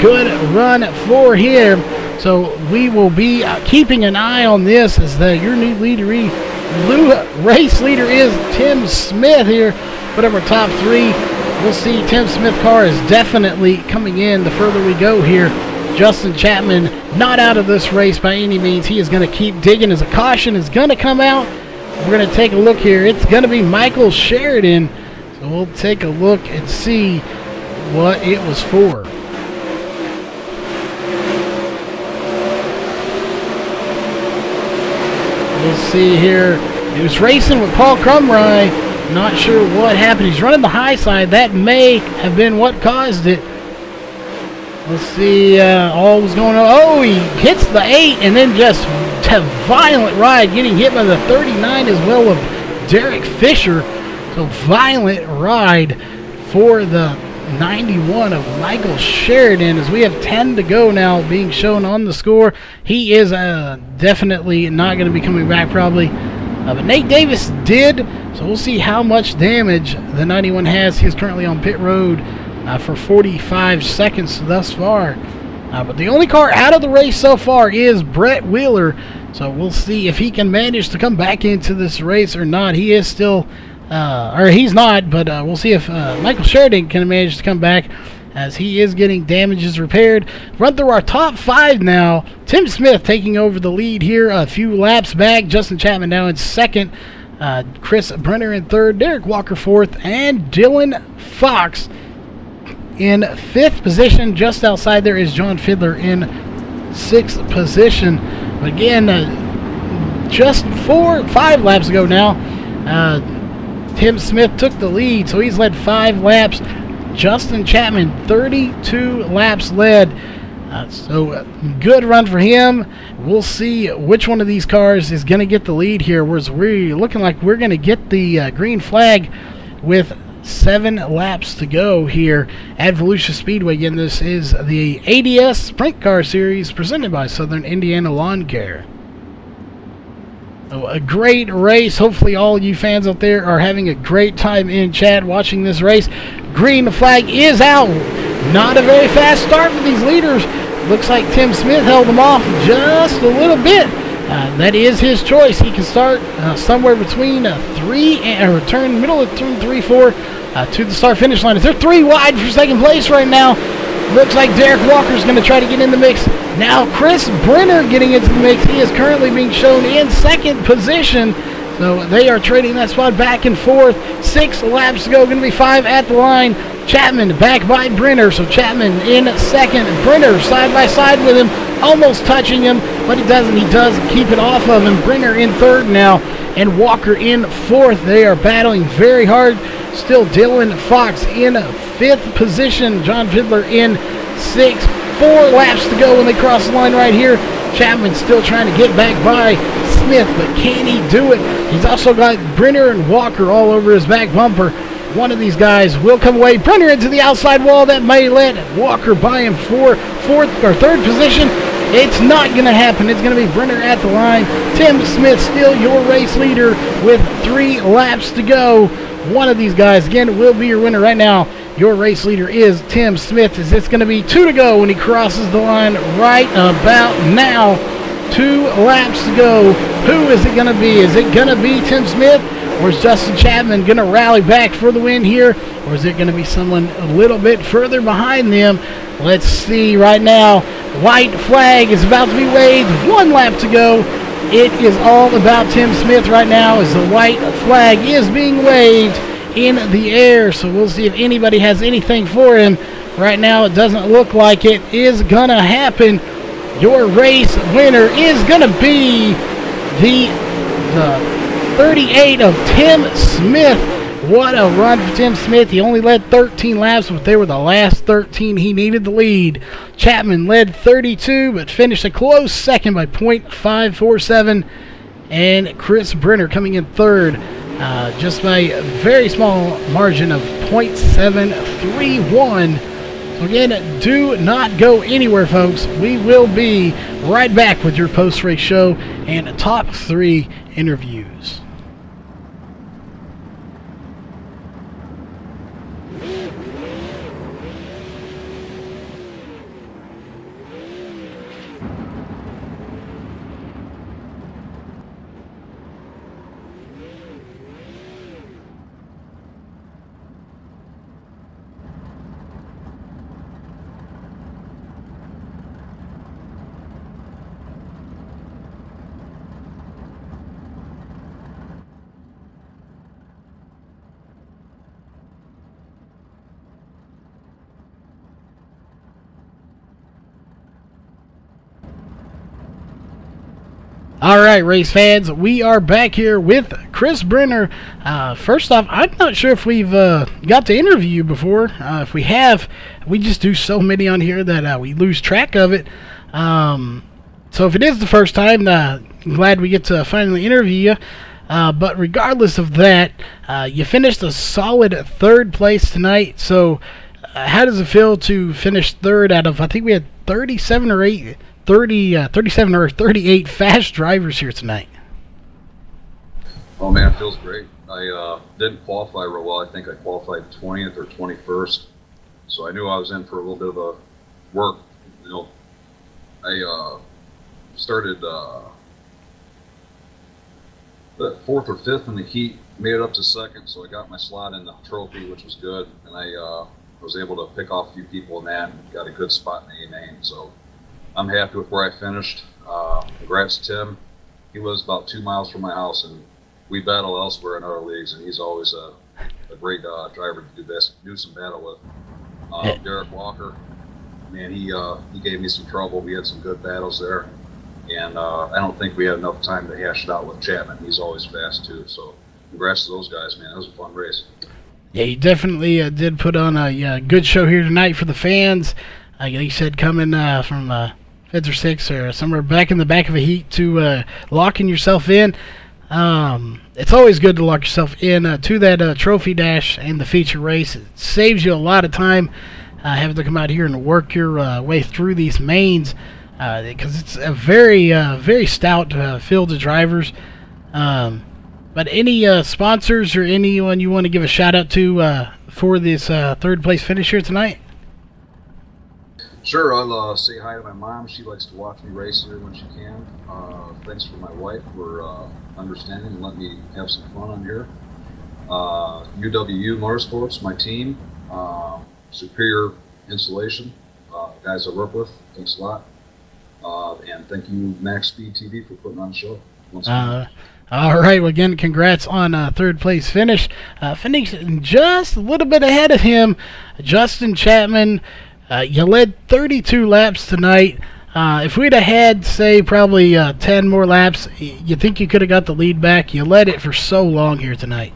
A: Good run for him. So we will be keeping an eye on this as your new race leader is Tim Smith here. Whatever top 3. We'll see. Tim Smith car is definitely coming in the further we go here. Justin Chapman not out of this race by any means. He is going to keep digging as a caution is going to come out. We're going to take a look here. It's going to be Michael Sheridan. So we'll take a look and see what it was for. We'll see here. He was racing with Paul Crumry. Not sure what happened. He's running the high side. That may have been what caused it. Let's see. All was going on. Oh, he hits the 8 and then just a violent ride, getting hit by the 39 as well of Derek Fisher. So violent ride for the 91 of Michael Sheridan as we have 10 to go now being shown on the score. He is definitely not going to be coming back probably. But Nate Davis did, so we'll see how much damage the 91 has. He is currently on pit road for 45 seconds thus far. But the only car out of the race so far is Brett Wheeler. So we'll see if he can manage to come back into this race or not. He is still, or he's not, but we'll see if Michael Sheridan can manage to come back as he is getting damages repaired. Run through our top 5 now. Tim Smith taking over the lead here a few laps back. Justin Chapman now in 2nd. Chris Brenner in 3rd. Derek Walker 4th. And Dylan Fox in 5th position. Just outside there is John Fiddler in 6th position. But again, just 5 laps ago now, Tim Smith took the lead, so he's led 5 laps. Justin Chapman, 32 laps led. So good run for him. We'll see which one of these cars is going to get the lead here. We're looking like we're going to get the green flag with 7 laps to go here at Volusia Speedway. Again, this is the ADS Sprint Car Series presented by Southern Indiana Lawn Care. So a great race. Hopefully all you fans out there are having a great time in chat watching this race. Green flag is out. Not a very fast start for these leaders. Looks like Tim Smith held them off just a little bit. That is his choice. He can start somewhere between middle of turn 3, 4 to the start-finish line. They're 3 wide for 2nd place right now. Looks like Derek Walker's going to try to get in the mix. Now Chris Brenner getting into the mix. He is currently being shown in 2nd position. So they are trading that spot back and forth. 6 laps to go. Going to be 5 at the line. Chapman back by Brenner. So Chapman in 2nd. Brenner side by side with him. Almost touching him, but he doesn't. He does keep it off of him. Brenner in 3rd now, and Walker in 4th. They are battling very hard. Still Dylan Fox in 5th position. John Fiddler in 6th. 4 laps to go when they cross the line right here. Chapman still trying to get back by Smith, but can he do it? He's also got Brenner and Walker all over his back bumper. One of these guys will come away. Brenner into the outside wall. That may let Walker by him for 4th or 3rd position. It's not going to happen. It's going to be Brenner at the line. Tim Smith still your race leader with 3 laps to go. One of these guys, again, will be your winner right now. Your race leader is Tim Smith, as it's going to be 2 to go when he crosses the line right about now. 2 laps to go. Who is it going to be? Is it going to be Tim Smith? Or is Justin Chapman going to rally back for the win here? Or is it going to be someone a little bit further behind them? Let's see right now. White flag is about to be waved. 1 lap to go. It is all about Tim Smith right now as the white flag is being waved in the air. So we'll see if anybody has anything for him. Right now it doesn't look like it is going to happen. Your race winner is going to be the 38 of Tim Smith. What a run for Tim Smith. He only led 13 laps, but they were the last 13 he needed the lead. Chapman led 32, but finished a close 2nd by .547. and Chris Brenner coming in third, just by a very small margin of .731. So again, do not go anywhere, folks. We will be right back with your post-race show and top 3 interviews. Alright, race fans, we are back here with Chris Brenner. First off, I'm not sure if we've got to interview you before. If we have, we just do so many on here that we lose track of it. So if it is the first time, I'm glad we get to finally interview you. But regardless of that, you finished a solid 3rd place tonight. So how does it feel to finish 3rd out of, I think we had 37 or 38 fast drivers here tonight?
E: Oh man, it feels great. I didn't qualify real well. I think I qualified 20th or 21st, so I knew I was in for a little bit of a work. You know, I started the 4th or 5th in the heat, made it up to 2nd, so I got my slot in the trophy, which was good, and I was able to pick off a few people in that and got a good spot in the A main. So I'm happy with where I finished. Congrats to Tim. He lives about 2 miles from my house, and we battle elsewhere in other leagues, and he's always a great driver to do some battle with. Derek Walker, man, he gave me some trouble. We had some good battles there, and I don't think we had enough time to hash it out with Chapman. He's always fast too, so congrats to those guys, man. It was a fun race.
A: Yeah, you definitely did put on a good show here tonight for the fans. Like you said, coming from 5th or 6th or somewhere back in the back of a heat to locking yourself in. It's always good to lock yourself in to that trophy dash and the feature race. It saves you a lot of time having to come out here and work your way through these mains, because it's a very stout field of drivers. But any sponsors or anyone you want to give a shout out to for this 3rd place finish here tonight?
E: Sure, I'll say hi to my mom. She likes to watch me race here when she can. Thanks for my wife for understanding and letting me have some fun on here. UWU Motorsports, my team. Superior Insulation, guys I work with. Thanks a lot. And thank you, MaxSpeedTV, for putting on the show. Once again.
A: All right, well, again, congrats on 3rd place finish. Finishing just a little bit ahead of him, Justin Chapman. You led 32 laps tonight. If we'd have had, say, probably 10 more laps, you think you could have got the lead back? You led it for so long here tonight.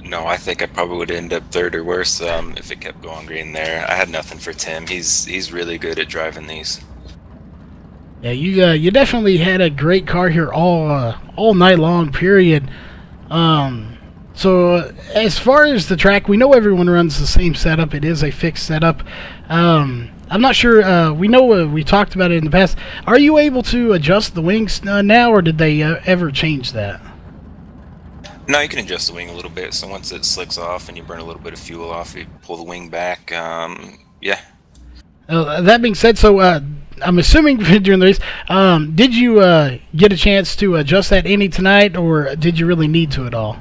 F: No, I think I probably would end up 3rd or worse if it kept going green there. I had nothing for Tim. He's really good at driving these.
A: Yeah, you definitely had a great car here all night long, period. So as far as the track, we know everyone runs the same setup. It is a fixed setup. I'm not sure. We know we talked about it in the past. Are you able to adjust the wings now, or did they ever change that?
F: No, you can adjust the wing a little bit. So once it slicks off and you burn a little bit of fuel off, you pull the wing back. Yeah.
A: That being said, so I'm assuming during the race, did you get a chance to adjust that any tonight, or did you really need to at all?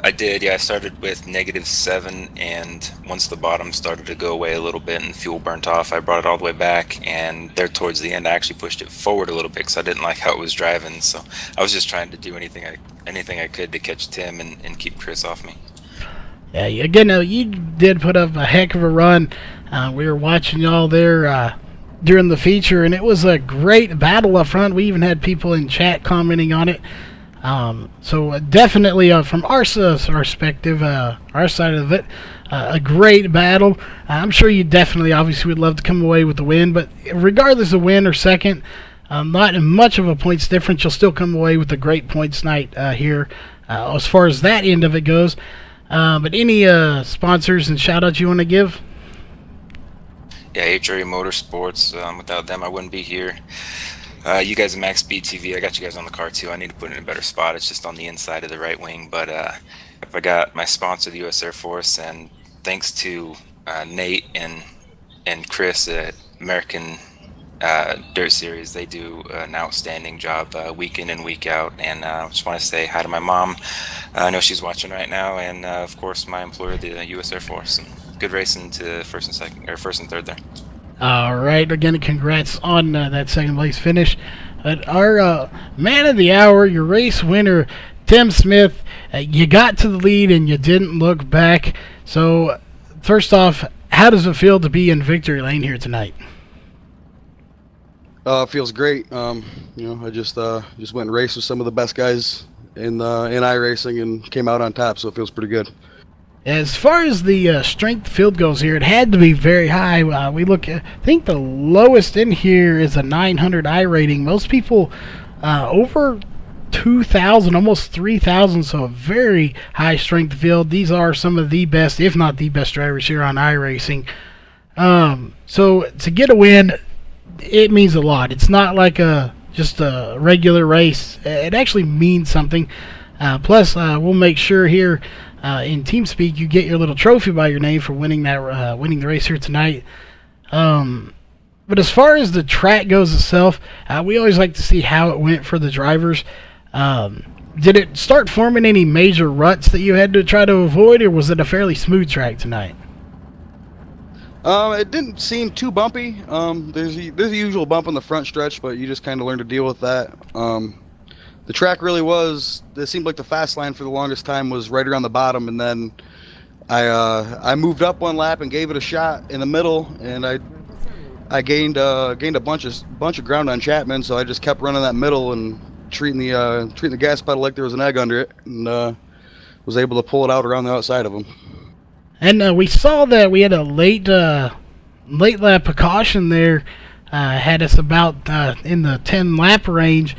F: I did, yeah. I started with -7, and once the bottom started to go away a little bit and fuel burnt off, I brought it all the way back, and there towards the end I actually pushed it forward a little bit because I didn't like how it was driving, so I was just trying to do anything I could to catch Tim and keep Chris off me.
A: Yeah, again, you did put up a heck of a run. We were watching y'all there during the feature, and it was a great battle up front. We even had people in chat commenting on it. So definitely from our perspective, our side of it, a great battle. I'm sure you definitely, obviously, would love to come away with the win, but regardless of win or second, not much of a points difference. You'll still come away with a great points night here as far as that end of it goes. But any sponsors and shout-outs you want to give?
F: Yeah, HRE Motorsports. Without them, I wouldn't be here. You guys at MaxSpeedTV, I got you guys on the car too. I need to put it in a better spot. It's just on the inside of the right wing. But if I got my sponsor, the U.S. Air Force, and thanks to Nate and Chris at American Dirt Series, they do an outstanding job week in and week out. And I just want to say hi to my mom. I know she's watching right now, and of course my employer, the U.S. Air Force. And good racing to first and third there. All
A: right, again, congrats on that second place finish. But our man of the hour, your race winner, Tim Smith, you got to the lead and you didn't look back. So first off, how does it feel to be in victory lane here tonight?
G: It feels great. You know, I just went and raced with some of the best guys in iRacing and came out on top, so it feels pretty good.
A: As far as the strength field goes here, it had to be very high. We look at, I think the lowest in here is a 900 I rating. Most people over 2,000, almost 3,000, so a very high strength field. These are some of the best, if not the best drivers here on iRacing. So to get a win, it means a lot. It's not like just a regular race. It actually means something. Plus, we'll make sure here in TeamSpeak you get your little trophy by your name for winning that winning the race here tonight. But as far as the track goes itself, we always like to see how it went for the drivers. Did it start forming any major ruts that you had to try to avoid, or was it a fairly smooth track tonight?
G: It didn't seem too bumpy. There's a usual bump on the front stretch, but you just kind of learn to deal with that. The track really was, it seemed like the fast line for the longest time was right around the bottom, and then I moved up one lap and gave it a shot in the middle, and I gained a bunch of ground on Chapman, so I just kept running that middle and treating the gas pedal like there was an egg under it, and was able to pull it out around the outside of him.
A: And we saw that we had a late lap precaution there, had us about in the 10 lap range.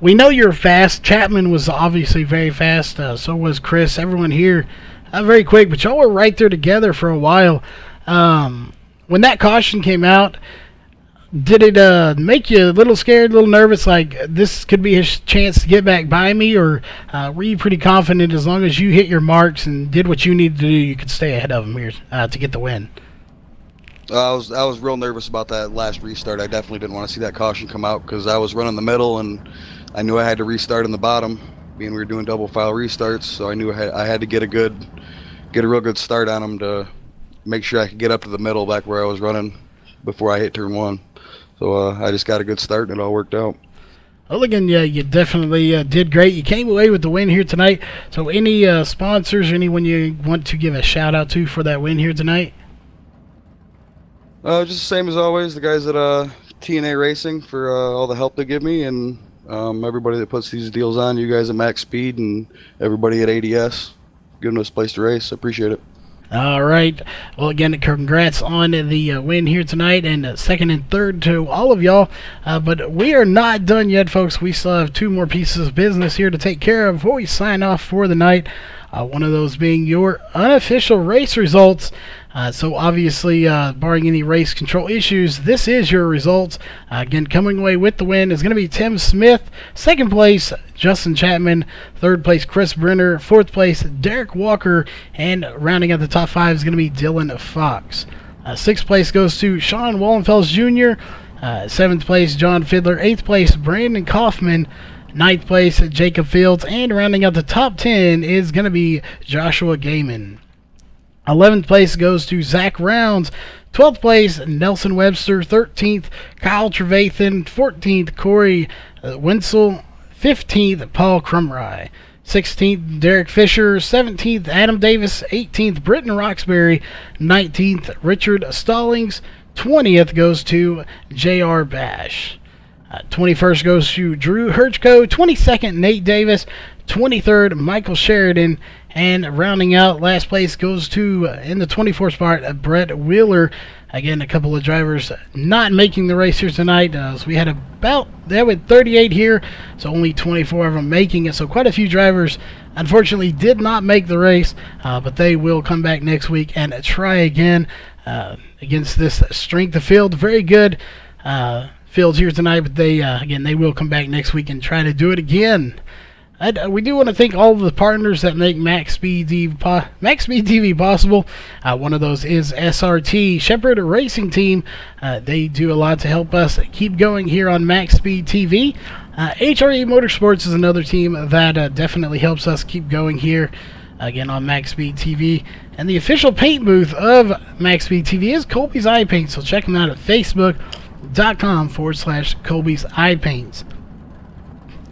A: We know you're fast. Chapman was obviously very fast. So was Chris. Everyone here very quick, but y'all were right there together for a while. When that caution came out, did it make you a little scared, a little nervous, like this could be his chance to get back by me, or were you pretty confident as long as you hit your marks and did what you needed to do, you could stay ahead of him here to get the win?
G: I was real nervous about that last restart. I definitely didn't want to see that caution come out because I was running the middle and I knew I had to restart in the bottom, being we were doing double file restarts. So I knew I had to get a real good start on them to make sure I could get up to the middle back where I was running before I hit turn one. So I just got a good start and it all worked out.
A: Well, again, yeah, you definitely did great. You came away with the win here tonight. So any sponsors, anyone you want to give a shout out to for that win here tonight?
G: Just the same as always, the guys at TNA Racing for all the help they give me, and everybody that puts these deals on, you guys at Max Speed and everybody at ADS, giving us a place to race. I appreciate it.
A: All right. Well, again, congrats on the win here tonight, and second and third to all of y'all. But we are not done yet, folks. We still have two more pieces of business here to take care of before we sign off for the night. One of those being your unofficial race results. So obviously, barring any race control issues, this is your results. Again, coming away with the win is going to be Tim Smith. Second place, Justin Chapman. Third place, Chris Brenner. Fourth place, Derek Walker. And rounding out the top five is going to be Dylan Fox. Sixth place goes to Sean Wallenfels Jr. Seventh place, John Fiddler. Eighth place, Brandon Kaufman. Ninth place, Jacob Fields. And rounding out the top 10 is going to be Joshua Gaiman. 11th place goes to Zach Rounds. 12th place, Nelson Webster. 13th, Kyle Trevathan. 14th, Corey Wenzel. 15th, Paul Crumry. 16th, Derek Fisher. 17th, Adam Davis. 18th, Britton Roxbury. 19th, Richard Stallings. 20th goes to J.R. Bash. 21st goes to Drew Herchko. 22nd, Nate Davis. 23rd, Michael Sheridan. And rounding out, last place goes to, in the 24th spot, Brett Wheeler. Again, a couple of drivers not making the race here tonight. So we had they went 38 here, so only 24 of them making it. So quite a few drivers, unfortunately, did not make the race, but they will come back next week and try again against this strength of field. Very good fields here tonight, but again, they will come back next week and try to do it again. We do want to thank all of the partners that make MaxSpeedTV possible. One of those is SRT, Shepherd Racing Team. They do a lot to help us keep going here on MaxSpeedTV. HRE Motorsports is another team that definitely helps us keep going here, again, on MaxSpeedTV. And the official paint booth of MaxSpeedTV is Colby's Eye Paint, so check them out at facebook.com/Colby's Eye Paints.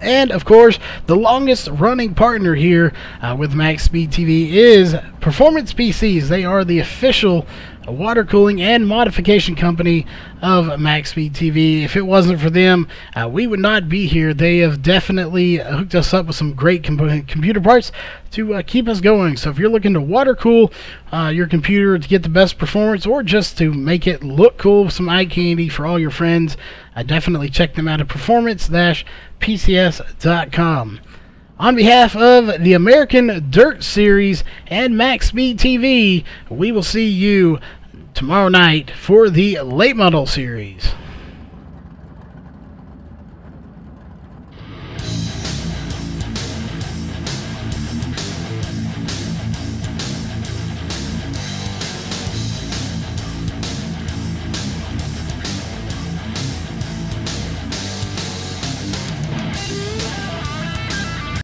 A: And, of course, the longest-running partner here with MaxSpeedTV is Performance PCs. They are the official water cooling and modification company of MaxSpeedTV. If it wasn't for them, we would not be here. They have definitely hooked us up with some great computer parts to keep us going. So if you're looking to water cool your computer to get the best performance, or just to make it look cool with some eye candy for all your friends, definitely check them out at performance-pcs.com. On behalf of the American Dirt Series and MaxSpeedTV, we will see you tomorrow night for the Late Model Series.